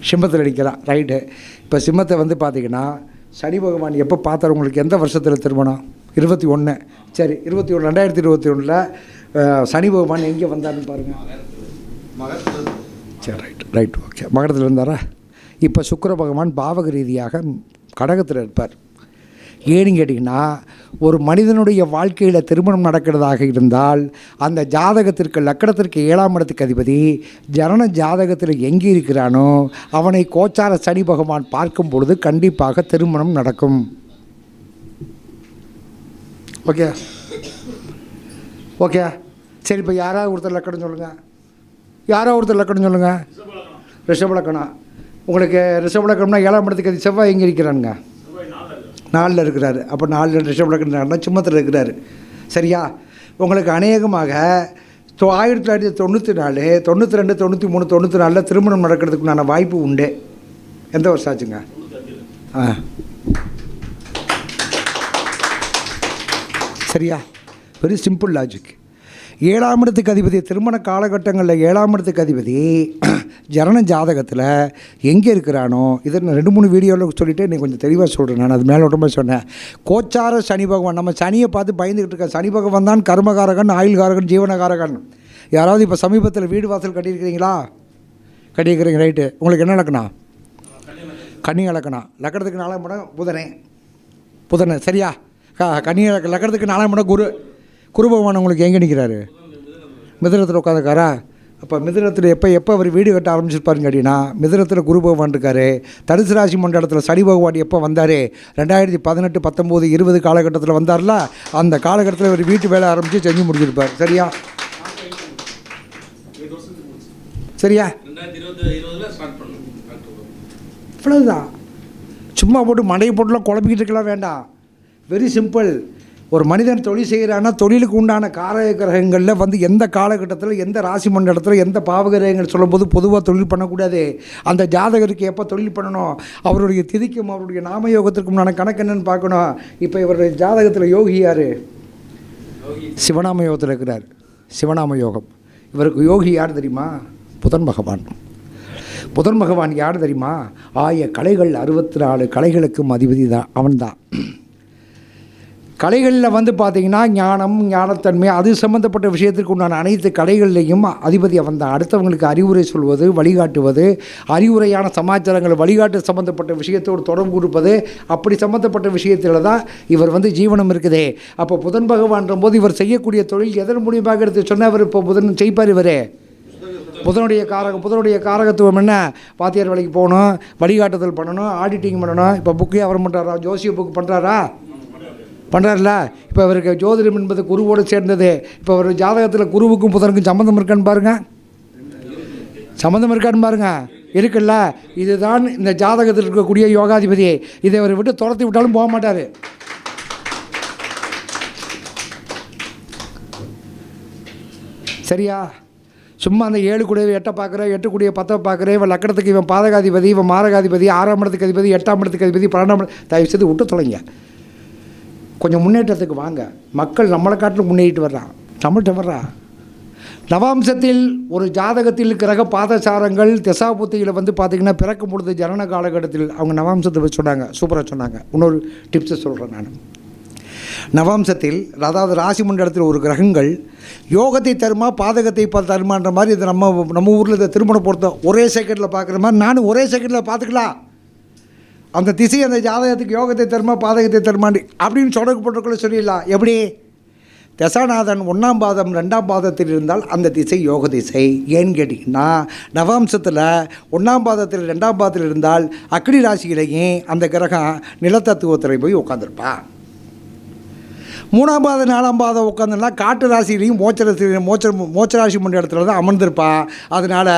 சிம்மத்தில் அடிக்கிறான். ரைட்டு. இப்போ சிம்மத்தை வந்து பார்த்திங்கன்னா சனி பகவான் எப்போ பார்த்தாரு? உங்களுக்கு எந்த வருஷத்தில் திருமணம்? 21. சரி, 21 2021 சனி பகவான் எங்கே வந்தாருன்னு பாருங்கள். சரி ரைட் ஓகே, மகரத்தில் இருந்தாரா? இப்போ சுக்கிர பகவான் பாவக ரீதியாக கடகத்தில் இருப்பார். ஏன்னு கேட்டிங்கன்னா, ஒரு மனிதனுடைய வாழ்க்கையில் திருமணம் நடக்கிறதாக இருந்தால் அந்த ஜாதகத்திற்கு லக்கணத்திற்கு 7ஆம் இடத்துக்கு அதிபதி ஜனன ஜாதகத்தில் எங்கே இருக்கிறானோ அவனை கோச்சார சனி பகவான் பார்க்கும் பொழுது கண்டிப்பாக திருமணம் நடக்கும். ஓகே ஓகே சரி, இப்போ யாராவது ஒருத்தர் லக்கணம் சொல்லுங்கள். யாராவது ஒருத்தர் லக்கணம் சொல்லுங்கள். ரிஷப லக்கணம். உங்களுக்கு ரிஷப லக்கணம்னா 7ஆம் இடத்துக்கு செவ்வாய் எங்கே இருக்கிறானுங்க? 4ல் இருக்கிறாரு. அப்போ 4 ரிஷப லக்கணம்னா சிம்மத்தில் இருக்கிறாரு. சரியா? உங்களுக்கு அநேகமாக 1994 92 93 94 திருமணம் நடக்கிறதுக்குண்டான வாய்ப்பு உண்டு. எந்த வருஷம் ஆச்சுங்க? சரியா? Very simple logic. 7ஆம் இடத்துக்கு அதிபதி திருமண காலகட்டங்களில் 7ஆம் இடத்துக்கு அதிபதி ஜனன ஜாதகத்தில் எங்கே இருக்கிறானோ, இதை நான் 2-3 வீடியோவில் சொல்லிவிட்டு நீ கொஞ்சம் தெளிவாக சொல்கிறேன். நான் அது மேலோட்டமாக சொன்னேன். கோச்சார சனி பகவான், நம்ம சனியை பார்த்து பயந்துக்கிட்டு இருக்கேன். சனி பகவான் தான் கர்மகாரகன், ஆயுள்காரகன், ஜீவனகாரகன். யாராவது இப்போ சமீபத்தில் வீடு வாசல் கட்டியிருக்கிறீங்களா? கட்டியிருக்கிறீங்க. ரைட்டு. உங்களுக்கு என்ன லக்கணம்? கன்னி லக்கணம். லக்கணத்துக்கு 4ஆம் இடம் புதனை. சரியா? கன்னி லக்கணத்துக்கு 4ஆம் இடம் குரு பகவான் உங்களுக்கு எங்கே நிற்கிறாரு? மிதுனத்தில் உட்காந்துக்காரா? அப்போ மிதுனத்தில் எப்போ அவர் வீடு கட்ட ஆரம்பிச்சிருப்பாருங்க அப்படின்னா, மிதுனத்தில் குரு பகவான் இருக்கார். தனுசு ராசி மண்டலத்தில் சனி பகவான் எப்போ வந்தார்? 2018 19 20 காலகட்டத்தில் வந்தார்ல, அந்த காலகட்டத்தில் அவர் வீட்டு வேலை ஆரம்பித்து செஞ்சு முடிச்சிருப்பார். சரியா? சரியா? இவ்வளோதான். சும்மா போட்டு மண்டையை போட்டுலாம் குழப்பிக்கிட்டு இருக்கலாம் வேண்டாம். Very simple. ஒரு மனிதன் தொழில் செய்கிறான்னா தொழிலுக்கு உண்டான காரக கிரகங்களில் வந்து எந்த காலகட்டத்தில் எந்த ராசி மண்டலத்தில் எந்த பாவகிரகங்கள் சொல்லும்போது பொதுவாக தொழில் பண்ணக்கூடாது. அந்த ஜாதகருக்கு எப்போ தொழில் பண்ணணும், அவருடைய திதிக்கும் அவருடைய நாமயோகத்திற்கும் நான் கணக்கு என்னன்னு பார்க்கணும். இப்போ இவருடைய ஜாதகத்தில் யோகி யார்? சிவநாம யோகத்தில் இருக்கிறார். சிவநாம யோகம். இவருக்கு யோகி யார் தெரியுமா? புதன் பகவான். புதன் பகவான் யார் தெரியுமா? கலைகள் 64 கலைகளுக்கும் அதிபதி தான் அவன்தான். கலைகளில் வந்து பார்த்திங்கன்னா ஞானத்தன்மை அது சம்மந்தப்பட்ட விஷயத்திற்கு உண்டான அனைத்து கலைகள்லையும் அதிபதி அவன் தான். அடுத்தவங்களுக்கு அறிவுரை சொல்வது, வழிகாட்டுவது, அறிவுரையான சமாச்சாரங்கள் வழிகாட்டு சம்மந்தப்பட்ட விஷயத்தோடு தொடர்பு கொடுப்பது, அப்படி சம்மந்தப்பட்ட விஷயத்தில் தான் இவர் வந்து ஜீவனம் இருக்குதே. அப்போ புதன் பகவான்ற போது இவர் செய்யக்கூடிய தொழில் எதன் மூலியமாக எடுத்து சொன்னால் அவர் இப்போ புதன் செய்ப்பார். இவரே புதனுடைய காரகத்துவம் என்ன? வாத்தியார் வேலைக்கு போகணும், வழிகாட்டுதல் பண்ணணும், ஆடிட்டிங் பண்ணணும். இப்போ புக்கே அவர் பண்ணுறாரா? ஜோசிய புக்கு பண்ணுறாரா? பண்ணுறாருல. இப்போ அவருக்கு ஜோதிடம் என்பது குருவோடு சேர்ந்தது. இப்போ அவர் ஜாதகத்தில் குருவுக்கும் புதனுக்கும் சம்மந்தம் இருக்கான்னு பாருங்கள். சம்மந்தம் இருக்கான்னு பாருங்கள். இருக்குல்ல. இதுதான் இந்த ஜாதகத்தில் இருக்கக்கூடிய யோகாதிபதி. இதை அவர் விட்டு துரத்தி விட்டாலும் போக மாட்டார். சரியா? சும்மா அந்த 7 கூடிய 8 பார்க்குறேன், 8 கூடிய 10 பார்க்குறேன், இவன் லக்கணத்துக்கு இவன் பாதகாதிபதி, இவன் மாரகாதிபதி, 6ஆம் இடத்துக்கு அதிபதி, 8ஆம் இடத்துக்கு அதிபதி, 12ஆம் தயவு செய்து விட்டு தொலைங்க. கொஞ்சம் முன்னேற்றத்துக்கு வாங்க. மக்கள் நம்மளை காட்டிலும் முன்னேறிட்டு வர்றான், நம்மள்கிட்ட வர்றா. நவாம்சத்தில் ஒரு ஜாதகத்தில் கிரக பாதசாரங்கள் திசாபுத்தியில் வந்து பார்த்திங்கன்னா பிறக்கும் பொழுது ஜனன காலகட்டத்தில் அவங்க நவாம்சத்தை பற்றி சொன்னாங்க. சூப்பராக சொன்னாங்க. இன்னொரு டிப்ஸை சொல்கிறேன் நான். நவாம்சத்தில் அதாவது ராசி மண்டலத்தில் ஒரு கிரகங்கள் யோகத்தை தருமா பாதகத்தை தருமான்ற மாதிரி இது நம்ம ஊரில் இதை திருமண பொருத்தம் ஒரே செகண்டில் பார்க்குற மாதிரி நானும் ஒரே செகண்டில் பார்த்துக்கலாம். அந்த திசை அந்த ஜாதகத்துக்கு யோகத்தை தருமா பாதகத்தை தருமாண்டி அப்படின்னு சொடக்கு போட்டுக்குள்ளே சொல்லிடலாம். எப்படி? தசாநாதன் 1ஆம் பாதம் 2ஆம் பாதத்தில் இருந்தால் அந்த திசை யோக திசை. ஏன்னு கேட்டிங்கன்னா நவாம்சத்தில் 1ஆம் பாதத்தில் 2ஆம் பாதத்தில் இருந்தால் அக்னி ராசியிலேயே அந்த கிரகம் நிலத்தத்துவத்தில் போய் உட்காந்துருப்பா. 3ஆம் பாதம் 4ஆம் பாதம் உட்காந்துனா காட்டு ராசியிலையும் மோட்சராசி மன்ற இடத்துல தான் அமர்ந்திருப்பா. அதனால்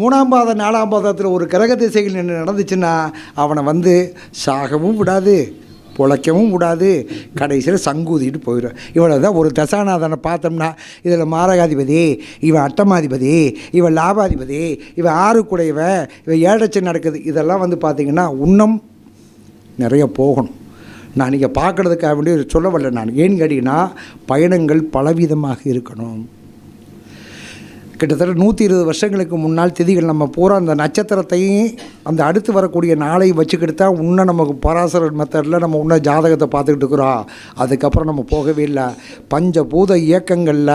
3ஆம் பாதம் 4ஆம் பாதத்தில் ஒரு கிரக திசைகள் நின்று நடந்துச்சுன்னா அவனை சாகவும் விடாது, பொழைக்கவும் விடாது, கடைசியில் சங்கூதிட்டு போயிடும். இவ்வளோ தான் ஒரு தசாநாதனை பார்த்தோம்னா இதில் மாரகாதிபதி, இவன் அட்டமாதிபதி, இவன் லாபாதிபதி, இவன் ஆறுக்குடையவன், இவன் ஏழச்சு நடக்குது. இதெல்லாம் பார்த்திங்கன்னா இன்னும் நிறைய போகணும். நான் நீங்கள் பார்க்குறதுக்காக வேண்டிய சொல்ல வரல நான். ஏன்னு கேட்டிங்கன்னா பயணங்கள் பலவிதமாக இருக்கணும். கிட்டத்தட்ட 120 வருஷங்களுக்கு முன்னால் திதிகள் நம்ம பூரா அந்த நட்சத்திரத்தையும் அந்த அடுத்து வரக்கூடிய நாளை வச்சுக்கிட்டு தான் இன்னும் நமக்கு பராசர மெத்தடில் நம்ம இன்னும் ஜாதகத்தை பார்த்துக்கிட்டு இருக்கிறோம். அதுக்கப்புறம் நம்ம போகவே இல்லை. பஞ்சபூத இயக்கங்களில்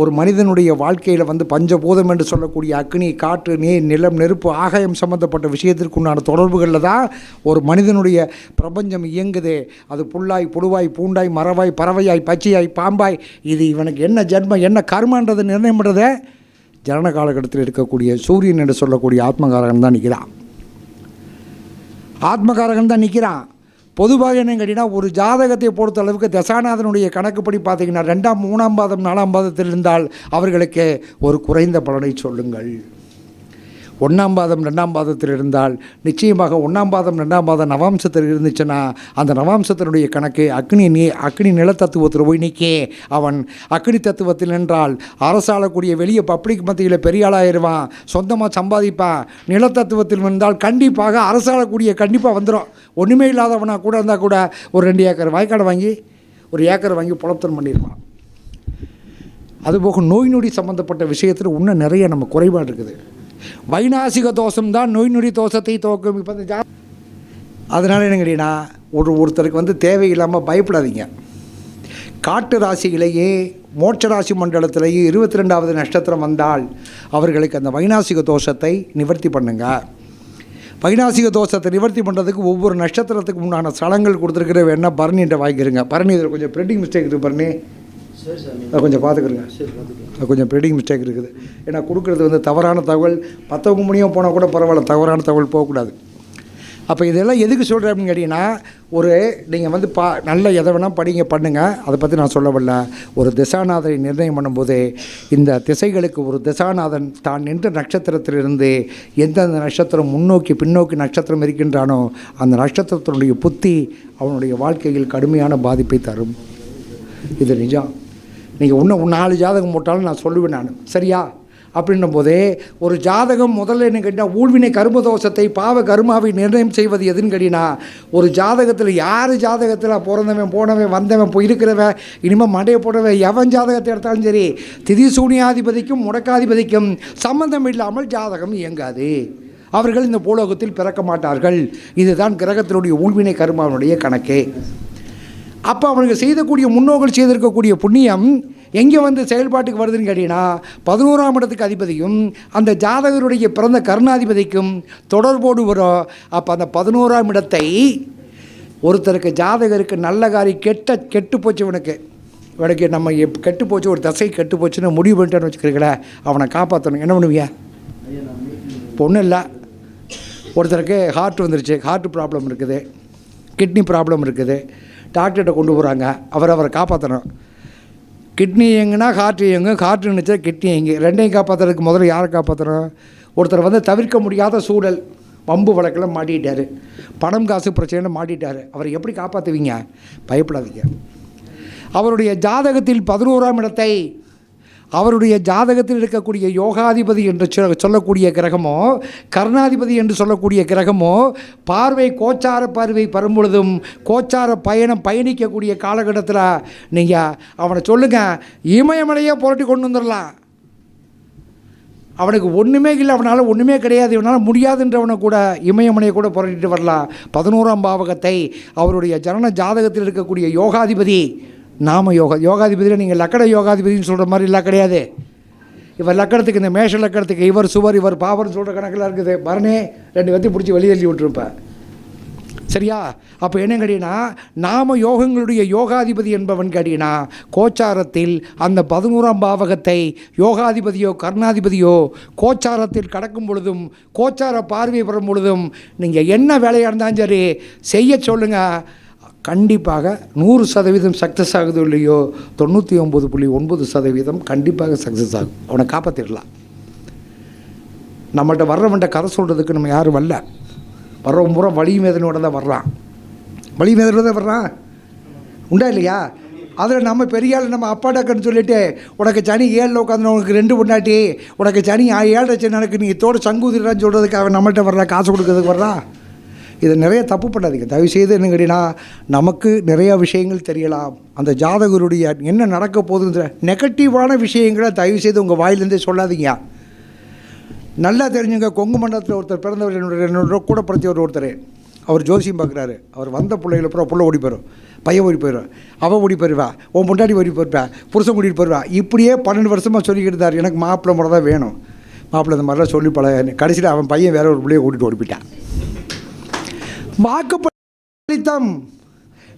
ஒரு மனிதனுடைய வாழ்க்கையில் பஞ்சபூதம் என்று சொல்லக்கூடிய அக்னி, காற்று, நீர், நிலம், நெருப்பு, ஆகாயம் சம்மந்தப்பட்ட விஷயத்திற்கு உண்டான தொடர்புகளில் தான் ஒரு மனிதனுடைய பிரபஞ்சம் இயங்குது. அது புல்லாய், புழுவாய், பூண்டாய், மரவாய், பறவையாய், பச்சையாய், பாம்பாய். இது இவனுக்கு என்ன ஜென்மம், என்ன கர்மன்றது நிர்ணயம் பண்ணுறத ஜனன காலகட்டத்தில் இருக்கக்கூடிய சூரியன் என்று சொல்லக்கூடிய ஆத்மகாரகன் தான் நிற்கிறான். ஆத்மகாரகன் தான் நிற்கிறான். பொதுவாக என்ன கேட்டிங்கன்னா ஒரு ஜாதகத்தை பொறுத்த அளவுக்கு தசாநாதனுடைய கணக்குப்படி பார்த்திங்கன்னா 2ஆம் 3ஆம் பாதம் 4ஆம் பாதத்தில் இருந்தால் அவர்களுக்கு ஒரு குறைந்த பலனை சொல்லுங்கள். 1ஆம் பாதம் 2ஆம் பாதத்தில் இருந்தால் நிச்சயமாக 1ஆம் பாதம் 2ஆம் பாதம் நவாம்சத்தில் இருந்துச்சுன்னா அந்த நவாம்சத்தினுடைய கணக்கு அக்னி நிலத்தத்துவத்தில் போய் நிற்கே. அவன் அக்னி தத்துவத்தில் நின்றால் அரசாளக்கூடிய வெளியே பப்ளிக் மத்தியில் பெரிய ஆளாயிருவான், சொந்தமாக சம்பாதிப்பான். நிலத்தத்துவத்தில் இருந்தால் கண்டிப்பாக அரசாளக்கூடிய கண்டிப்பாக வந்துடும். ஒன்றுமே இல்லாதவனாக கூட இருந்தால் கூட ஒரு 2 ஏக்கர் வாய்க்காடு வாங்கி 1 ஏக்கர் வாங்கி புலத்தன் பண்ணிடுவான். அதுபோக நோய் நொடி சம்மந்தப்பட்ட விஷயத்தில் இன்னும் நிறைய நம்ம குறைபாடு இருக்குது. வைநாசிக தோஷம்தான் நோய் நொடி தோஷத்தை தோக்கும். இப்போ அதனால் என்ன கேட்டீங்கன்னா ஒருத்தருக்கு தேவையில்லாமல் பயப்படாதீங்க. காட்டு ராசியிலேயே மோட்சராசி மண்டலத்திலேயே 22வது நட்சத்திரம் வந்தால் அவர்களுக்கு அந்த வைநாசிக தோஷத்தை நிவர்த்தி பண்ணுங்க. வைநாசிக தோஷத்தை நிவர்த்தி பண்ணுறதுக்கு ஒவ்வொரு நட்சத்திரத்துக்கு உண்டான ஸ்தலங்கள் கொடுத்துருக்கிற வேணால் பரணிகிட்ட வாங்கிக்கிறங்க. பரணி இதில் கொஞ்சம் பிரிண்டிங் மிஸ்டேக் இருக்குது. பரணி அதை கொஞ்சம் பார்த்துக்கிறங்க. அது கொஞ்சம் பிரிண்டிங் மிஸ்டேக் இருக்குது. ஏன்னா கொடுக்குறது தவறான தகவல், மற்றவங்க முடியும் போனால் கூட பரவாயில்ல, தவறான தகவல் போகக்கூடாது. அப்போ இதெல்லாம் எதுக்கு சொல்கிறேன் அப்படின்னு கேட்டிங்கன்னா நீங்கள் நல்ல எதை வேணால் படிங்க பண்ணுங்கள். அதை பற்றி நான் சொல்ல வரல. ஒரு திசாநாதனை நிர்ணயம் பண்ணும்போது இந்த திசைகளுக்கு ஒரு திசாநாதன் தான் நின்ற நட்சத்திரத்திலிருந்து எந்தெந்த நட்சத்திரம் முன்னோக்கி பின்னோக்கி நட்சத்திரம் இருக்கின்றானோ அந்த நட்சத்திரத்தினுடைய புத்தி அவனுடைய வாழ்க்கையில் கடுமையான பாதிப்பை தரும். இது நிஜம். நீங்கள் இன்னும் 4 ஜாதகம் போட்டாலும் நான் சொல்லுவேன் நான், சரியா? அப்படின்னும் போதே ஒரு ஜாதகம் முதல்ல என்ன கேட்டால் ஊழ்வினை கர்மதோஷத்தை பாவ கர்மாவை நிர்ணயம் செய்வது எதுன்னு கேட்டிங்கன்னா ஒரு ஜாதகத்தில் யார் ஜாதகத்தில் பிறந்தவன் போனவன் வந்தவன் இருக்கிறவன் இனிமேல் மண்டையை போடவன் எவன் ஜாதகத்தை எடுத்தாலும் சரி திதி சூனியாதிபதிக்கும் முடக்காதிபதிக்கும் சம்பந்தம் இல்லாமல் ஜாதகம் இயங்காது. அவர்கள் இந்த பூலோகத்தில் பிறக்க மாட்டார்கள். இதுதான் கிரகத்தினுடைய ஊழ்வினை கர்மாவினுடைய கணக்கே. அப்போ அவனுக்கு செய்யக்கூடிய முன்னோர்கள் செய்திருக்கக்கூடிய புண்ணியம் எங்கே செயல்பாட்டுக்கு வருதுன்னு கேட்டிங்கன்னா 11ஆம் இடத்துக்கு அதிபதியும் அந்த ஜாதகருடைய பிறந்த கர்ணாதிபதிக்கும் தொடர்போடு வரும். அப்போ அந்த 11ஆம் இடத்தை ஒருத்தருக்கு ஜாதகருக்கு நல்ல காரியம் கெட்டு போச்சு, இவனுக்கு நம்ம கெட்டு போச்சு, ஒரு தசை கெட்டு போச்சுன்னு முடிவு பண்ணிட்டேன்னு வச்சுக்கிறீங்களேன், அவனை காப்பாற்றணும். என்ன பண்ணுவியா? இப்போ ஒன்றும் இல்லை, ஒருத்தருக்கு ஹார்ட் வந்துருச்சு, ஹார்ட் ப்ராப்ளம் இருக்குது, கிட்னி ப்ராப்ளம் இருக்குது, டாக்டர்கிட்ட கொண்டு போகிறாங்க. அவரை காப்பாற்றணும். கிட்னி இயங்குனா ஹார்ட் இயங்கும், ஹார்ட் இருந்துச்சா கிட்னி இயங்கு. ரெண்டையும் காப்பாற்றுறதுக்கு முதல்ல யாரை காப்பாற்றணும்? ஒருத்தர் தவிர்க்க முடியாத சூழல், வம்பு வழக்கில் மாட்டிட்டார், பணம் காசு பிரச்சனை மாட்டிட்டார். அவரை எப்படி காப்பாற்றுவீங்க? பயப்படாதீங்க. அவருடைய ஜாதகத்தில் 11ஆம் இடத்தை அவருடைய ஜாதகத்தில் இருக்கக்கூடிய யோகாதிபதி என்று சொல்லக்கூடிய கிரகமோ கர்ணாதிபதி என்று சொல்லக்கூடிய கிரகமோ பார்வை கோச்சார பார்வை பெறும்பொழுதும் கோச்சார பயணிக்கக்கூடிய காலகட்டத்தில் நீங்கள் அவனை சொல்லுங்கள், இமயமலையே புரட்டி கொண்டு வந்துடலாம். அவனுக்கு ஒன்றுமே இல்லை, அவனால் ஒன்றுமே கிடையாது, இவனால் முடியாதுன்றவனை கூட இமயமலையை கூட புரட்டிட்டு வரலாம். 11ஆம் பாவகத்தை அவருடைய ஜனன ஜாதகத்தில் இருக்கக்கூடிய யோகாதிபதி நாம யோகாதிபதியில் நீங்கள் லக்கட யோகாதிபதினு சொல்கிற மாதிரி இல்லை, கிடையாது. இவர் லக்கணத்துக்கு இந்த மேஷ லக்கணத்துக்கு இவர் சுவர் இவர் பாவர்னு சொல்கிற கணக்கெல்லாம் இருக்குது. பரணே 2 பேர்த்தையும் பிடிச்சி வெளியே தள்ளி விட்டுருப்பேன், சரியா? அப்போ என்ன கேட்டீங்கன்னா, நாம யோகங்களுடைய யோகாதிபதி என்பவன் கேட்டீங்கன்னா, கோச்சாரத்தில் அந்த 11ஆம் பாவகத்தை யோகாதிபதியோ கர்ணாதிபதியோ கோச்சாரத்தில் கடக்கும் பொழுதும் கோச்சார பார்வை பெறும் பொழுதும் நீங்கள் என்ன வேலையாக இருந்தாலும் சரி செய்ய சொல்லுங்கள். கண்டிப்பாக 100% சக்ஸஸ் ஆகுது இல்லையோ, 99.9% கண்டிப்பாக சக்ஸஸ் ஆகும். அவனை காப்பாற்றிடலாம். நம்மள்கிட்ட வர்றவன்ட்ட கதை சொல்கிறதுக்கு நம்ம யாரும் வரல. வர்றவன் பூரா வலி வேதனையோட தான் வர்றான். வலி வேதனையோட தான் வர்றான். உண்டா இல்லையா? அதில் நம்ம பெரிய ஆள் நம்ம அப்பாடாக்கன்னு சொல்லிவிட்டு உனக்கு சனி 7 உட்காந்து உனக்கு 2 பொண்டாட்டி, உனக்கு சனி 7 சனி எனக்கு நீ தோடு சங்கூதிரான்னு சொல்கிறதுக்கு அவன் நம்மள்கிட்ட வர்றா, காசு கொடுக்கறதுக்கு வர்றான். இதை நிறைய தப்பு பண்ணாதீங்க தயவுசெய்து. என்ன கேட்டீங்கன்னா, நமக்கு நிறையா விஷயங்கள் தெரியலாம். அந்த ஜாதகருடைய என்ன நடக்க போகுதுன்ற நெகட்டிவான விஷயங்களை தயவுசெய்து உங்கள் வாயிலேருந்தே சொல்லாதீங்க. நல்லா தெரிஞ்சுங்க. கொங்கு மண்டலத்தில் ஒருத்தர் பிறந்தவர், என்னோட கூட படித்தவர் ஒருத்தர். அவர் ஜோசியம் பார்க்குறாரு. அவர் வந்த பிள்ளைகளை அப்புறம் புள்ள ஓடி போயிடும், பையன் ஓடி போயிடும், அவள் ஓடி போயிடுவா, உன் பொண்டாட்டி ஓடி போயிருப்பா, புருஷன் கூட்டிகிட்டு போயிடுவா. இப்படியே 12 வருஷமாக சொல்லிக்கிட்டு இருந்தார். எனக்கு மாப்பிள்ளை முறை தான் வேணும், மாப்பிள்ளை இந்த மாதிரிலாம் சொல்லி கடைசியில் அவன் பையன் வேற ஒரு பிள்ளையை கூட்டிகிட்டு ஓடிப்பிட்டான். வாக்குப்பளித்தம்,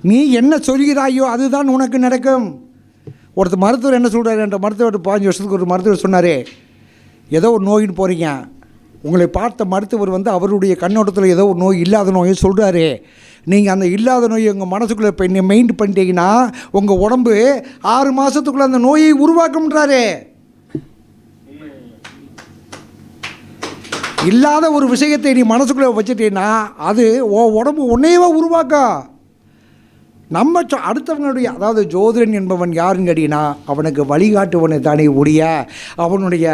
நீ என்ன சொல்கிறாயோ அதுதான் உனக்கு நடக்கும். ஒருத்தர் மருத்துவர் என்ன சொல்கிறார் என்ற மருத்துவர் 15 வருஷத்துக்கு ஒரு மருத்துவர் சொன்னார், ஏதோ ஒரு நோயின்னு போகிறீங்க, உங்களை பார்த்த மருத்துவர் அவருடைய கண்ணோட்டத்தில் ஏதோ ஒரு நோய் இல்லாத நோயை சொல்கிறாரு. நீங்கள் அந்த இல்லாத நோயை உங்கள் மனசுக்குள்ளே இப்போ மெயின் பண்ணிட்டீங்கன்னா உங்கள் உடம்பு 6 மாதத்துக்குள்ளே அந்த நோயை உருவாக்கும்ன்றாரு. இல்லாத ஒரு விஷயத்தை நீ மனசுக்குள்ளே வச்சுட்டீங்கன்னா அது உடம்பு உன்னையவா உருவாக்கும். நம்ம அடுத்தவங்களுடைய, அதாவது ஜோதிடன் என்பவன் யாருன்னு கேட்டீங்கன்னா, அவனுக்கு வழிகாட்டுவனை தானே உடைய அவனுடைய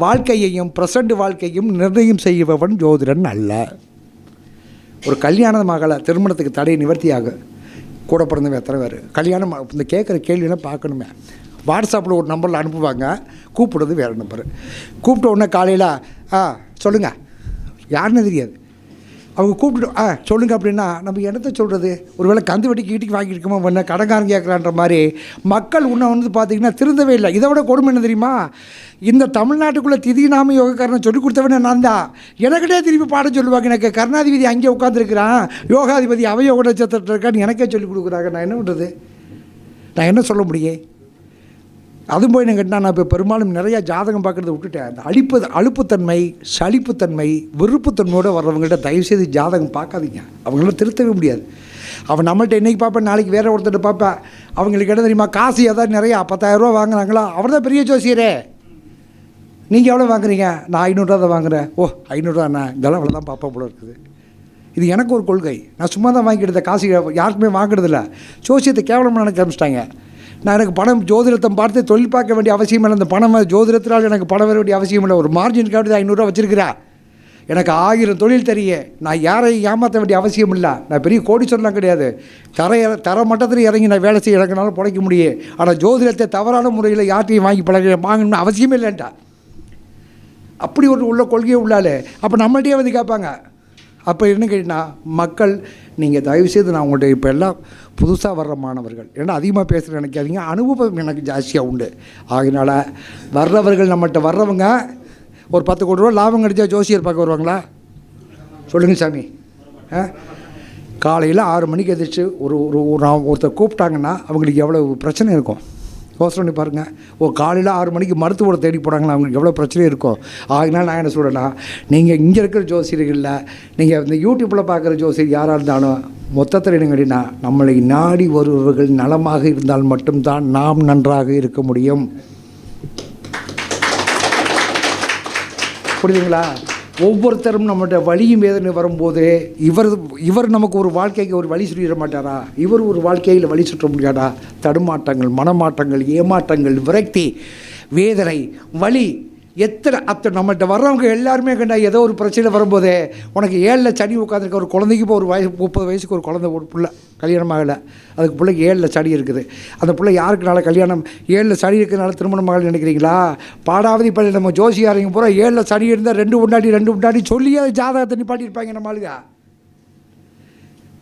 வாழ்க்கையையும் ப்ரெசண்ட் வாழ்க்கையும் நிர்ணயம் செய்பவன் ஜோதிடன் அல்ல. ஒரு கல்யாணமாகலை, திருமணத்துக்கு தடை நிவர்த்தியாக கூட பிறந்தவன் எத்தனை பேர் கல்யாணம் இந்த கேட்குற கேள்வியெல்லாம் பார்க்கணுமே. வாட்ஸ்அப்பில் ஒரு நம்பரில் அனுப்புவாங்க, கூப்பிடுறது வேறு நம்பர். கூப்பிட்ட உடனே காலையில் சொல்லுங்கள், யாருன்னு தெரியாது. அவங்க கூப்பிட்டு சொல்லுங்கள் அப்படின்னா நம்ம என்னத்தை சொல்கிறது? ஒருவேளை கந்து வெட்டிக்கு வீட்டுக்கு வாங்கியிருக்கோமா, என்ன கடங்காரன் கேட்குறான்ற மாதிரி மக்கள் இன்னும் பார்த்திங்கன்னா திருந்தவே இல்லை. இதை விட கொடுமை என்ன தெரியுமா? இந்த தமிழ்நாட்டுக்குள்ளே திதி நாம யோகக்காரனை சொல்லிக் கொடுத்தவனே நான் தான். எனக்கிட்டே திருப்பி பாடம் சொல்லுவாங்க. எனக்கு கருணாதிபதி அங்கே உட்காந்துருக்கிறான், யோகாதிபதி அவயோக நட்சத்திரத்தில் இருக்கான்னு எனக்கே சொல்லிக் கொடுக்குறாங்க. நான் என்ன பண்ணுறது? நான் என்ன சொல்ல முடியும்? அதுவும் போய் கேட்டால் நான் இப்போ பெரும்பாலும் நிறையா ஜாதகம் பார்க்குறத விட்டுட்டேன். அந்த அலுப்புத்தன்மை, சலிப்புத்தன்மை, விருப்புத்தன்மையோடு வர்றவங்கள்ட்ட தயவுசெய்து ஜாதகம் பார்க்காதீங்க. அவங்களால திருத்தவே முடியாது. அவன் நம்மள்ட்ட இன்றைக்கி பார்ப்பேன், நாளைக்கு வேறு ஒருத்தர் பார்ப்பேன். அவங்களுக்கு என்ன தெரியுமா, காசு ஏதாவது நிறையா 10,000 ரூபா வாங்குறாங்களா, அவர் தான் பெரிய ஜோசியரே. நீங்கள் எவ்வளோ வாங்குறீங்க? நான் 500 ரூபா தான் வாங்குகிறேன். ஓ 500 ரூபாண்ணா, இதெல்லாம் அவ்வளோ தான் பார்ப்பேன் போல இருக்குது. இது எனக்கு ஒரு கொள்கை. நான் சும்மா தான் வாங்கிக்கிட்ட காசு யாருக்குமே வாங்குறதில்ல. ஜோசியத்தை கேவலமாக நினைக்க ஆரம்பிச்சிட்டாங்க. நான் எனக்கு பணம் ஜோதிடத்தை பார்த்து தொழில் பார்க்க வேண்டிய அவசியம் இல்லை. அந்த பணம் ஜோதிடத்தினால் எனக்கு பணம் வர வேண்டிய அவசியம் இல்லை. ஒரு மார்ஜினுக்காக 500 ரூபா வச்சுருக்கிறேன். எனக்கு 1000 தொழில் தெரியும். நான் யாரையும் ஏமாற்ற வேண்டிய அவசியம் இல்லை. நான் பெரிய கோடீஸ்வரலாம் கிடையாது. தர மட்டத்தில் இறங்கி நான் வேலை செய்ய எனக்குனாலும் பிழைக்க முடியும். ஆனால் ஜோதிடத்தை தவறான முறையில் யார்ட்டையும் வாங்கணும்னு அவசியமே இல்லைன்ட்டா. அப்படி ஒரு உள்ள கொள்கையே உள்ளாலே. அப்போ நம்மள்கிட்டயே கேட்பாங்க. அப்போ என்ன கேட்டிங்கன்னா, மக்கள் நீங்கள் தயவுசெய்து, நான் உங்கள்கிட்ட இப்போ எல்லாம் புதுசாக வர்ற மாணவர்கள், ஏன்னா அதிகமாக பேசுகிற நினைக்காதீங்க, அனுபவம் எனக்கு ஜாஸ்தியாக உண்டு. ஆகினால வர்றவர்கள், நம்மகிட்ட வர்றவங்க ஒரு 10 கோடி ரூபா லாபம் கிடைச்சா ஜோசியர் பார்க்க வருவாங்களா? சொல்லுங்கள் சாமி. காலையில் 6 மணிக்கு எதிர்த்து ஒருத்தர் கூப்பிட்டாங்கன்னா அவங்களுக்கு எவ்வளோ பிரச்சனை இருக்கும் யோசனை பண்ணி பாருங்கள். ஒரு காலையில் 6 மணிக்கு மருத்துவரை தேடி போகிறாங்களா, அவங்களுக்கு எவ்வளோ பிரச்சனை இருக்கும். ஆகினால் நான் என்ன சொல்கிறேன்னா, நீங்கள் இங்கே இருக்கிற ஜோசியர்களில், நீங்கள் இந்த யூடியூப்பில் பார்க்குற ஜோசியர் யாராக இருந்தாலும் மொத்தத்தில் என்ன கேட்டிங்கன்னா, நம்மளை நாடி வருபவர்கள் நலமாக இருந்தால் மட்டும்தான் நாம் நன்றாக இருக்க முடியும். புரியுதுங்களா? ஒவ்வொருத்தரும் நம்மகிட்ட வலியும் வேதனை வரும்போது இவர் நமக்கு ஒரு வாழ்க்கைக்கு ஒரு வழி சுற்றிட மாட்டாரா? இவர் ஒரு வாழ்க்கையில் வழி சுற்ற முடியாதா? தடுமாற்றங்கள், மனமாற்றங்கள், ஏமாற்றங்கள், விரக்தி, வேதனை, வலி, அத்தனை நம்மகிட்ட வர்றவங்க எல்லாருமே கண்டா ஏதோ ஒரு பிரச்சனை வரும்போதே, உனக்கு 7 சனி உட்காந்துருக்க ஒரு குழந்தைக்கு இப்போ ஒரு 30 வயசுக்கு ஒரு குழந்தை, ஒரு பிள்ளை கல்யாணம் ஆகலை, அதுக்கு பிள்ளைக்கு 7 சனி இருக்குது. அந்த பிள்ளை யாருக்குனால கல்யாணம் 7 சனி இருக்கிறனால திருமணம் ஆகலை நினைக்கிறீங்களா? பாடாவதி பள்ளி நம்ம ஜோசியாரங்க பூரா 7 சனி இருந்தால் 2 உண்டாடி சொல்லியே ஜாதகத்தை நிப்பாட்டியிருப்பாங்க நம்ம ஆளுங்க.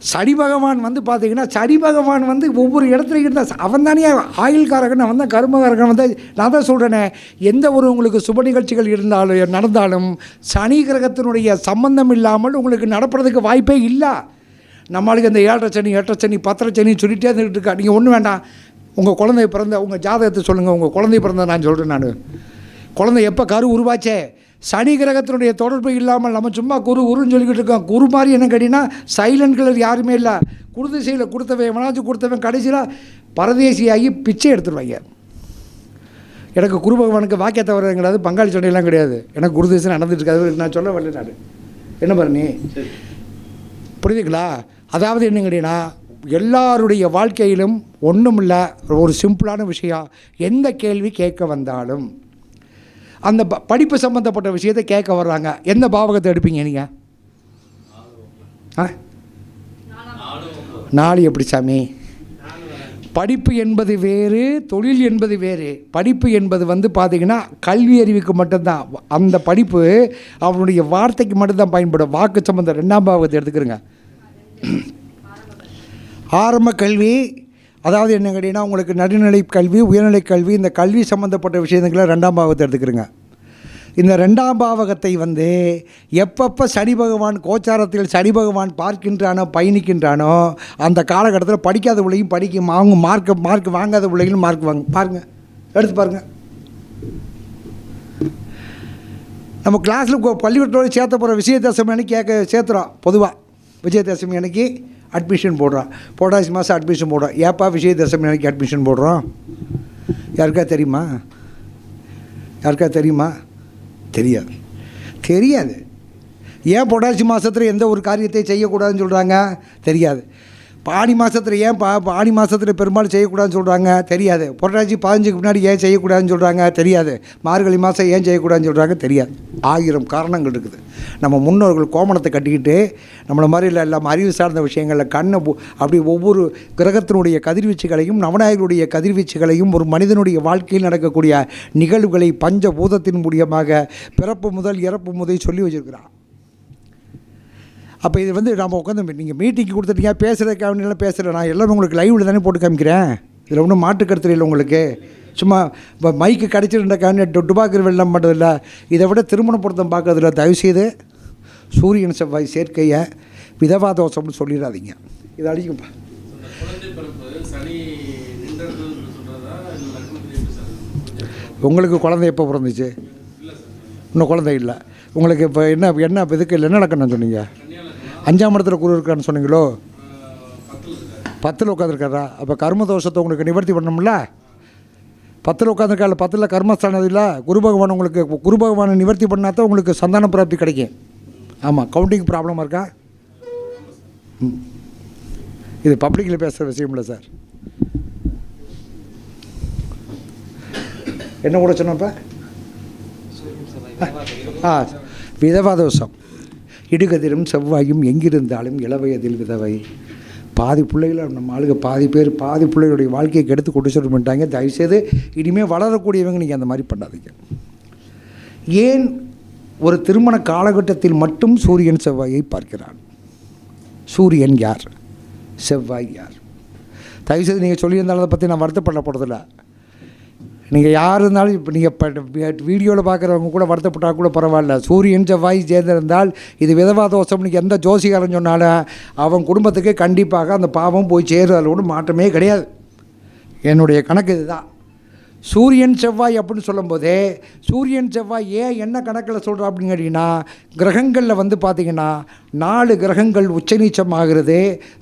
சனி பகவான் பார்த்தீங்கன்னா, சனி பகவான் ஒவ்வொரு இடத்துல இருந்தால் அவன் தானே ஆயுள்காரகன், அவன் தான் கர்மகாரகன். நான் தான் சொல்கிறேனே, எந்த ஒரு உங்களுக்கு சுப நிகழ்ச்சிகள் நடந்தாலும் சனி கிரகத்தினுடைய சம்பந்தம் இல்லாமல் உங்களுக்கு நடப்புறதுக்கு வாய்ப்பே இல்லை. நம்மளுக்கு இந்த 7.5 சனி 8.5 சனி 10.5 சனி சொல்லிகிட்டே இருந்துகிட்டு இருக்கா. நீங்கள் ஒன்றும் வேண்டாம், உங்கள் குழந்தை பிறந்த உங்கள் ஜாதகத்தை சொல்லுங்கள். உங்கள் குழந்தை பிறந்த நான் சொல்கிறேன். நான் குழந்தை எப்போ கரு உருவாச்சே, சனி கிரகத்தினுடைய தொடர்பு இல்லாமல் நம்ம சும்மா குருன்னு சொல்லிக்கிட்டு இருக்கோம். குரு மாதிரி என்ன கேட்டிங்கன்னா சைலண்ட் கிளர் யாருமே இல்லை. குருதிசையில் கொடுத்தவன் எவனாச்சும் கொடுத்தவன் கடைசியில் பரதேசியாகி பிச்சை எடுத்துருவாங்க. எனக்கு குரு பகவானுக்கு வாக்கியத்தை வர்றது கிடையாது, பங்காளி சண்டையெல்லாம் கிடையாது. எனக்கு குருதிசை நடந்துட்டு இருக்காது, நான் சொல்ல வரல. நான் என்ன பண்ணி புரியுதுங்களா? அதாவது என்ன கேட்டீங்கன்னா எல்லாருடைய வாழ்க்கையிலும் ஒன்றும் இல்லை, ஒரு சிம்பிளான விஷயம். எந்த கேள்வி கேட்க வந்தாலும் அந்த படிப்பு சம்மந்தப்பட்ட விஷயத்தை கேட்க வர்றாங்க, எந்த பாவகத்தை எடுப்பீங்க நீங்கள்? நாலு எப்படி சாமி? படிப்பு என்பது வேறு, தொழில் என்பது வேறு. படிப்பு என்பது பார்த்திங்கன்னா கல்வி அறிவுக்கு மட்டும்தான். அந்த படிப்பு அவனுடைய வார்த்தைக்கு மட்டும்தான் பயன்படும். வாக்கு சம்பந்தம் 2ஆம் பாவத்தை எடுத்துக்கிறங்க. ஆரம்ப கல்வி அதாவது என்ன கேட்டிங்கன்னா உங்களுக்கு நடுநிலை கல்வி, உயர்நிலை கல்வி, இந்த கல்வி சம்மந்தப்பட்ட விஷயங்களை 2ஆம் பாவத்தை எடுத்துக்கிறங்க. இந்த 2ஆம் பாவகத்தை எப்பப்போ சனி பகவான் கோச்சாரத்தில் சனி பகவான் பார்க்கின்றானோ பயணிக்கின்றானோ அந்த காலகட்டத்தில் படிக்காத பிள்ளையும் படிக்கும், அவங்க மார்க் வாங்காத பிள்ளைகளும் மார்க் வாங்க. பாருங்கள், எடுத்து பாருங்கள். நம்ம கிளாஸில் பள்ளிக்கூடத்தோடு சேர்த்த போகிற விஜயதசமி அன்னைக்கு சேர்த்துறோம். பொதுவாக விஜயதசமி அன்னைக்கு அட்மிஷன் போடுறோம், புரட்டாசி மாதம் அட்மிஷன் போடுறோம். ஏப்பா விஜயதசமி அன்னைக்கு அட்மிஷன் போடுறோம்? யாருக்கா தெரியுமா? தெரியாது. ஏன் புரட்டாசி மாதத்தில் எந்த ஒரு காரியத்தை செய்யக்கூடாதுன்னு சொல்கிறாங்க? தெரியாது. ஆடி மாதத்தில் ஏன் ஆடி மாதத்தில் பெரும்பாலும் செய்யக்கூடாதுன்னு சொல்கிறாங்க? தெரியாது. புரட்டாசி 15க்கு முன்னாடி ஏன் செய்யக்கூடாதுன்னு சொல்கிறாங்க? தெரியாது. மார்கழி மாதம் ஏன் செய்யக்கூடாதுன்னு சொல்கிறாங்க? தெரியாது. 1000 காரணங்கள் இருக்குது. நம்ம முன்னோர்கள் கோமணத்தை கட்டிக்கிட்டு நம்மளை மாதிரி இல்லை எல்லாம் அறிவு சார்ந்த விஷயங்களில் கண்ணை அப்படி ஒவ்வொரு கிரகத்தினுடைய கதிர்வீச்சுகளையும் நவநாயகருடைய கதிர்வீச்சுகளையும் ஒரு மனிதனுடைய வாழ்க்கையில் நடக்கக்கூடிய நிகழ்வுகளை பஞ்சபூதத்தின் மூலியமாக பிறப்பு முதல் இறப்பு முதல் சொல்லி வச்சுருக்கிறான். அப்போ இது நம்ம உட்காந்து நீங்கள் மீட்டிங்கு கொடுத்துட்டீங்க, பேசுகிறதுக்காக பேசுகிறேன். நான் எல்லாமே உங்களுக்கு லைவில் தானே போட்டு காமிக்கிறேன். இதில் ஒன்றும் மாட்டு கருத்து இல்லை உங்களுக்கு. சும்மா இப்போ மைக்கு கிடச்சிருந்தக்கான டுபாக்கர் வெள்ளம் பண்ணுறதில்ல. இதை விட திருமண பொருத்தம் பார்க்கறதில்ல. தயவுசெய்து சூரியன் செவ்வாய் சேர்க்கையை விதவா தோஷம்னு சொல்லிடாதீங்க. இதை அடிக்கும்ப்பா. உங்களுக்கு குழந்தை எப்போ பிறந்துச்சு? இன்னும் குழந்தை இல்லை உங்களுக்கு. இப்போ என்ன இதுக்கு இல்லை, என்ன நடக்கணும்னு சொன்னீங்க? 5ஆம் இடத்துல குரு இருக்கான்னு சொன்னீங்களோ? 10ல் உட்காந்துருக்காரா? அப்போ கர்ம தோஷத்தை உங்களுக்கு நிவர்த்தி பண்ணணும்ல. 10ல் உட்காந்துருக்கா? 10ல் கர்மஸ்தானம் இல்லை. குரு பகவான் உங்களுக்கு குரு பகவானை நிவர்த்தி பண்ணால் தான் உங்களுக்கு சந்தான பிராப்தி கிடைக்கும். ஆமாம், கவுண்டிங் ப்ராப்ளமாக இருக்கா? இது பப்ளிக்கில் பேசுகிற விஷயம் இல்லை சார். என்ன கூட சொன்னப்போ விதவா தோஷம். இடுகதிரும் செவ்வாயும் எங்கிருந்தாலும் இளவயதில் விதவை. பாதி பிள்ளைகளை நம்ம ஆளுங்க பாதி பிள்ளைகளுடைய வாழ்க்கையை கெடுத்து கொண்டு சொல்ல மாட்டாங்க. தயவுசெய்து இனிமேல் வளரக்கூடியவங்க நீங்கள் அந்த மாதிரி பண்ணாதீங்க. ஏன் ஒரு திருமண காலகட்டத்தில் மட்டும் சூரியன் செவ்வாயை பார்க்கிறான்? சூரியன் யார், செவ்வாய் யார்? தயவுசெய்து நீங்கள் சொல்லியிருந்தாலும் அதை பற்றி நான் வருத்தப்பட போகிறதில்ல. நீங்கள் யார் இருந்தாலும் இப்போ நீங்கள் இப்போ வீடியோவில் பார்க்குறவங்க கூட வருத்தப்பட்டால் கூட பரவாயில்ல. சூரியன் செவ்வாய் சேர்ந்திருந்தால் இது விதவா தோஷம்னு எந்த ஜோசிகாரன் சொன்னாலும் அவன் குடும்பத்துக்கு கண்டிப்பாக அந்த பாவம் போய் சேருவதில் ஒன்றும் மாற்றமே கிடையாது. என்னுடைய கணக்கு இதுதான். சூரியன் செவ்வாய் அப்படின்னு சொல்லும்போதே சூரியன் செவ்வாய் ஏன் என்ன கணக்கில் சொல்கிறோம் அப்படின்னு கேட்டிங்கன்னா கிரகங்களில் பார்த்திங்கன்னா 4 கிரகங்கள் உச்சநீச்சமாகிறது.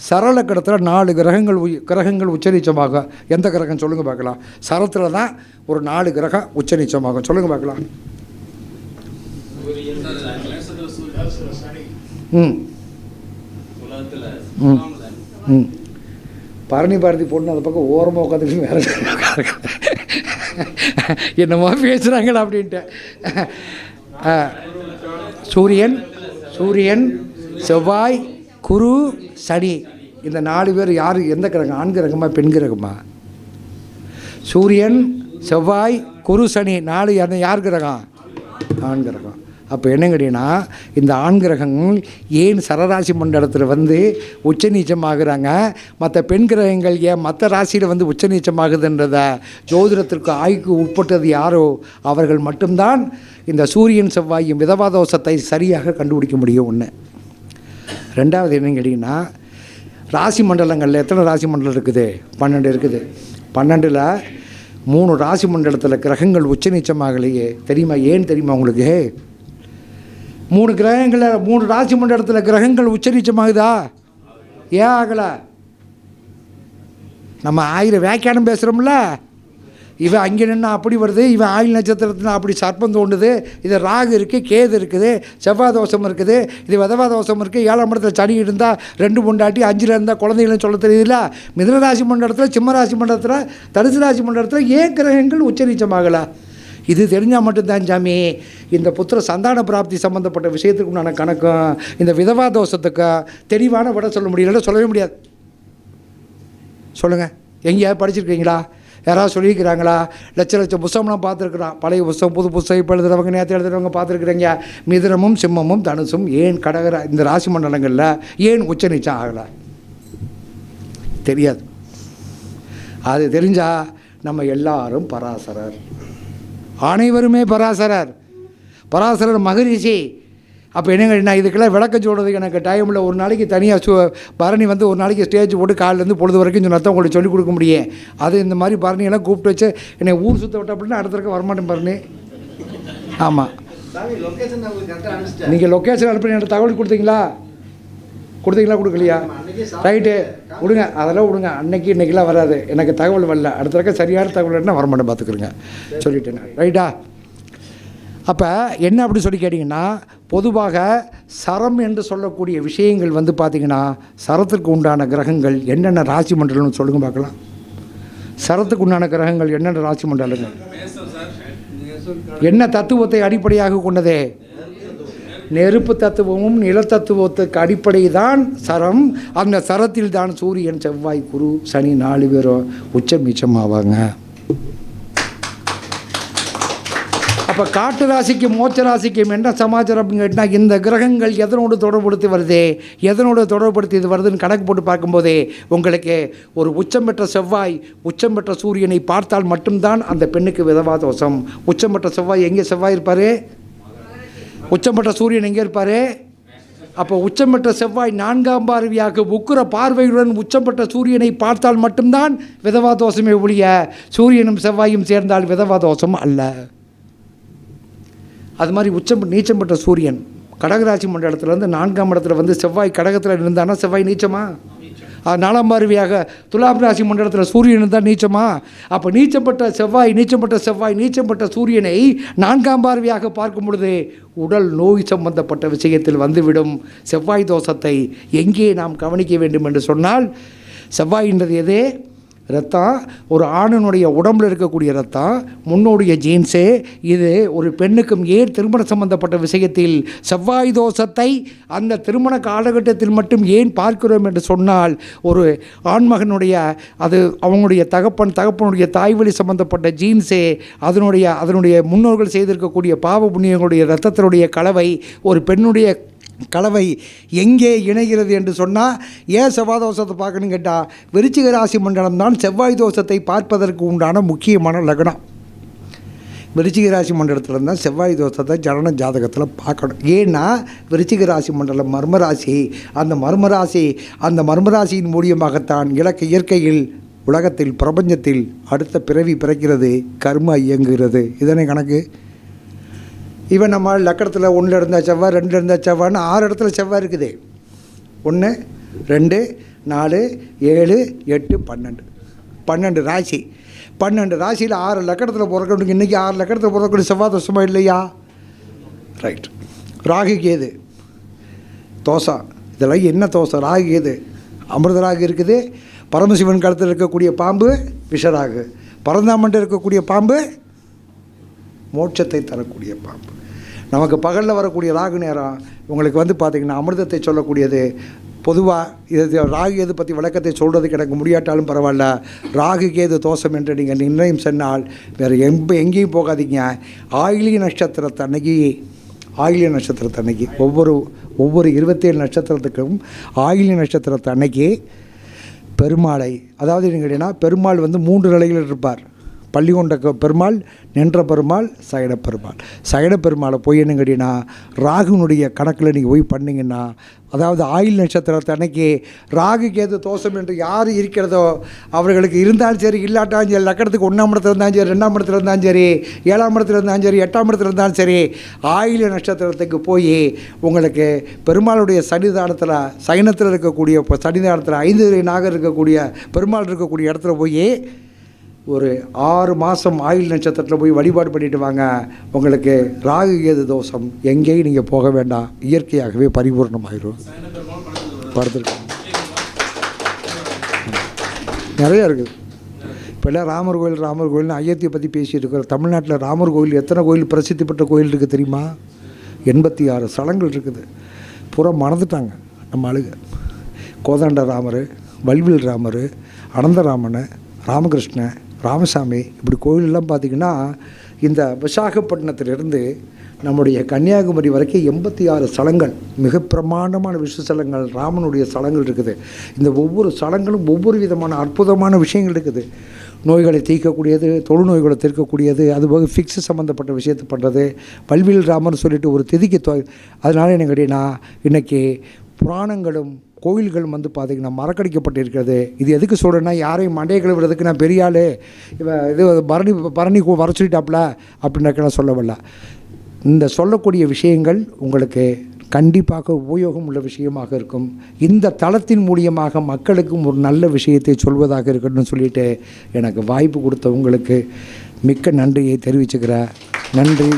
சரள கடத்தில் 4 கிரகங்கள் உச்சநீச்சமாகும். எந்த கிரகம் சொல்லுங்கள் பார்க்கலாம்? சரத்தில் தான் ஒரு 4 கிரகம் உச்சநீச்சமாகும். சொல்லுங்கள் பார்க்கலாம். பரணி பாரதி பொண்ணு அந்த பக்கம் ஓரமாக உட்காந்துக்கிட்டு வேறு என்னமோ பேசுகிறாங்களா அப்படின்ட்டு. சூரியன் செவ்வாய் குரு சனி இந்த 4 பேர் யார்? எந்த கிரகம்? ஆண் கிரகமா பெண் கிரகமா? சூரியன் செவ்வாய் குரு சனி 4 யார் கிரகம்? ஆண் கிரகம். அப்போ என்ன கேட்டீங்கன்னா இந்த ஆண் கிரகங்கள் ஏன் சரராசி மண்டலத்தில் உச்சநீச்சமாகறாங்க? மற்ற பெண் கிரகங்கள் ஏன் மற்ற ராசியில் உச்சநீச்சமாகுதுன்றத ஜோதிடத்திற்கு ஆய்வுக்கு உட்பட்டது யாரோ அவர்கள் மட்டும்தான் இந்த சூரியன் செவ்வாயும் விதவா தோஷத்தை சரியாக கண்டுபிடிக்க முடியும். ஒன்று. 2வது என்னன்னு கேட்டிங்கன்னா ராசி மண்டலங்களில் எத்தனை ராசி மண்டலம் இருக்குது? 12 இருக்குது. 12ல் 3 ராசி மண்டலத்தில் கிரகங்கள் உச்ச நீச்சமாகலையே. தெரியுமா? ஏன் தெரியுமா உங்களுக்கு? 3 கிரகங்களில் 3 ராசி மண்டலத்தில் கிரகங்கள் உச்ச நீச்சமாகுதா? ஏன் ஆகலை? நம்ம 1000 வியாக்கியானம் பேசுகிறோம்ல. இவன் அங்கே நின்று அப்படி வருது, இவன் ஆயில் நட்சத்திரத்தில் அப்படி சர்ப்பம் தோண்டுது, இது ராகு இருக்குது, கேது இருக்குது, செவ்வாய் தோஷம் இருக்குது, இது விதவா தோஷம் இருக்குது, 7ஆம் இடத்துல சனி இருந்தால் 2 பொண்டாட்டி, 5ல் இருந்தால் குழந்தைகளும் சொல்ல தெரியுதுல்ல. மிதுன ராசி மண்டலத்தில், சிம்ம ராசி மண்டலத்தில், தனுசு ராசி மண்டலத்தில் ஏன் கிரகங்கள் உச்சநீச்சமாகலை? இது தெரிஞ்சால் மட்டும்தான் சாமி இந்த புத்திர சந்தான பிராப்தி சம்மந்தப்பட்ட விஷயத்துக்கு உண்டான கணக்கும் இந்த விதவா தோஷத்துக்கு தெளிவான விட சொல்ல முடியல, சொல்லவே முடியாது. சொல்லுங்கள், எங்கேயாவது படிச்சிருக்கீங்களா? யாராவது சொல்லியிருக்கிறாங்களா? லட்சம் புஸ்தகம்லாம் பார்த்துருக்குறான். பழைய புஸ்தகம், புது புஸ்தகம், இப்போ எழுதுறவங்க, நேற்று எழுதுறவங்க பார்த்துருக்குறீங்க. மிதுனமும் சிம்மமும் தனுசும் ஏன் கடகர இந்த ராசி மண்டலங்களில் ஏன் உச்ச நீச்சம் ஆகலை? தெரியாது. அது தெரிஞ்சால் நம்ம எல்லாரும் பராசரர், அனைவருமே பராசரர். பராசரர் மகரிஷி. அப்போ என்னங்க, நான் இதுக்கெல்லாம் விளக்கம் சொல்கிறதுக்கு எனக்கு டைமில் ஒரு நாளைக்கு தனியாக பரணி வந்து ஒரு நாளைக்கு ஸ்டேஜ் போட்டு காலிலேருந்து பொழுது வரைக்கும் சொன்னதான் உங்களுக்கு சொல்லிக் கொடுக்க முடியும். அது இந்த மாதிரி பரணியெல்லாம் கூப்பிட்டு வச்சு என்னை ஊர் சுற்ற விட்ட அப்படின்னா அடுத்த இருக்க வரமாட்டேன் பரணி. ஆமாம், நீங்கள் லொக்கேஷன் அனுப்பி எனக்கு தகவல் கொடுத்தீங்களா? கொடுக்கலையா? ரைட்டு, விடுங்க, அதெல்லாம் விடுங்க. இன்றைக்கெலாம் வராது, எனக்கு தகவல் வரல. அடுத்த இருக்க சரியான தகவல் என்ன வரமாட்டேன் பார்த்துக்குறேங்க, சொல்லிட்டேன். ரைட்டா? அப்போ என்ன அப்படி சொல்லி கேட்டிங்கன்னா, பொதுவாக சரம் என்று சொல்லக்கூடிய விஷயங்கள் வந்து பார்த்திங்கன்னா, சரத்துக்கு உண்டான கிரகங்கள் என்னென்ன ராசி மண்டலம்னு சொல்லுங்கள் பார்க்கலாம். சரத்துக்கு உண்டான கிரகங்கள் என்னென்ன ராசி மண்டலங்கள்? என்ன தத்துவத்தை அடிப்படையாக கொண்டதே? நெருப்பு தத்துவமும் நிலத்தத்துவத்துக்கு அடிப்படை தான் சரம். அந்த சரத்தில் தான் சூரியன், செவ்வாய், குரு, சனி 4 பேரும் உச்சம் நீச்சம் ஆவாங்க. அப்போ காட்டு ராசிக்கும் மோட்ச ராசிக்கும் என்ன சமாச்சாரம் அப்படின்னு கேட்டால், இந்த கிரகங்கள் எதனோடு தொடர்புபடுத்தி வருது, எதனோடு தொடர்புபடுத்தி இது வருதுன்னு கணக்கு போட்டு பார்க்கும்போதே உங்களுக்கு ஒரு உச்சம் பெற்ற செவ்வாய், உச்சம் பெற்ற சூரியனை பார்த்தால் மட்டும்தான் அந்த பெண்ணுக்கு விதவா தோஷம். உச்சம் பெற்ற செவ்வாய் எங்கே செவ்வாய் இருப்பார்? உச்சம் பெற்ற சூரியன் எங்கே இருப்பார்? அப்போ உச்சம் பெற்ற செவ்வாய் 4ஆம் பார்வையாக உக்கிர பார்வையுடன் உச்சம் பெற்ற சூரியனை பார்த்தால் மட்டும்தான் விதவா தோஷமே ஒழிய சூரியனும் செவ்வாயும் சேர்ந்தால் விதவா தோஷம் அல்ல. அது மாதிரி நீச்சம் பெற்ற சூரியன் கடகராசி மண்டலத்துலேருந்து 4ஆம் இடத்துல வந்து செவ்வாய் கடகத்தில் இருந்தானா செவ்வாய் நீச்சமா? 4ஆம் பார்வையாக துலாம் ராசி மண்டலத்தில் சூரியன் இருந்தால் நீச்சமா? அப்போ நீச்சப்பட்ட சூரியனை 4ஆம் பார்வையாக பார்க்கும் பொழுது உடல் நோய் சம்பந்தப்பட்ட விஷயத்தில் வந்துவிடும். செவ்வாய் தோஷத்தை எங்கே நாம் கவனிக்க வேண்டும் என்று சொன்னால், செவ்வாயின்றது எது? ரத்தம். ஒரு ஆணினுடைய உடம்பில் இருக்கக்கூடிய ரத்தம், முன்னோடைய ஜீன்ஸு. இது ஒரு பெண்ணுக்கும் ஏன் திருமண சம்பந்தப்பட்ட விஷயத்தில் செவ்வாய் தோஷத்தை அந்த திருமண காலகட்டத்தில் மட்டும் ஏன் பார்க்கிறோம் என்று சொன்னால், ஒரு ஆண்மகனுடைய அது அவனுடைய தகப்பனுடைய தாய்வழி சம்பந்தப்பட்ட ஜீன்ஸு, அதனுடைய முன்னோர்கள் செய்திருக்கக்கூடிய பாவ புண்ணியங்களுடைய இரத்தத்தினுடைய கலவை ஒரு பெண்ணுடைய கலவை எங்கே இணைகிறது என்று சொன்னால், ஏன் செவ்வாய் தோஷத்தை பார்க்கணும்னு கேட்டால், விருச்சிக ராசி மண்டலம் தான் செவ்வாய் தோஷத்தை பார்ப்பதற்கு உண்டான முக்கியமான லக்னம். விருச்சிக ராசி மண்டலத்தில் தான் செவ்வாய் தோஷத்தை ஜனன ஜாதகத்தில் பார்க்கணும். ஏன்னா விருச்சிக ராசி மண்டலம் மர்மராசி. அந்த மர்மராசியின் மூலியமாகத்தான் இயற்கையில் உலகத்தில் பிரபஞ்சத்தில் அடுத்த பிறவி பிறக்கிறது, கர்மா இயங்குகிறது. இதனை கணக்கு. இவன் நம்ம லக்கணத்தில் 1 இருந்தால் செவ்வாய், 2 இருந்தால் செவ்வாய்னு 6 இடத்துல செவ்வாய் இருக்குது. 1 2 4 7 8 12 ராசி. 12 ராசியில் 6 லக்கணத்தில் பிறக்கணும். இன்றைக்கி 6 லக்கணத்தில் பிறக்கக்கூடிய செவ்வாய் தோஷமா இல்லையா? ரைட். ராகு கேது தோஷம். இதெல்லாம் என்ன தோஷம்? ராகு கேது. அமிர்த ராகு இருக்குது. பரமசிவன் காலத்தில் இருக்கக்கூடிய பாம்பு விஷராகு. பரந்தாமன்ட்டு இருக்கக்கூடிய பாம்பு மோட்சத்தை தரக்கூடிய பாம்பு. நமக்கு பகலில் வரக்கூடிய ராகு நேரம் உங்களுக்கு வந்து பார்த்திங்கன்னா அமிர்தத்தை சொல்லக்கூடியது. பொதுவாக இது ராகு கேது பற்றி விளக்கத்தை சொல்கிறதுக்கு எனக்கு முடியாட்டாலும் பரவாயில்ல. ராகு கேது தோஷம் என்று நீங்கள் நிர்ணயம் சொன்னால் வேறு எங்கேயும் போகாதீங்க. ஆயிலிய நட்சத்திரத்தன்னைக்கு ஒவ்வொரு 27 நட்சத்திரத்துக்கும் ஆயிலிய நட்சத்திரத்தன்னைக்கு பெருமாளை, அதாவது நீங்கள் கேட்டீங்கன்னா பெருமாள் வந்து 3 நிலையில் இருப்பார். பள்ளிகொண்ட பெருமாள், நின்ற பெருமாள், சயன பெருமாள். சயன பெருமாளை போய் என்ன கேட்டீங்கன்னா ராகுனுடைய கணக்கில் நீங்கள் போய் பண்ணிங்கன்னா, அதாவது ஆயில் நட்சத்திரத்தை அன்னைக்கு ராகு கேது தோஷம் என்று யார் இருக்கிறதோ அவர்களுக்கு இருந்தாலும் சரி இல்லாட்டாலும் சரி, லக்கணத்துக்கு 1ஆம் இடத்துல இருந்தாலும் சரி, 2ஆம் இடத்துல இருந்தாலும் சரி, 7ஆம் இடத்துல இருந்தாலும் சரி, 8ஆம் இடத்துல இருந்தாலும் சரி, ஆயில் நட்சத்திரத்துக்கு போய் உங்களுக்கு பெருமாளுடைய சன்னிதானத்தில் சயனத்தில் இருக்கக்கூடிய சன்னிதானத்தில் 5 நாகர் இருக்கக்கூடிய பெருமாள் இருக்கக்கூடிய இடத்துல போய் ஒரு 6 மாதம் ஆயில் நட்சத்திரத்தில் போய் வழிபாடு பண்ணிட்டு வாங்க. உங்களுக்கு ராகு கேது தோஷம் எங்கேயும் நீங்கள் போக வேண்டாம், இயற்கையாகவே பரிபூர்ணமாயிரும். படுத்துருக்கோம் நிறையா இருக்குது. இப்போல்லாம் ராமர் கோயில்னு ஐயத்தியை பற்றி பேசிகிட்டு இருக்கிறோம். தமிழ்நாட்டில் ராமர் கோயில் எத்தனை கோயில் பிரசித்தி பெற்ற கோயில் இருக்குது தெரியுமா? 86 ஸ்தலங்கள் இருக்குது. பூரா மறந்துட்டாங்க நம்ம ஆளுங்க. கோதாண்ட ராமர், வல்வில் ராமர், அனந்தராமன், ராமகிருஷ்ணன், ராமசாமி, இப்படி கோயிலெல்லாம் பார்த்திங்கன்னா இந்த விசாகப்பட்டினத்திலிருந்து நம்முடைய கன்னியாகுமரி வரைக்கும் 86 ஸ்தலங்கள், மிக பிரமாண்டமான விஷ்ணு ஸ்தலங்கள், ராமனுடைய ஸ்தலங்கள் இருக்குது. இந்த ஒவ்வொரு ஸ்தலங்களும் ஒவ்வொரு விதமான அற்புதமான விஷயங்கள் இருக்குது. நோய்களை தீர்க்கக்கூடியது, தொழுநோய்களை தீர்க்கக்கூடியது, அதுபோக ஃபிக்ஸு சம்மந்தப்பட்ட விஷயத்தை பண்ணுறது. வல்வில் ராமர்னு சொல்லிட்டு ஒரு திதிக்கு அதனால் என்ன கேட்டீங்கன்னா இன்றைக்கி புராணங்களும் கோயில்களும் வந்து பார்த்திங்கன்னா மறக்கடிக்கப்பட்டு இருக்கிறது. இது எதுக்கு சொல்கிறேன்னா, யாரையும் மண்டையை கழுவுறதுக்கு நான் பெரிய ஆள், இது பரணி வர சொல்லிட்டாப்புல அப்படின்னு நான் சொல்லவில்ல. இந்த சொல்லக்கூடிய விஷயங்கள் உங்களுக்கு கண்டிப்பாக உபயோகம் உள்ள விஷயமாக இருக்கும். இந்த தளத்தின் மூலியமாக மக்களுக்கும் ஒரு நல்ல விஷயத்தை சொல்வதாக இருக்கணும்னு சொல்லிட்டு எனக்கு வாய்ப்பு கொடுத்த உங்களுக்கு மிக்க நன்றியை தெரிவிச்சுக்கிறேன். நன்றி.